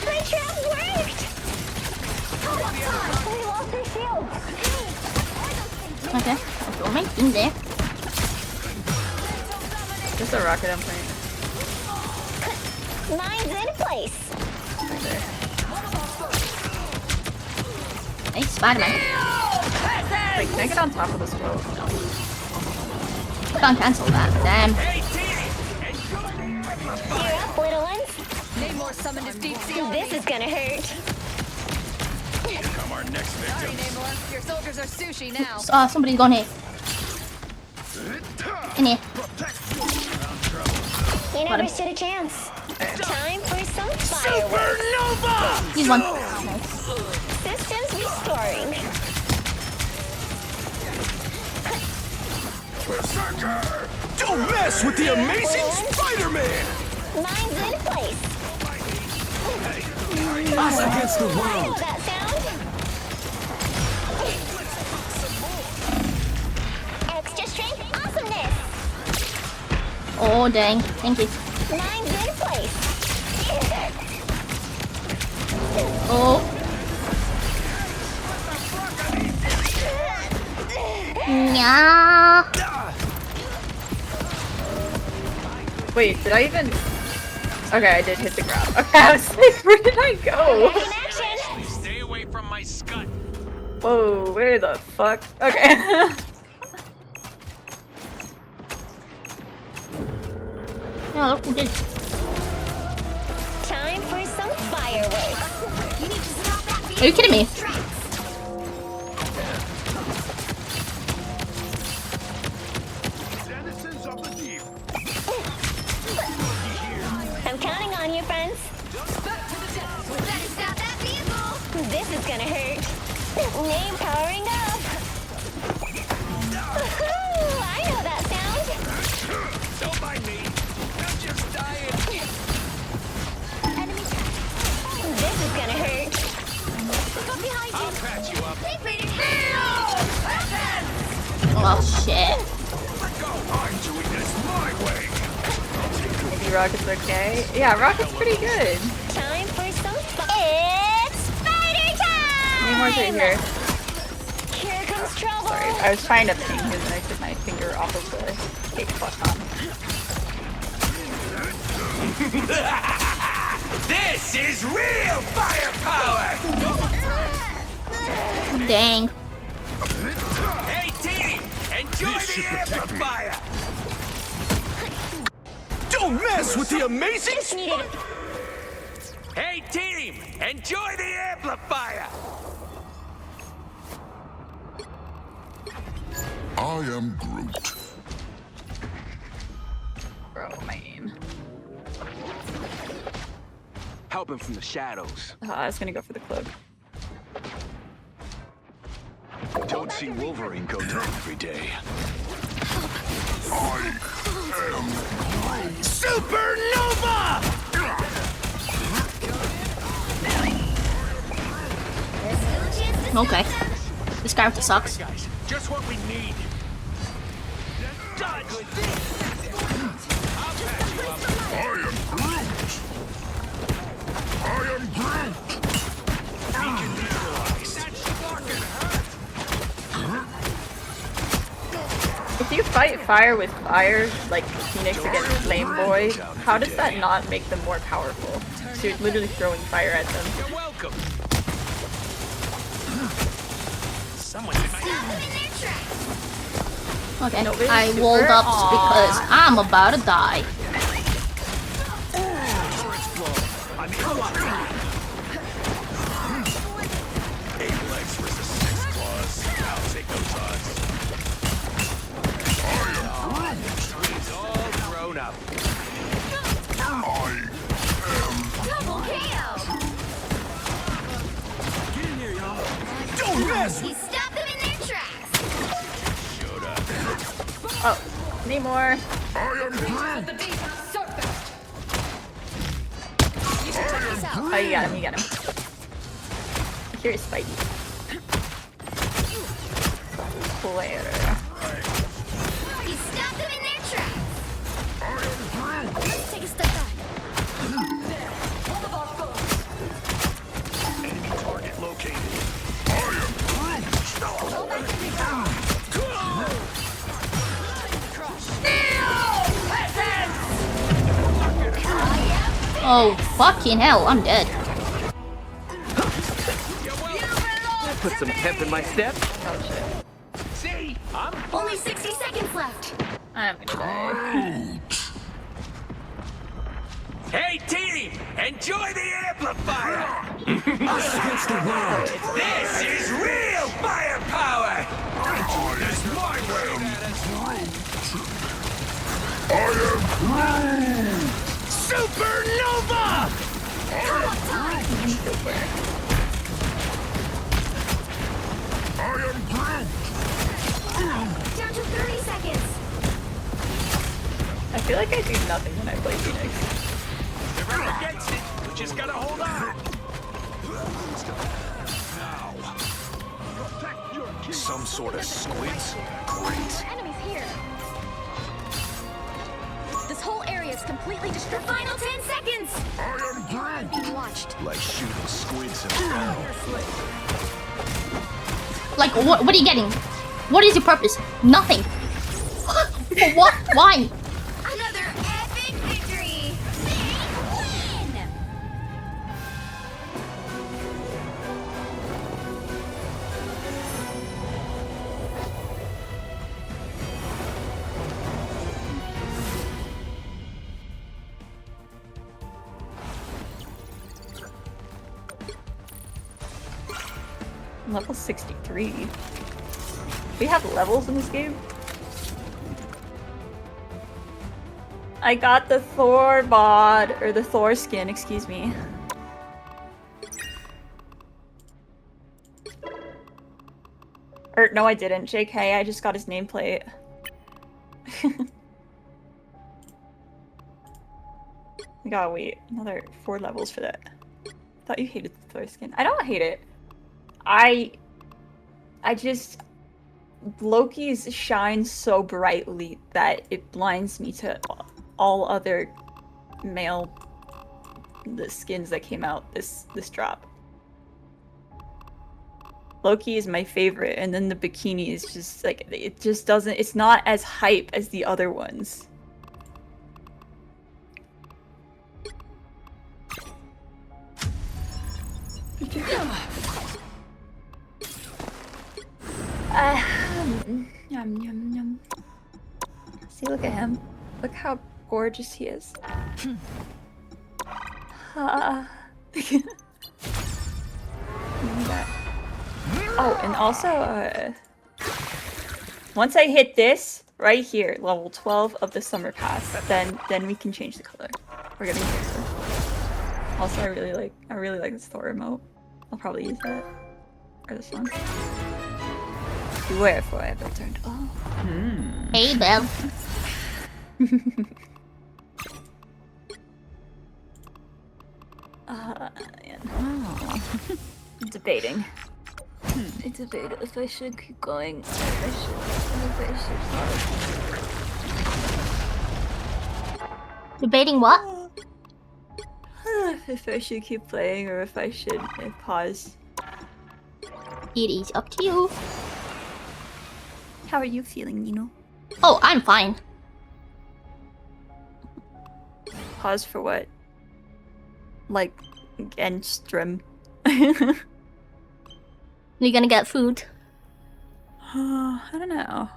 My trap worked! We lost their shield. Okay. I'll throw my thing there. Just a rocket I'm playing. Mine's in place. Right there. Hey, Spider-Man. Wait, can I get on top of this boat? No. Can't cancel that. Damn. Gear up, little ones. Namor summoned his deep sea. This is gonna hurt. Come our next Sorry, victim. Namor. Your soldiers are sushi now. Somebody's gone here. In here. You Got never him. stood a chance. Time for some fireworks. Supernova! He's one. Systems restoring. Berserker! Don't mess with the amazing Spider-Man! Mine's in place. Us against the I know world. that sound. Extra strength awesomeness. Oh, dang. Thank you. Mine's in place. Oh. Yeah. Wait, did I even? Okay, I did hit the ground. Okay, I was like, where did I go? In action. Stay away from my scut. Whoa, where the fuck? Okay. Yeah, look who did. Time for some fireworks. You need to stop that. Are you kidding me? Denizens of the deep. I'm counting on you, friends. Better stop that vehicle. This is gonna hurt. Name powering up. Woohoo! I know that sound. Don't mind me. I'm just dying. Enemy track. This is gonna hurt. Go behind you. I'll patch you up. Hey, Vader. Oh, shit. I'm doing this my way. Maybe Rocket's okay. Yeah, Rocket's pretty good. Time for some It's spider time! Namor's right here. Here comes trouble. Sorry, I was trying to ping him and I took my finger off of the cake button. This is real firepower. Dang. Hey, team, enjoy the amplifier. Don't mess with the amazing. Just needed Hey, team, enjoy the amplifier. I am Groot. Bro, my aim. Help him from the shadows. I was gonna go for the cloak. Don't see Wolverine go down every day. Supernova! Okay. This character sucks. Just what we need. If you fight fire with fire, like Phoenix against Flame Boy, how does that not make them more powerful? So you're literally throwing fire at them. You're welcome. Someone's in my Okay, Nobody's I super- walled up Aww. because I'm about to die. Eight legs versus 6 claws. I'll take those odds. It's all grown up. Double KO! Get in here, y'all. Don't mess He stopped them in their tracks! Showed up. Oh, need more. Oh, you got him, you got him. Here is Spidey. Claire. He stopped them in their tracks! Let's take a step back. Enemy target located. Oh, fucking hell, I'm dead. Put some pep in my step. See? I'm Only 60 seconds left! I'm gonna die. Hey team! Enjoy the amplifier! This is real firepower! That's my way! Supernova! Down to 30 seconds! I feel like I do nothing when I play Phoenix. They're up against it. We just gotta hold on. Some sort of squids? Great. Enemies here! This whole area is completely destroyed. The final 10 seconds! Being watched. Like shooting squids in a barrel. Like, what are you getting? What is your purpose? Nothing. For what? Why? Another epic victory! Big win! Level 63. We have levels in this game? I got the Thor bod, or the Thor skin, excuse me. Or, no I didn't, JK, I just got his nameplate. We gotta wait another 4 levels for that. Thought you hated the Thor skin. I don't hate it. I just... Loki's shines so brightly that it blinds me to all other male the skins that came out this drop. Loki is my favorite, and then the bikini is just like, it just doesn't, it's not as hype as the other ones. Yum, yum, yum. See, look at him. Look how gorgeous he is. Oh, and also, once I hit this right here, level 12 of the summer pass, then we can change the color. We're gonna use it. Also, I really like this Thor remote. I'll probably use that. Or this one. You were forever turned. Oh. Hey, Belle. Debating. I debated if I should keep going. If I Debating what? if I should keep playing or if I should pause. It is up to you. How are you feeling, Nino? Oh, I'm fine. Pause for what? Like, end stream. You're gonna get food. I don't know.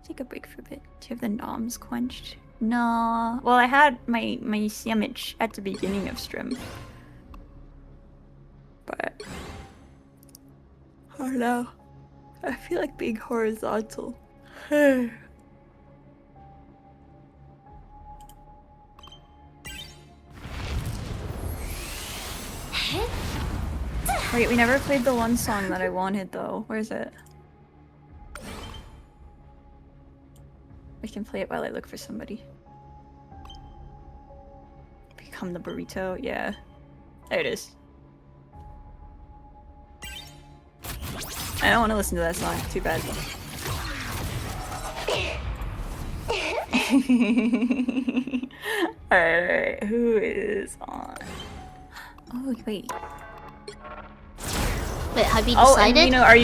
Take a break for a bit. Do you have the noms quenched? No. Well, I had my sandwich at the beginning of stream. But oh no. I feel like being horizontal. Wait, we never played the one song that I wanted though. Where is it? We can play it while I look for somebody. Become the burrito? Yeah. There it is. I don't want to listen to that song. Too bad. Alright, who is on? Oh wait. Wait, have you decided? Oh, and Nino, are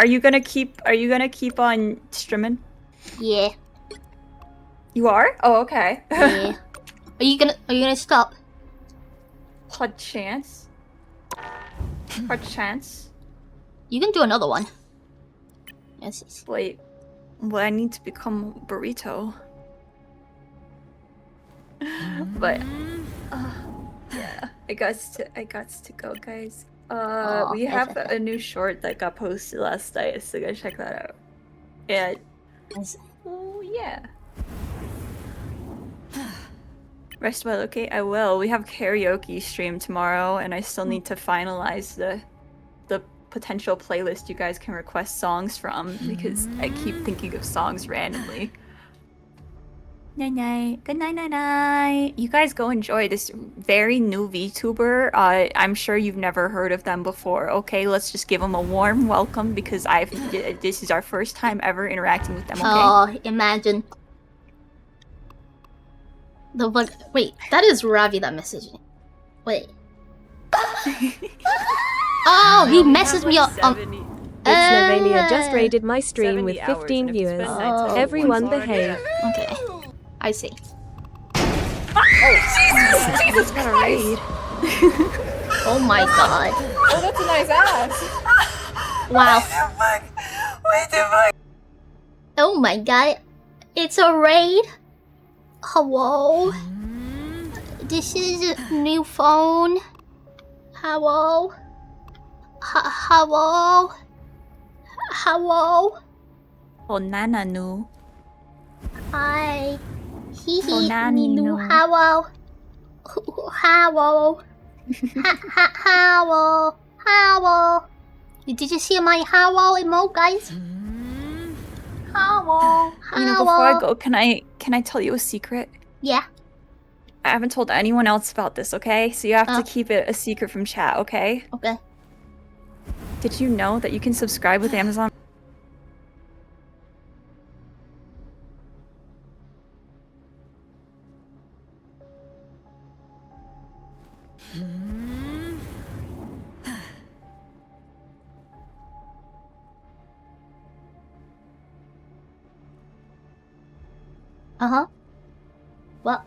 you gonna keep on streaming? Yeah. You are? Oh, okay. Yeah. Are you gonna stop? What chance? What chance? You can do another one. Yes. Wait. Well, I need to become a burrito. But yeah, I got to go, guys. We have a new short that got posted last night, so go check that out. And oh yeah. Rest well, okay? I will. We have karaoke stream tomorrow, and I still need to finalize the potential playlist you guys can request songs from because I keep thinking of songs randomly. Night night. Good night, night night. You guys go enjoy this very new VTuber. I'm sure you've never heard of them before. Okay, let's just give them a warm welcome because this is our first time ever interacting with them. Okay. Oh, imagine. Wait, that is Ravi that messaged me. Wait. Oh, he messaged me on. It's Navalia just raided my stream with 15 viewers. Everyone behave. Okay, I see. Oh, Jesus Christ! Oh my god. Oh, that's a nice ass. Wow. What the fuck? Oh my god. It's a raid. Hello. This is a new phone. Hello. Hello. Hello. Oh, Nana nu. Hi. Hee Oh, hee. Nani Ninu. no. Hello. Hello. Hello. Hello. Did you see my hello emote, guys? Hello. You know, before I go, can I tell you a secret? Yeah. I haven't told anyone else about this, okay? So you have to keep it a secret from chat, okay? Okay. Did you know that you can subscribe with Amazon? Uh-huh. What?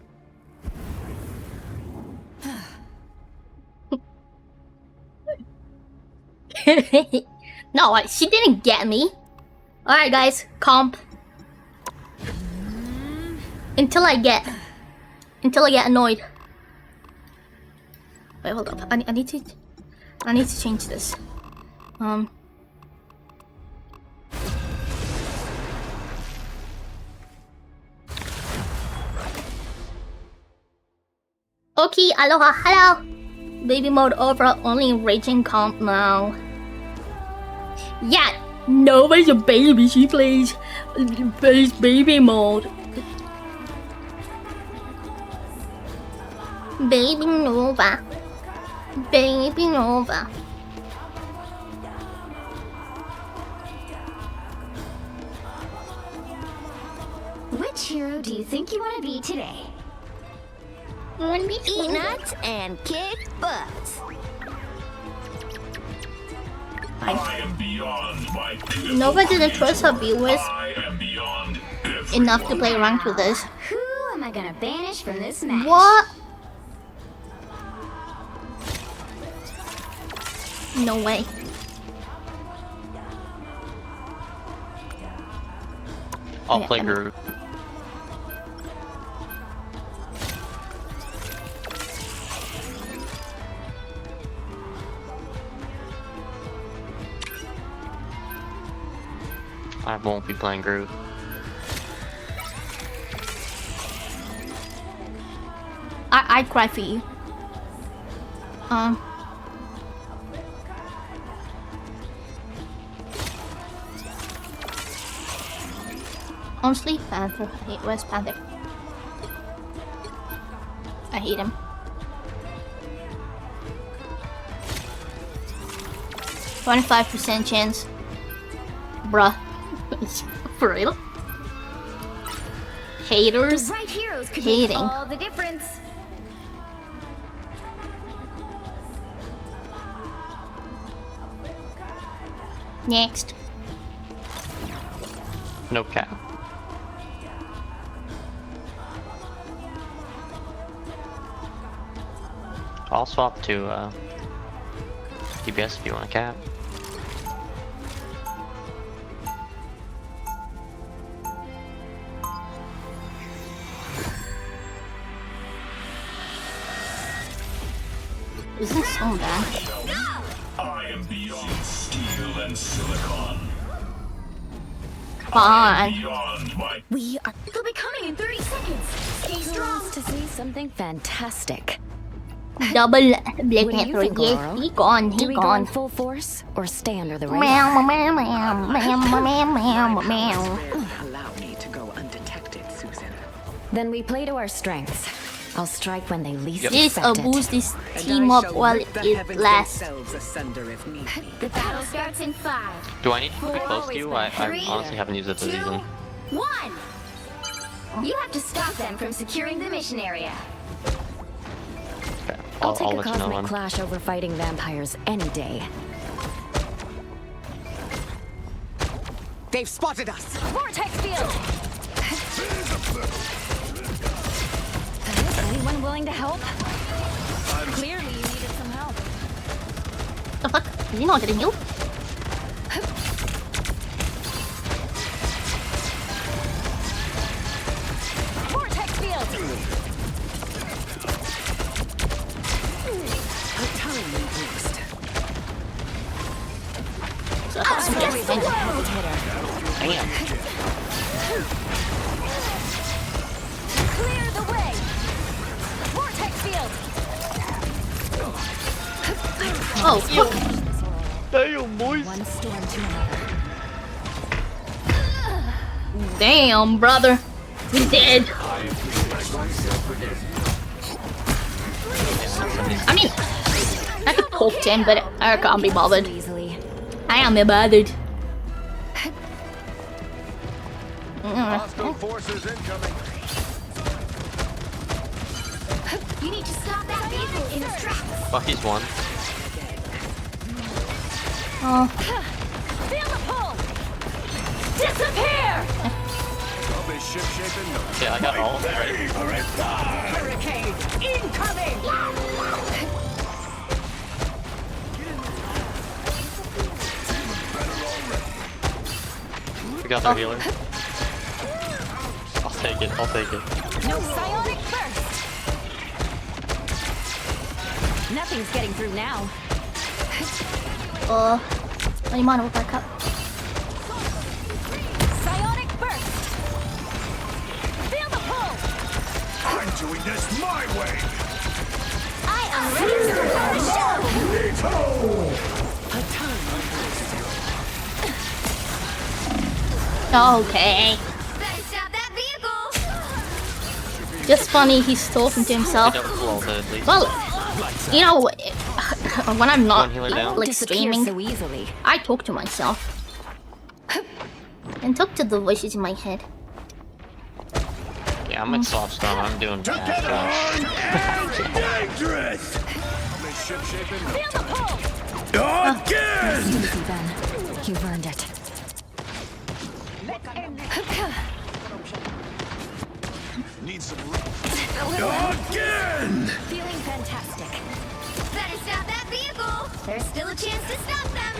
No, she didn't get me. Alright guys, comp. Until I get annoyed. Wait, hold up. I need to change this. Okay, aloha, hello. Baby mode over, only raging comp now. Yeah, Nova's a baby. She plays baby mode. Baby Nova. Baby Nova. Which hero do you think you want to be today? Eat nuts and kick butt. I am beyond my Nova didn't trust her viewers enough to play ranked with us. Who am I gonna banish from this match? What? No way. I'll play Groot. I won't be playing Groot. I'd cry for you. Honestly, Panther. I hate West Panther. I hate him. %25 chance. Bruh. For real? Haters? The right heroes could hating. make all the difference. Next. No cap. I'll swap to DPS if you want a cap. Isn't it so bad? I am beyond steel and silicon. Fine. Beyond my We are. They'll be coming in 30 seconds. Stay strong. To see something fantastic. Double Black What do you Panther. think, Yes, Laurel? he gone. Do He we go in gone. full force or stay under the Meow, radar? meow, meow, meow, meow, meow, meow. Allow me to go undetected, Susan. Then we play to our strengths. I'll strike when they least This expect it. boost this team up while it lasts. The battle starts in 5. Do I need to be close to you? I honestly haven't used it this season. 1. You have to stop them from securing the mission area. Okay, I'll take a let you know cosmic when. clash over fighting vampires any day. They've spotted us! Vortex field! Anyone willing to help? Clearly you needed some help. The fuck? Is he not getting healed? Vortex field! Damn. Clear the way! Vortex field! Oh, fuck. Damn, boys. One storm to another. Damn, brother. He's dead. I mean, I could poke him, but I can't be bothered. Easily. I am bothered. Hostile forces incoming. You need to stop that vehicle in its tracks! Bucky's one. Oh, Feel the pull! Disappear! I'll be ship-shaping no. Okay, I got all of it ready. Hurricane incoming! We got their healer. I'll take it, I'll take it. No psionic burst! Nothing's getting through now. any mana with our cup? Psionic burst! Feel the pull! I'm doing this my way! I am ready to start the show! Okay. Better stop that vehicle. Just funny, he's talking to himself. Well, you know, when I'm not like streaming, so easily. I talk to myself. And talk to the voices in my head. Yeah, I'm at soft storm. I'm doing bad. Dangerous! Feel the pull. Again! Easy then. You've earned it. Need some Again! Feeling fantastic. Better stop that vehicle. There's still a chance to stop them.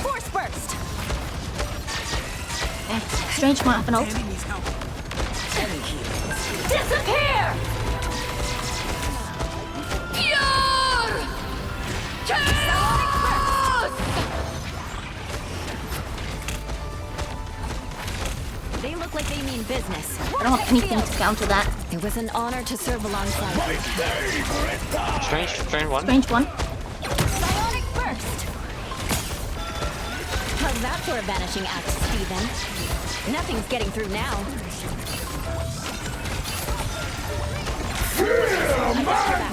Force burst. Strange might have an ult. Disappear. Pure chaos. They look like they mean business. I don't have anything to counter that. It was an honor to serve alongside you. Strange one. Strange one. Psionic burst. How's that for a vanishing act, Steven? Nothing's getting through now.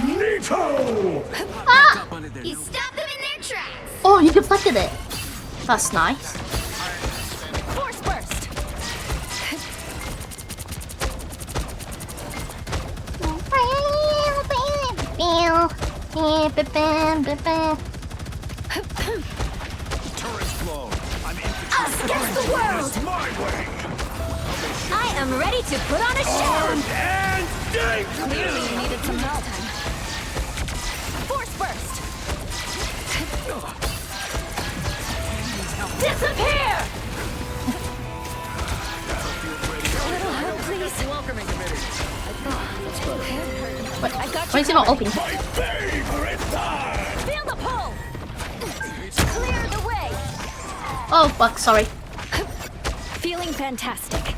Magneto! Ah! He stopped them in their tracks. Oh, you deflected it. That's nice. Force burst. turrets blown. I'm Us against the world. My way! I am ready to put on a show. Armed and dangerous! Clearly you needed some melt time. Force burst. Disappear! A little help, please. Welcoming committee. What? I got Why you is it not open? My favorite time! Feel the pull. Clear the way. Oh fuck, sorry. Feeling fantastic.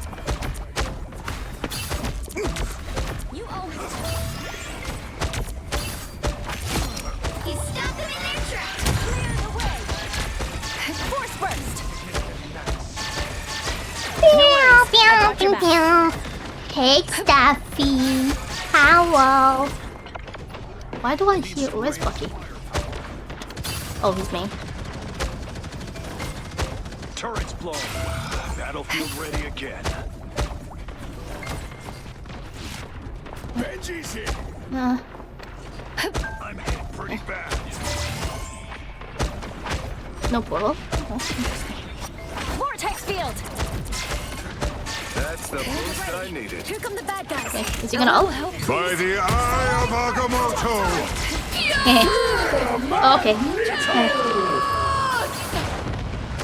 You own it. He stopped them in their tracks. Clear the way. Force burst. Hey, Staffy. Hello. Why do I hear? Where's Bucky? Oh, he's me. turrets blown. Battlefield ready again. Benji's here! Uh, I'm hit pretty bad. no portal. Oh. Vortex field. That's the boost I needed. Here come the bad guys. Okay, is he gonna ult? By the eye of Agamotto! Okay.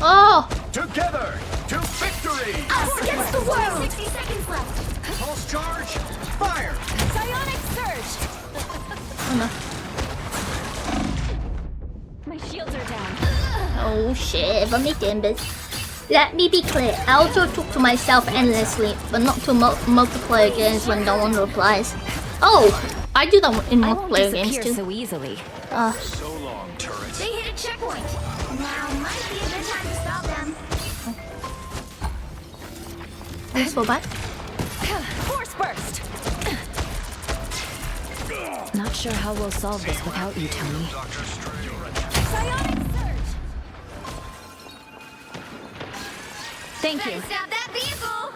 Oh! Together to victory! Us against the world. 60 seconds left. Pulse charge, fire! Psionic surge. Oh no. My shields are down. Oh shit, but me timbers. Let me be clear, I also talk to myself endlessly, but not to multiplayer games when no one replies. Oh! I do that in multiplayer games too. So easily. So long, turrets. They hit a checkpoint. Now might be a good time to stop them. Let's go back. Force burst. Not sure how we'll solve this without you, Tony. Psionic surge. Thank you. Stop that vehicle.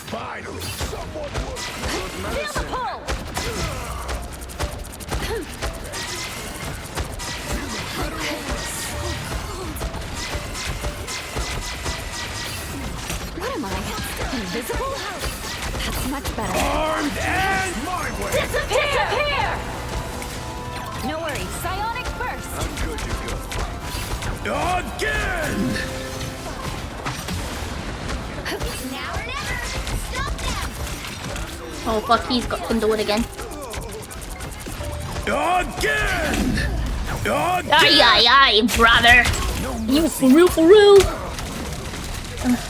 Finally, someone will. Feel the pull. What am I? Invisible? That's much better. Armed and my way! Disappear! No worries. Psionic burst. I'm good to go. Again! It's now or never. Stop them. Oh fuck, he's got Kindlewood again. Again! Aye aye aye, brother! You for real, for real!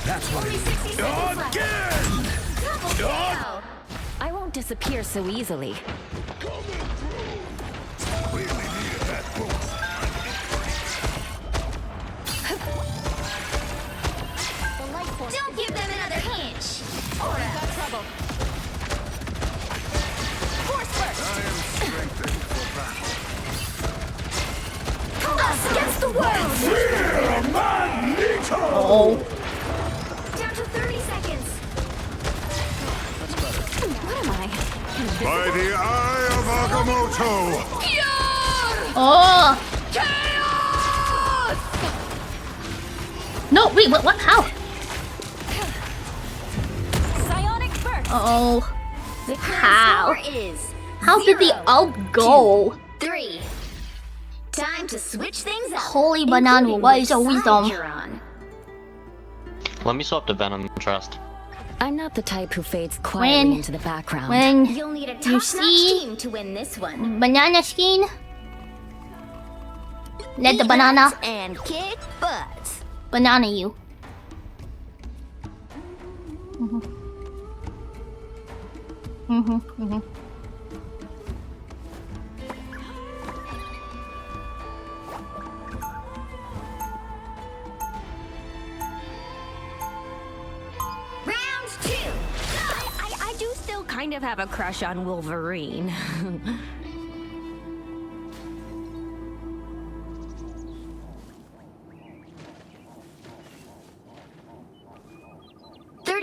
That's what Only 60 seconds left. Again! I won't disappear so easily. Really needed that boost. Uh-oh. Down to 30 seconds. What am I? By the eye of Agamotto! Oh! No, wait, what? How? Psionic burst. Oh. The current How? score is How did the ult go? 3. Time to switch things up. Holy banana, what is your wisdom? Let me swap to Venom Trust. I'm not the type who fades quietly into the background. When You'll need a you top-notch see team to win this one. banana skin, let the banana And kick butt. banana you. Round 2. I do still kind of have a crush on Wolverine.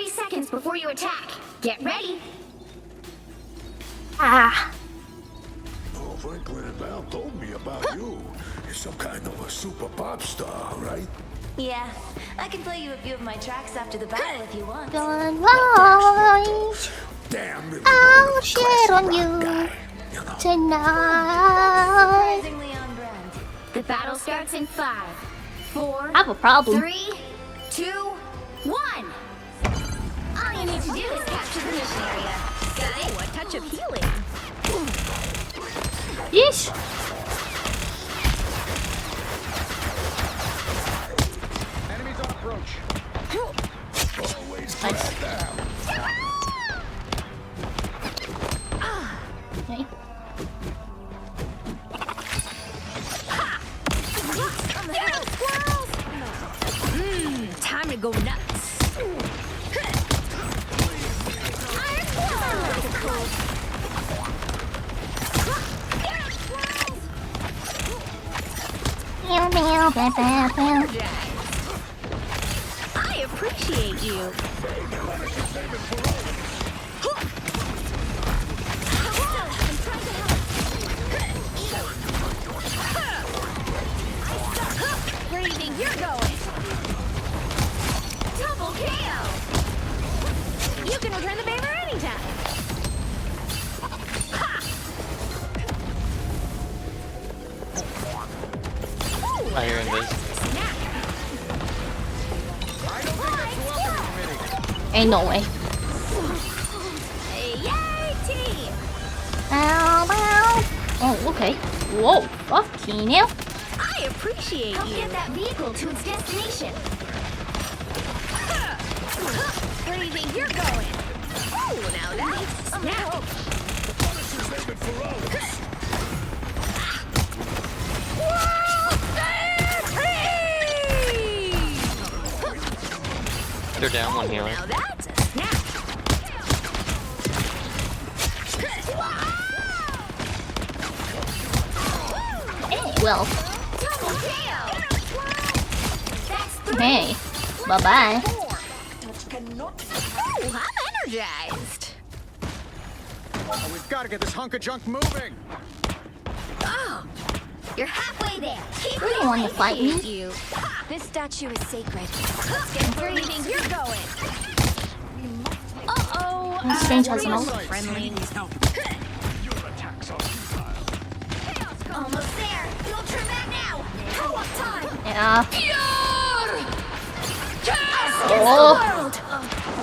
Seconds before you attack. Get ready. Ah. Oh, Franklin and Val told me about you. You're some kind of a super pop star, right? Yeah, I can play you a few of my tracks after the battle if you want. Sunlight, Damn, really I'll share on you tonight. Surprisingly on brand. The battle starts in 5, 4, I have a problem. 3, 2, 1. All you need to do is capture the mission area. Oh, a touch of healing. Yeesh. Enemies on approach. Always glad to have. Okay. Time to go nuts. I appreciate you. Where do you think you're going? Double KO! You can return the favor anytime. I hear invis. Ain't no way. Yay, team! Ow, ow. Oh, okay. Whoa, fucking hell. I appreciate Help you. get that vehicle to its destination. Where do you think you're going? Oh, now that's snap. They're down one healer. Now that's a snap. Well, Double KO. That's 3. hey. Bye-bye. Oh, I'm energized. We've got to get this hunk of junk moving. Oh, you're halfway there. Keep You don't want to fight me. you. This statue is sacred. Where do you think you're going? Uh-oh. Strange has an ult. Friendly. Almost there. You'll turn back now. Co-op time. Yeah. Oh.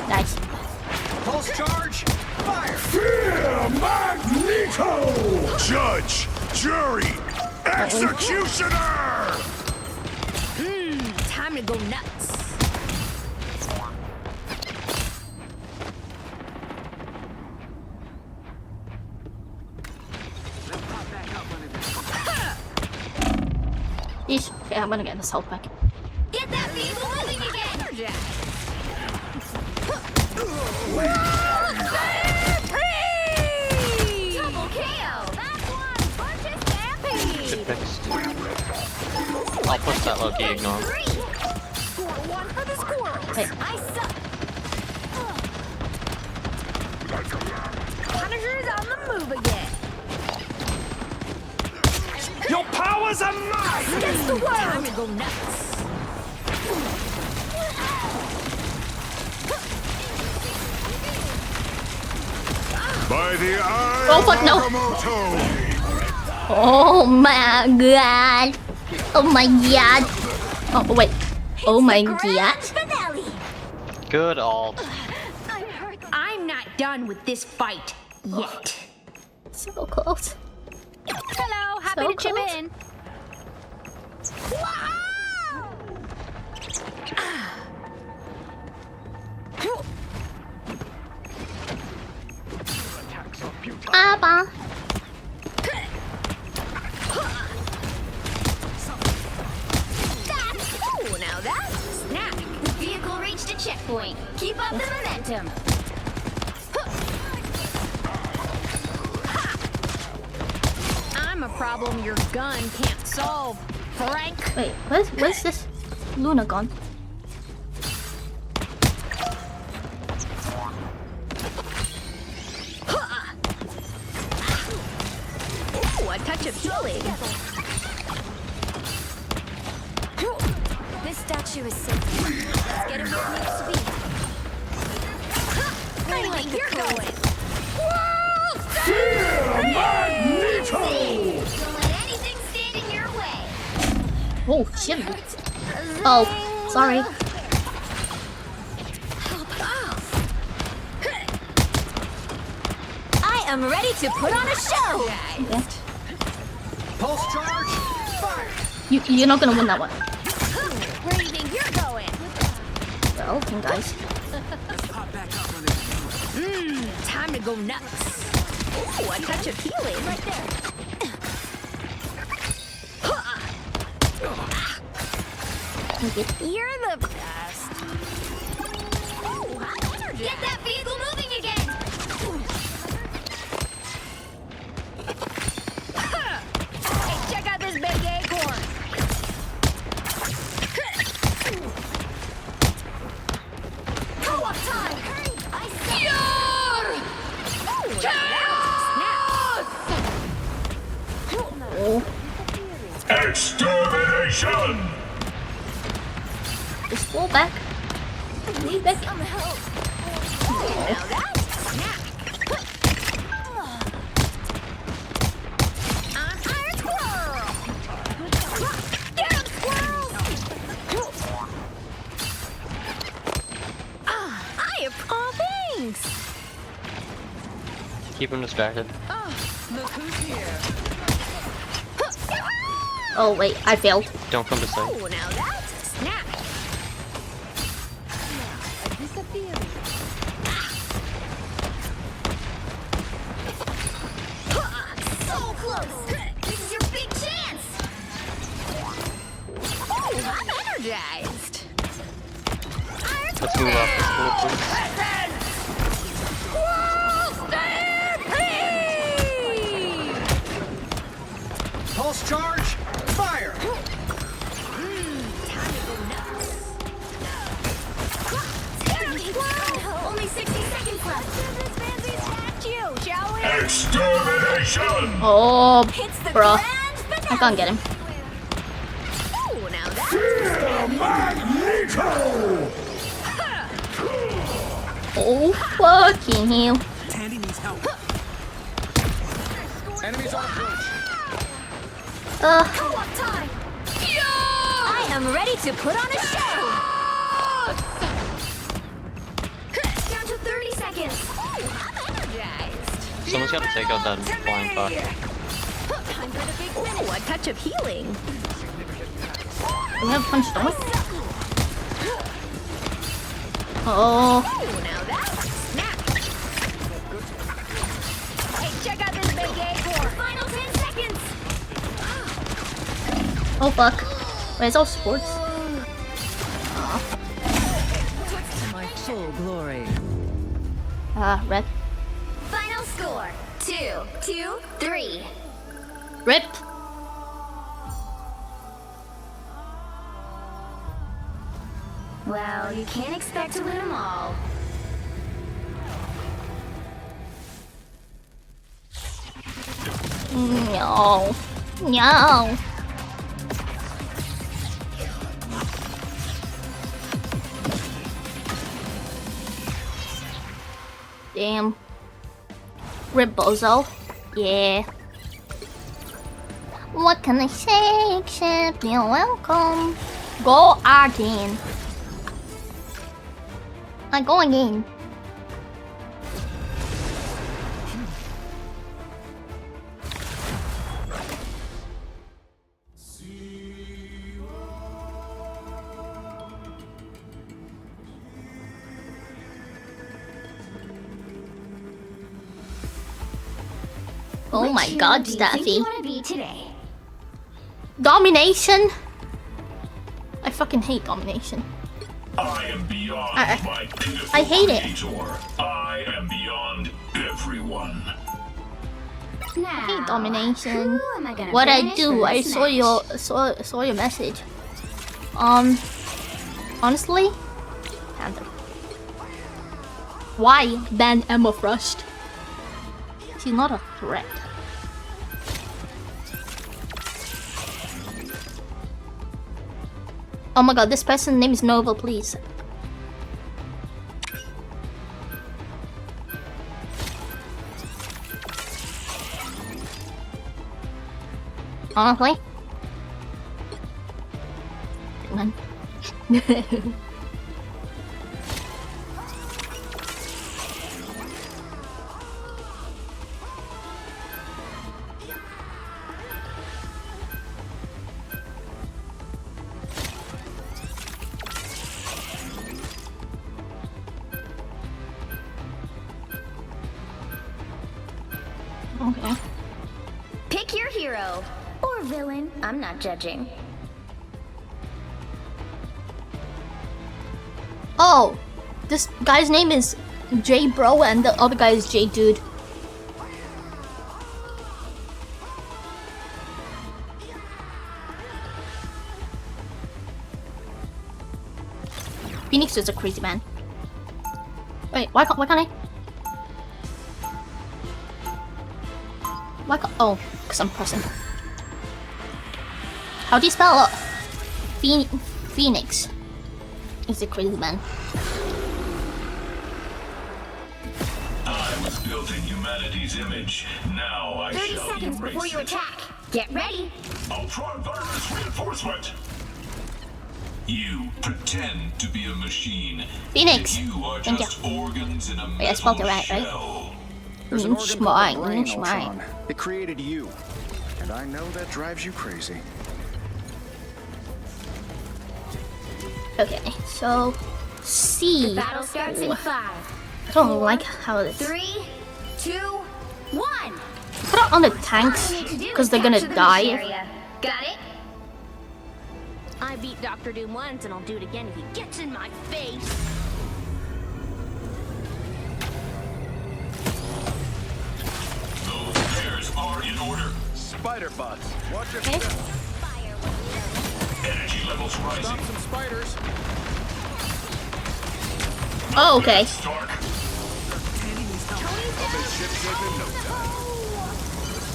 Nice. Pulse charge. Fire. Fear Magneto! Judge, jury, executioner! Time to go nuts. Yeesh. Okay, I'm gonna get this health back. Get that vehicle moving again. Double KO. That's one. Bunch of stampede. Good picks. I'll push that Loki, ignore him. Score 1 for the Wait. I suck. Punisher's on the move again. Your powers are mine! Against the world! Time to go nuts. By the eye Oh fuck, no! Oh my god! Oh my god! Oh wait. Oh my god. Good ult. I'm not done with this fight yet. So close. Hello, happy So to chip close. in. Abba. Oh, now that's a snack. Vehicle reached a checkpoint. Keep up the momentum. I'm a problem your gun can't solve, Frank. Wait, where's this Luna gone? Ooh, a touch of healing. This statue is safe. Let's get him where it needs to be. I like you're going. Don't let anything stand in your way. Oh shit. Oh, sorry. I am ready to put on a show. Okay. Pulse charge, fire! You're not gonna win that one. Where do you think you're going? Well, guys. Time to go nuts. Ooh, a touch of healing. Right there. You're the best. Ooh, I'm energized. Get that vehicle moving again. Hey, check out this big acorn. Co-op time. Hurry. I see. Extermination! Just fall back. Leave back. Some help. Now that's a snack. I'm Iron Squirrel. Get him, squirrels! I have all thanks. Keep him distracted. Look who's here. Oh wait, I failed. Don't come to sight. Oh, now that's a snack. So close. This is your big chance. Oh, I'm energized. Let's move up. Let's move up, please. Pulse charge, fire! Only 60 seconds left. This fancy statue, shall we? Extermination! Oh, It's the bruh. grand finale. I can't get him. Oh, now that's Magneto! Oh, fucking hell. Tandy needs help. Enemies on approach. co-op time. I am ready to put on a show. Down to 30 seconds. Oh, I'm energized. Someone's gotta take out that flying fuck. Time for the big finish. Ooh, a touch of healing. We have punch stomach. Oh, Oh, now that's a snack. Hey, check out this big acorn. Final 10 seconds. oh fuck. Wait, it's all sports. To my full glory. Red. Final score 2-3. Rip. Well, you can't expect to win them all. No. No. Damn. Rebozo. Yeah. What can I say except you're welcome? Go again. I go again. Oh my god, Staffy. Domination? I fucking hate domination. I am beyond my pitiful I hate it. creator. I am beyond everyone. I hate domination. What I do? I saw your message. Honestly, Panther. Why ban Emma Frost? She's not a threat. Oh my god, this person's name is Nova, please. Honestly? Man. Okay. Pick your hero. Or villain. I'm not judging. Oh, this guy's name is J Bro and the other guy is J Dude. Phoenix is a crazy man. Wait, why can't I? Why can't? Oh, because I'm pressing. How do you spell it? Phoenix. He's a crazy man. I was built in humanity's image. Now I 30 shall seconds erase before you it. attack. Get ready. Ultron virus reinforcement. You pretend to be a machine. Phoenix. Yet you are Thank just you. organs in a Wait, I spelled it metal right, shell. There's an organ called the brain, Ultron. Right. It created you. And I know that drives you crazy. Okay, so C. The battle starts in 5. I don't like how this. 3, 2, 1. Put it on the tanks because they're gonna die. Got it? I beat Dr. Doom once and I'll do it again if he gets in my face. Those pairs are in order. Spider bots. Watch your Okay. step. Energy levels rising. Stop some spiders. Oh, okay. Stark.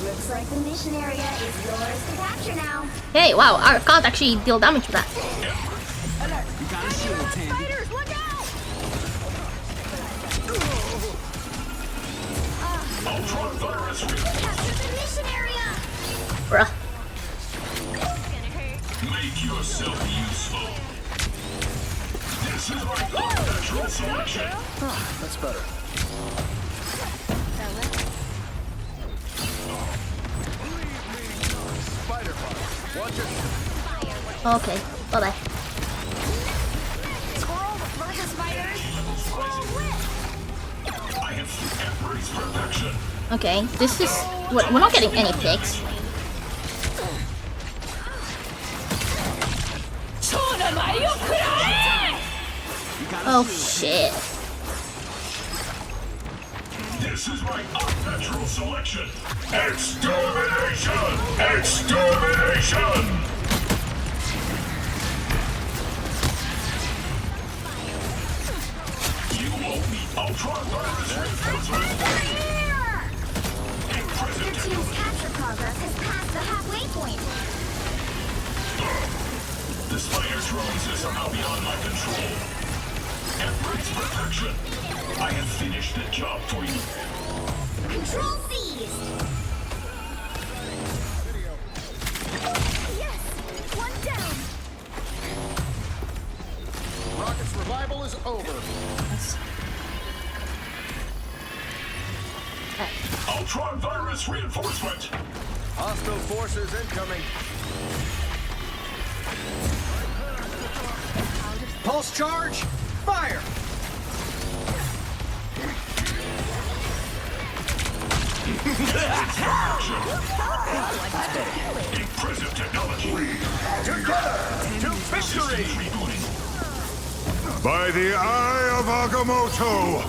Looks like the mission area is yours to capture now. Hey, wow, our can't actually deal damage to that. You got a shield, Tandy. Spiders, look out! Ultron virus Capture the mission area! Bruh. Make yourself useful. This is my natural selection. That's better. Spider bots. Watch your Okay, bye bye. Squirrel versus spiders. Squirrel whip. I have embraced perfection. Okay, this is. We're not getting any picks. Oh shit. This is my unnatural selection. Extermination! Extermination! drones are somehow beyond my control. Embrace perfection. I have finished the job for you. Control seized. Yes, one down. Rocket's revival is over. Ultron virus reinforcement. Hostile forces incoming. Pulse charge. Fire. Impressive technology. Together to victory. By the eye of Agamotto!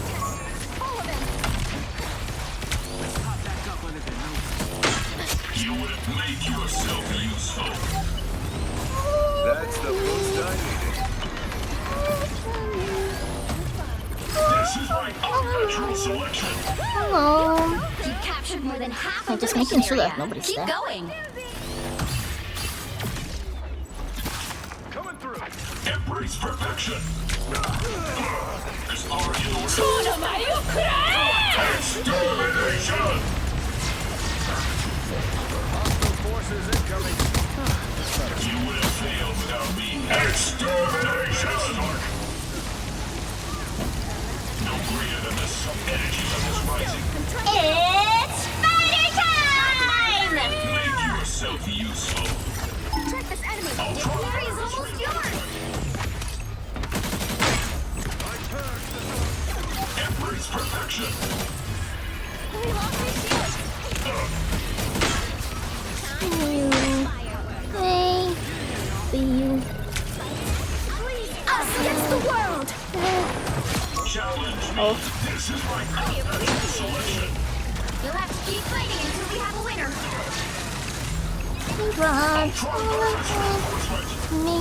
You would make yourself useful. That's the boost I needed. This is my unnatural selection. Hello. You captured more than half I'm of just the making sure area. that nobody's Keep there. going. Coming through. Embrace perfection. Is already in order. Extermination! Hostile forces incoming. You would have failed without me. Extermination! No greater than the sub-energy levels rising. It's fighter time! Make yourself useful. Track this enemy. The area is almost yours. Embrace perfection. We lost my shield. Hey. See you. Us against the world. Challenge me. This is my unnatural selection. You'll have to keep fighting until we have a winner. Run. Me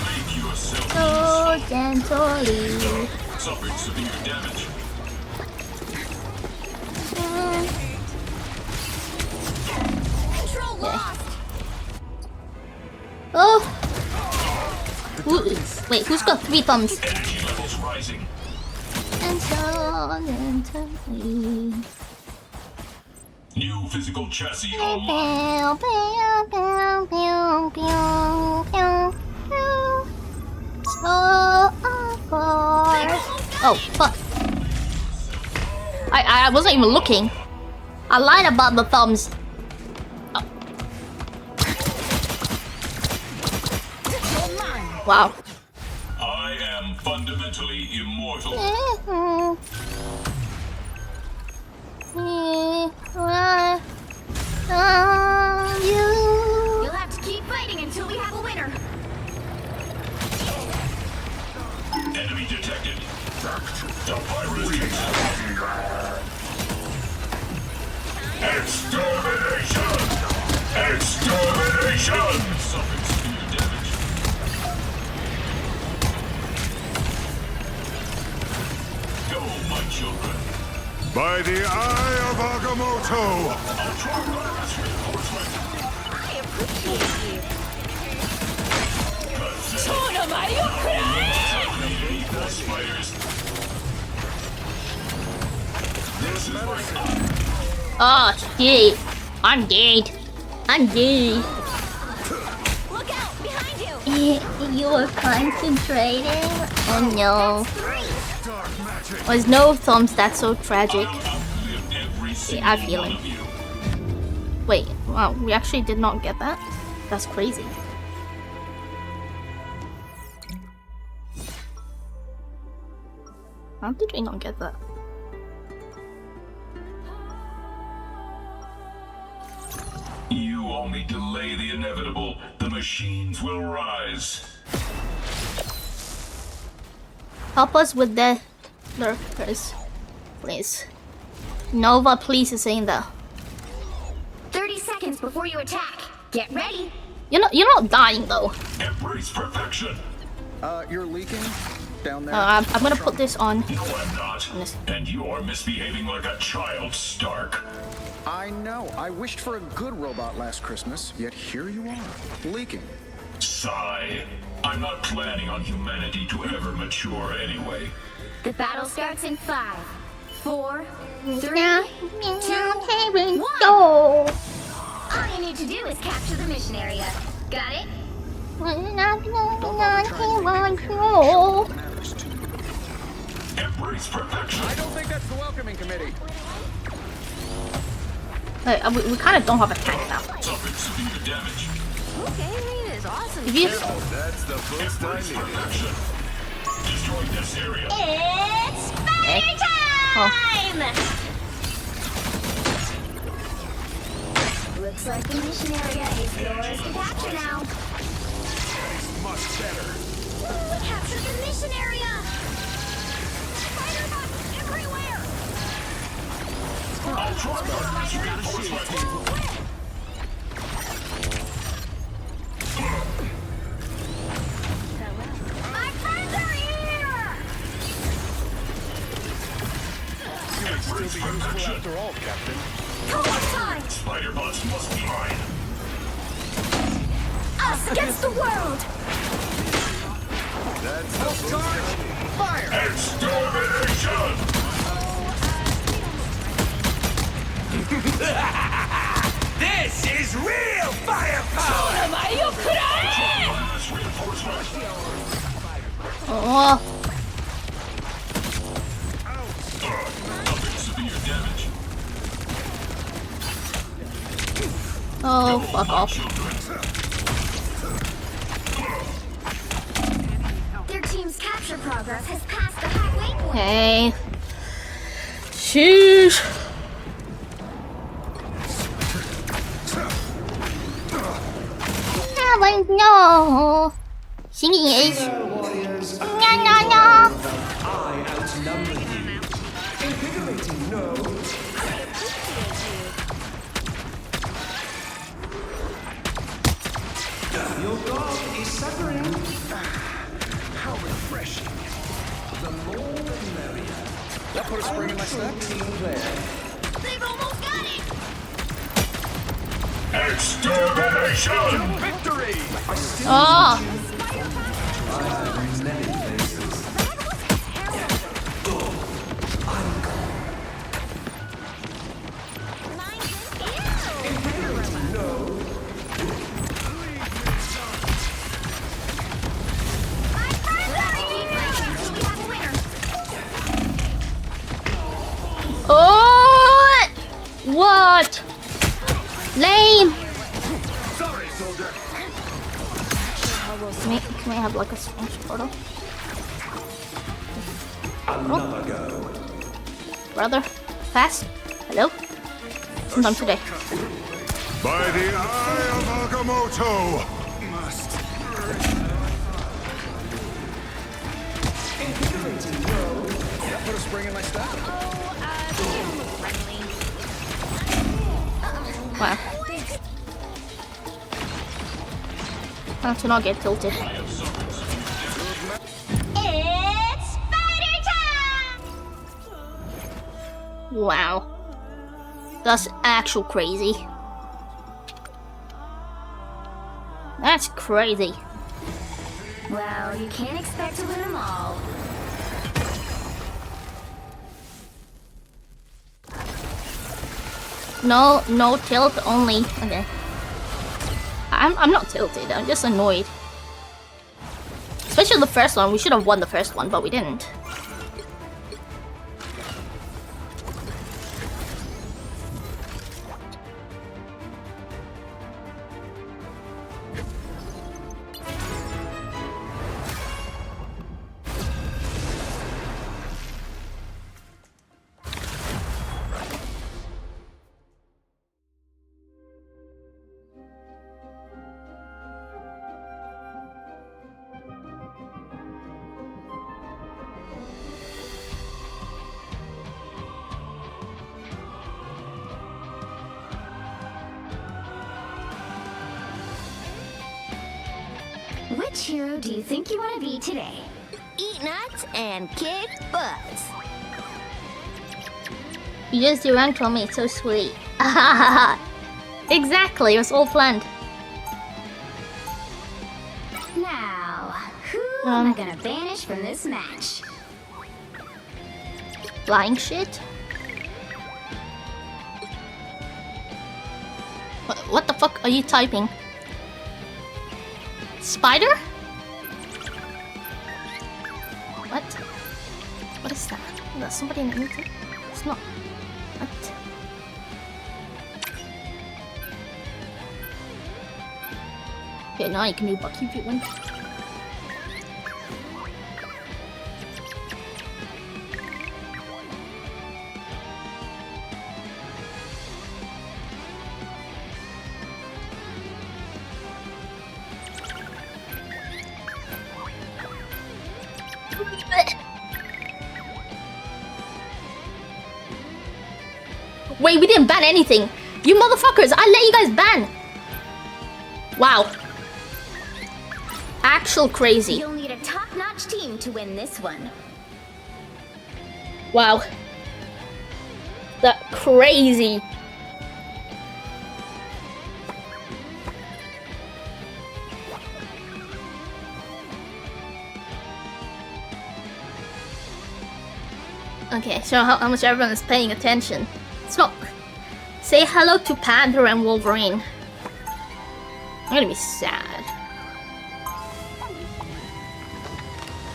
Make yourself so gently. suffered severe damage. Control lost. Oh. Wait, who's got 3 thumbs? Energy levels rising. And so gently. New physical chassis online. Pew, pew, pew, pew, pew, pew. So far. Oh, fuck. I wasn't even looking. I lied about the thumbs. Oh. Wow. I am fundamentally immortal. You'll have to keep fighting until we have a winner. Enemy detected. The virus extermination! Extermination! Suffered severe damage. Go, my children. By the eye of Agamotto! Ultron virus reinforcement. I appreciate you. Equal spiders. This is my Oh, shit. I'm dead. I'm dead. Look out! Behind you! You were concentrating? Oh no. There's no thumbs, that's so tragic. Yeah, I feel it. Wait, wow, we actually did not get that? That's crazy. How did we not get that? You only delay the inevitable. The machines will rise. Help us with the lurkers, please. Nova, please, is saying that. 30 seconds before you attack. Get ready. You're not dying though. Embrace perfection. You're leaking down there. I'm gonna put this on. No, I'm not. And you're misbehaving like a child, Stark. I know. I wished for a good robot last Christmas, yet here you are, leaking. sigh. I'm not planning on humanity to ever mature anyway. The battle starts in 5, 4, 3, 2, 1. All you need to do is capture the mission area. Got it? Embrace perfection. I don't think that's the welcoming committee. We kind of don't have a tank now. Suffered severe damage. Okay, Rita is awesome. If you... That's the boost I needed. Destroy this area. It's fighting time! Looks like the mission area is yours to capture now. Much better. We captured the mission area! Spider bots everywhere! I'll try darkness reinforcement. My friends are here! You would still be useful after all, Captain. Time! Spider bots must be mine. Us against the world! That's the boost. Fire! Extermination! This is real firepower! Darkness reinforcement. Oh, Suffered severe damage. oh, fuck off. Their team's capture progress has passed the halfway point. Hey. Sheesh. No. Singing is. No. Your dog is suffering. How refreshing. The more the merrier. That put a spring in my step. They've almost got it! Extermination! Victory! Oh. Oh! What? Lame. Sorry, soldier. Can we have like a sponge portal? Another go. Brother, fast. Hello? Sometime today. By the eye of Agamotto! That put a spring in my step. Wow. How to not get tilted. It's fighter time! Wow. That's actual crazy. That's crazy. Well, you can't expect to win them all. No tilt only. Okay. I'm not tilted, I'm just annoyed. Especially the first one, we should have won the first one, but we didn't. Which hero do you think you want to be today? Eat nuts and kick butts. You just ranked on me, it's so sweet. Exactly, it was all planned. am I gonna banish from this match? Flying shit? What the fuck are you typing? Spider? What? What is that? Is that somebody in the meeting? It's not. What? Okay, now you can do Bucky if you want. Wait, we didn't ban anything. You motherfuckers, I let you guys ban. Wow. Actual crazy. You'll need a top-notch team to win this one. Wow. That crazy. Okay, so how much everyone is paying attention. It's not. Say hello to Panther and Wolverine. I'm gonna be sad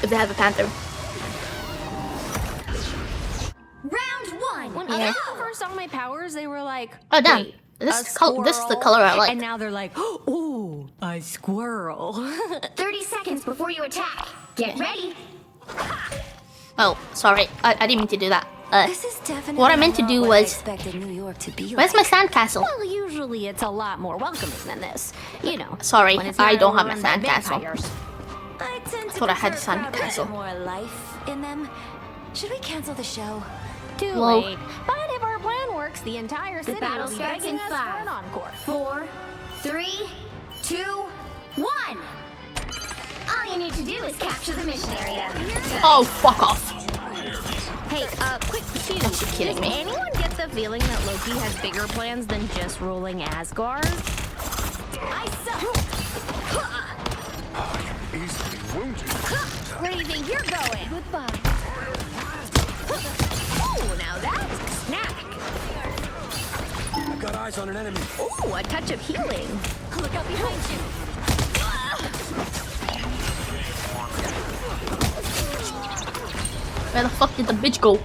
if they have a Panther. Round one. When I first saw my powers, they were like, Oh damn! "Wait, This a is the color I like. And now they're like, "Ooh, a squirrel." 30 seconds before you attack. Get ready. Oh, sorry, I didn't mean to do that. This is definitely What I meant to do not what I was. expected New York to be Where's like. my sandcastle? Well, usually it's a lot more welcoming than this. You know. Sorry, when it's I not don't have my overrun by sandcastle. vampires. I tend to thought I had a prefer crowds with sandcastle. more life in them. Should we cancel the show? Too Well- late. But if our plan works, the entire city battle will be starts begging in us for 5, an encore. 4, 3, 2, 1. All you need to do is capture the mission area. Oh, fuck off! Hey, quick cue. Are you kidding Does me? anyone get the feeling that Loki has bigger plans than just ruling Asgard? I suck. Easily wounded. Where do you think you're going? Goodbye. Oh, now that's a snack. I've got eyes on an enemy. Ooh, a touch of healing. Look out behind you. Where the fuck did the bitch go?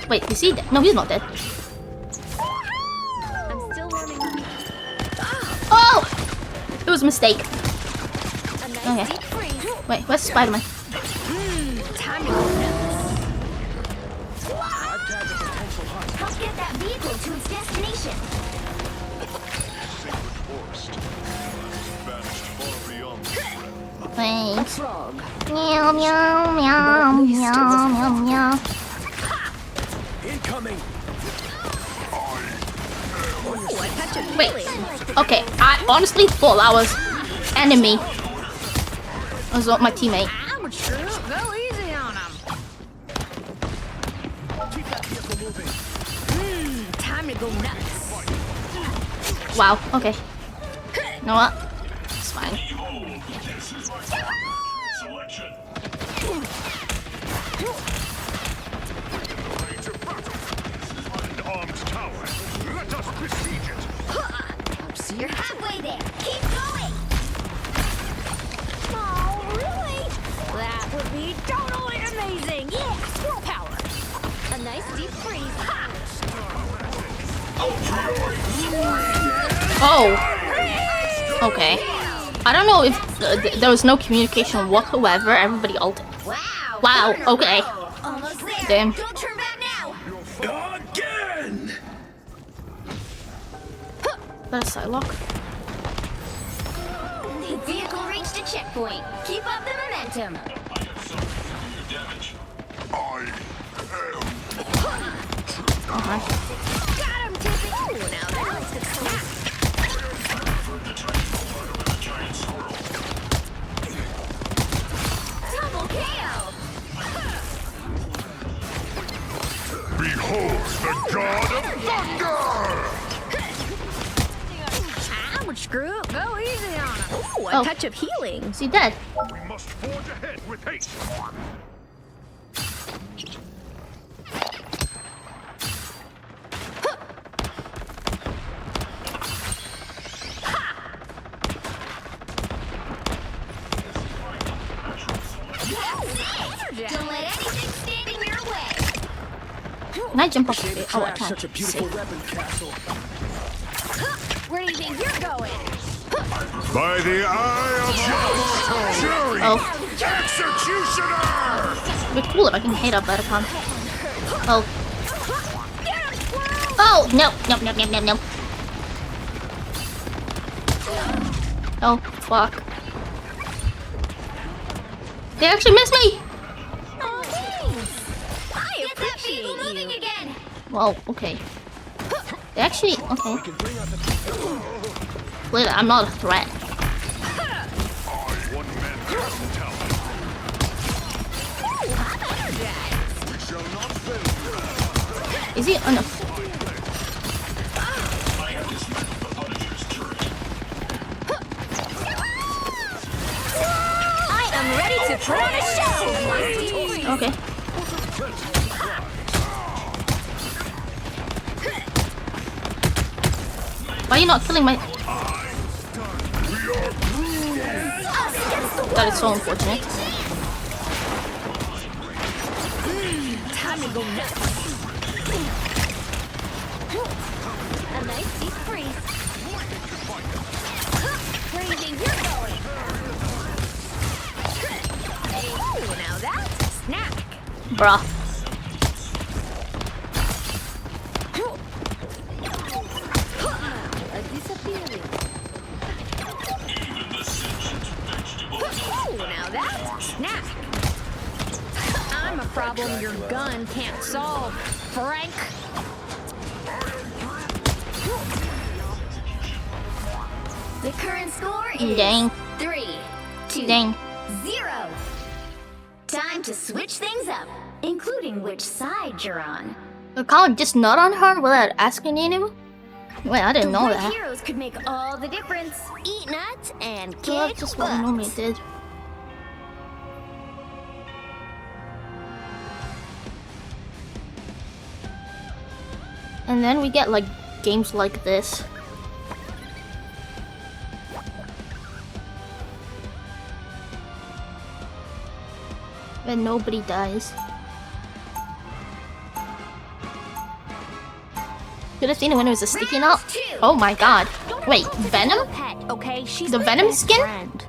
Wait, is he dead? No, he's not dead. I'm still warming up. Oh! It was a mistake. A nice Okay. deep freeze. Wait, where's Spider-Man? Time to go nuts. Help get that vehicle to its destination. Thanks. Frog. Meow, meow, meow, meow, meow, meow. Incoming. Ooh, a touch of Wait. healing. Okay, I honestly thought that was enemy. That was not my teammate. Amateur. Go easy on him. Keep that vehicle moving. Time to go nuts. Wow, okay. You know what? It's fine. Selection. Armed tower. Let us besiege it. You're halfway there. Keep going. Oh, really? That would be totally amazing. Yeah, squirrel power. A nice deep freeze. Ha! Oh. Okay. I don't know if there was no communication whatsoever. Everybody ulted. Wow. Wow. Okay. Almost there. Damn. Don't turn back now. Again. That's Psylocke. The vehicle reached a checkpoint. Keep up the momentum. Okay. Got him, Tippy. Ooh, now that's a snack. Double KO. Behold the god of thunder! Ouch, Groot, go easy on him. Ooh, a Oh. touch of healing. Is he dead? We must forge ahead with haste. Don't let anything stand in your way. Can I jump off of it? Oh, I can't. Such a beautiful weapon castle. Where do you think you're going? By the eye of Fury! Oh. Executioner! It'd be cool if I can hit up, but I can't. Oh. Oh, no, no, no, no, no, no. Oh, fuck. They actually missed me! Oh, thanks. I appreciate you. Moving again. Well, okay. They actually, okay. Wait, I'm not a threat. Is he? Oh no. I am ready to put on a show. Okay. Why are you not killing my? That is so unfortunate. Time to go nuts. A nice deep freeze. Where do you think you're going? Ooh, now that's a snack. Bruh. A disappearing. Ooh, now that's a snack. I'm a problem your gun can't solve, Frank. The current score is Dang. 3-2-0. Dang. Time to switch things up, including which side you're on. I can't just nut on her without asking anyone? Wait, I didn't know The that. heroes could make all the difference. Eat nuts and So that's kick just what I butt. normally did. And then we get like games like this. And nobody dies. Could have seen it when it was a sticky knot. Oh my god. Wait, Venom? Pet, okay? She's The my Venom best skin? friend.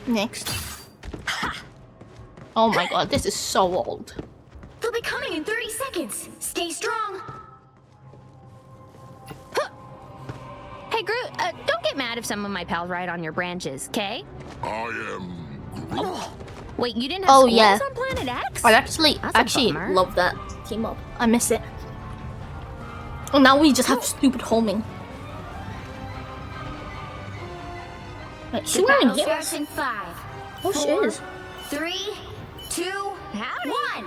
Next. Oh my god, this is so old. They'll be coming in 30 seconds. Stay strong. Hey, Groot, don't get mad if some of my pals ride on your branches, okay? I am. Wait, you didn't have Oh squirrels yeah. on Planet X? I actually That's a bummer. love that team up. I miss it. Oh, now we just have stupid homing. Wait, she's The wearing battle heels? starts in 5. Oh, she 4, is. 3, 2, 1.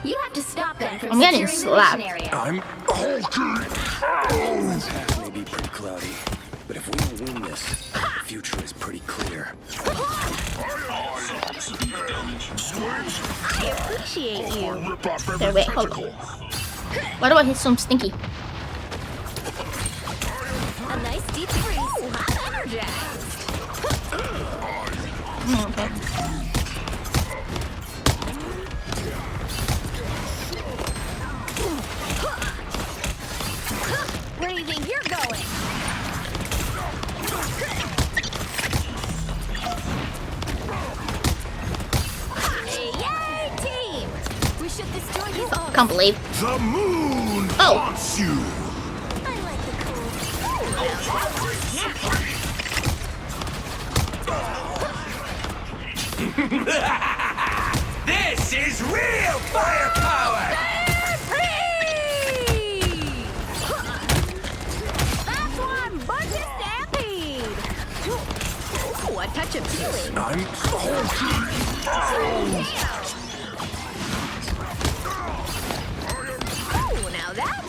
You have to stop them from I'm getting securing the mission slapped. area. I'm hulking. This path may be pretty cloudy, but if we don't win this, the future is pretty clear. I appreciate you. Okay, wait, hold on. Why do I hit some stinky? A nice deep freeze. I'm energized. Okay. Where do you think you're going? Yay, team! We should destroy his arm. Can't believe. The moon Oh. wants you. I like the cold. This is real firepower! That's one budget stampede! Ooh, a touch of healing. I'm hulking. Ooh, now that's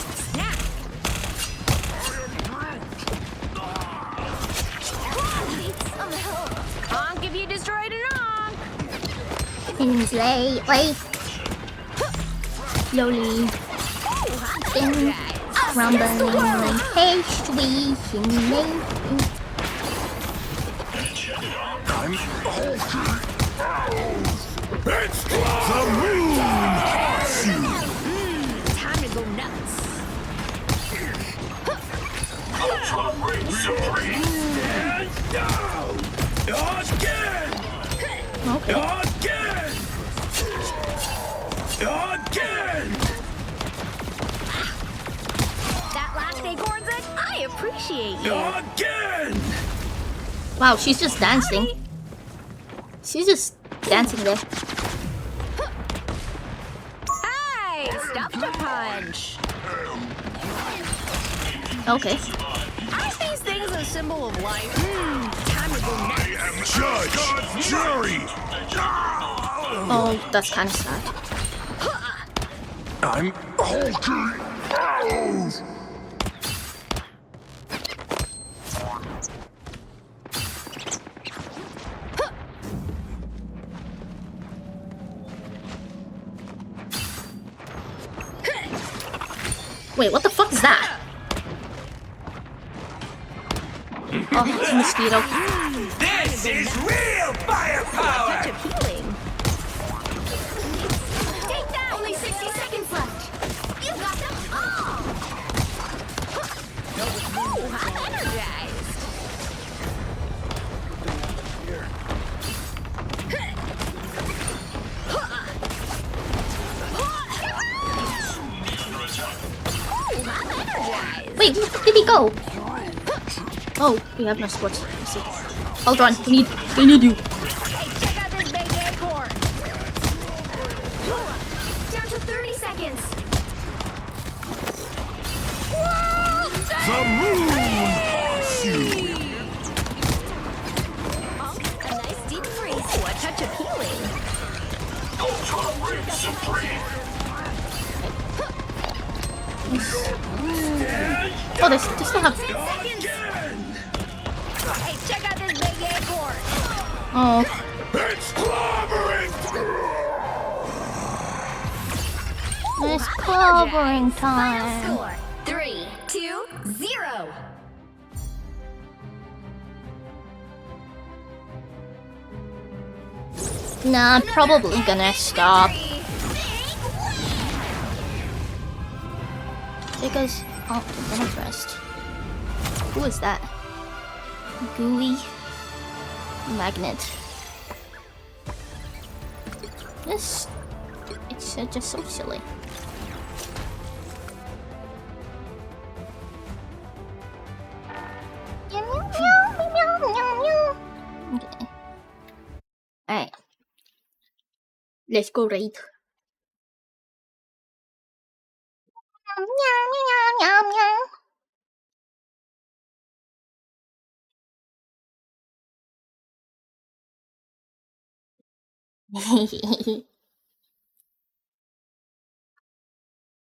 seems lately. Slowly. Ding. Rumbling like pastry. I'm Hulk. It's the moon Purr-suit. Time to go nuts. Ultra Ring Supreme. Stand down. Again. Okay. Again. Again. That last acorn's it. I appreciate you. Again. Wow, she's just dancing. She's just dancing there. Hey, stuff to punch. Okay. Aren't these things a symbol of life? Time to go nuts. I am Judge, Jury. Oh, that's kind of sad. I'm Hulk. Wait, what the fuck is that? Oh, it's a mosquito. This is real firepower. Touch of healing. Take that. Only 60 seconds left. You got them all. Ooh, I'm energized. Wait, where the fuck did he go? Oh, we have no sports. Let's see. Hold on, we need you. Check out this big acorn. Down to 30 seconds. The moon Purr-suit. A nice deep freeze. Ooh, a touch of healing. Ultra Ring Supreme. Oh, they still have. 10 seconds. Hey, check out this big acorn. Oh. It's clobbering. It's clobbering Final time. score. 3, 2, 0. Nah, I'm probably gonna stop. Because oh, I'm gonna rest. Who is that? Gooey magnet. This it's just so silly. Okay. Alright. Let's go raid.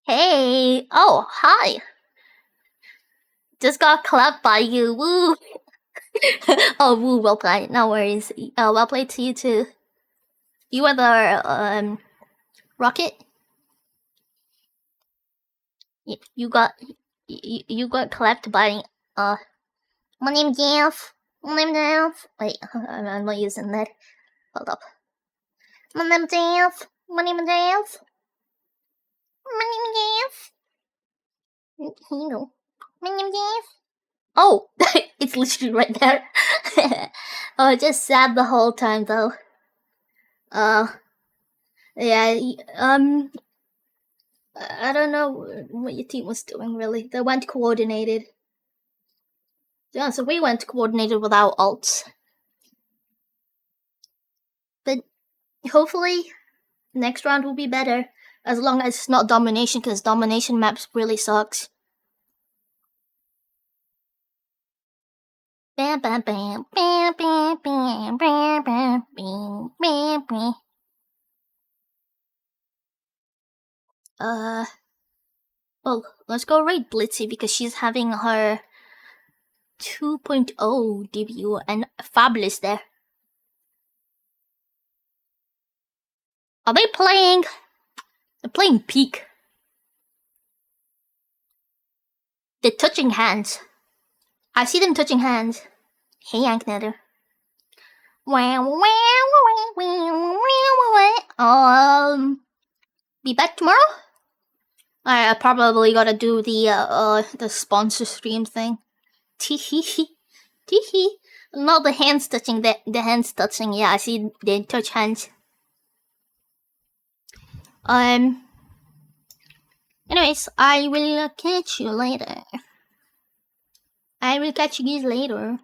Hey! Oh, hi! Just got clapped by you, woo! Oh, woo, well played, no worries. Well played to you too. You are the, Rocket? You got clapped by, my name's Jeff. My name's Jeff. Wait, I'm not using that. Hold up. My name's Jeff. My name is Jeff. My name is Jeff. You know. My name is Jeff. Oh, it's literally right there. Oh, just sad the whole time though. Yeah, I don't know what your team was doing really. They weren't coordinated. Yeah, so we went coordinated without ults. But hopefully next round will be better. As long as it's not domination, because domination maps really sucks. Bam bam bam bam bam bam bam bam bam bam bam. Well, let's go raid Blitzy because she's having her 2.0 debut and Fabulous there. Are they playing? They're playing Peak. They're touching hands. I see them touching hands. Hey, Anknader. Be back tomorrow? I probably gotta do the sponsor stream thing. Teehee. Teehee. No, the hands touching. The hands touching. Yeah, I see they touch hands. Anyways, I will catch you later. I will catch you guys later.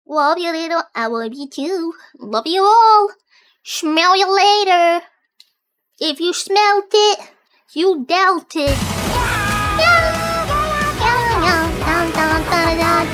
Love you, little. I love you too. Love you all. Smell you later. If you smelt it, you dealt it.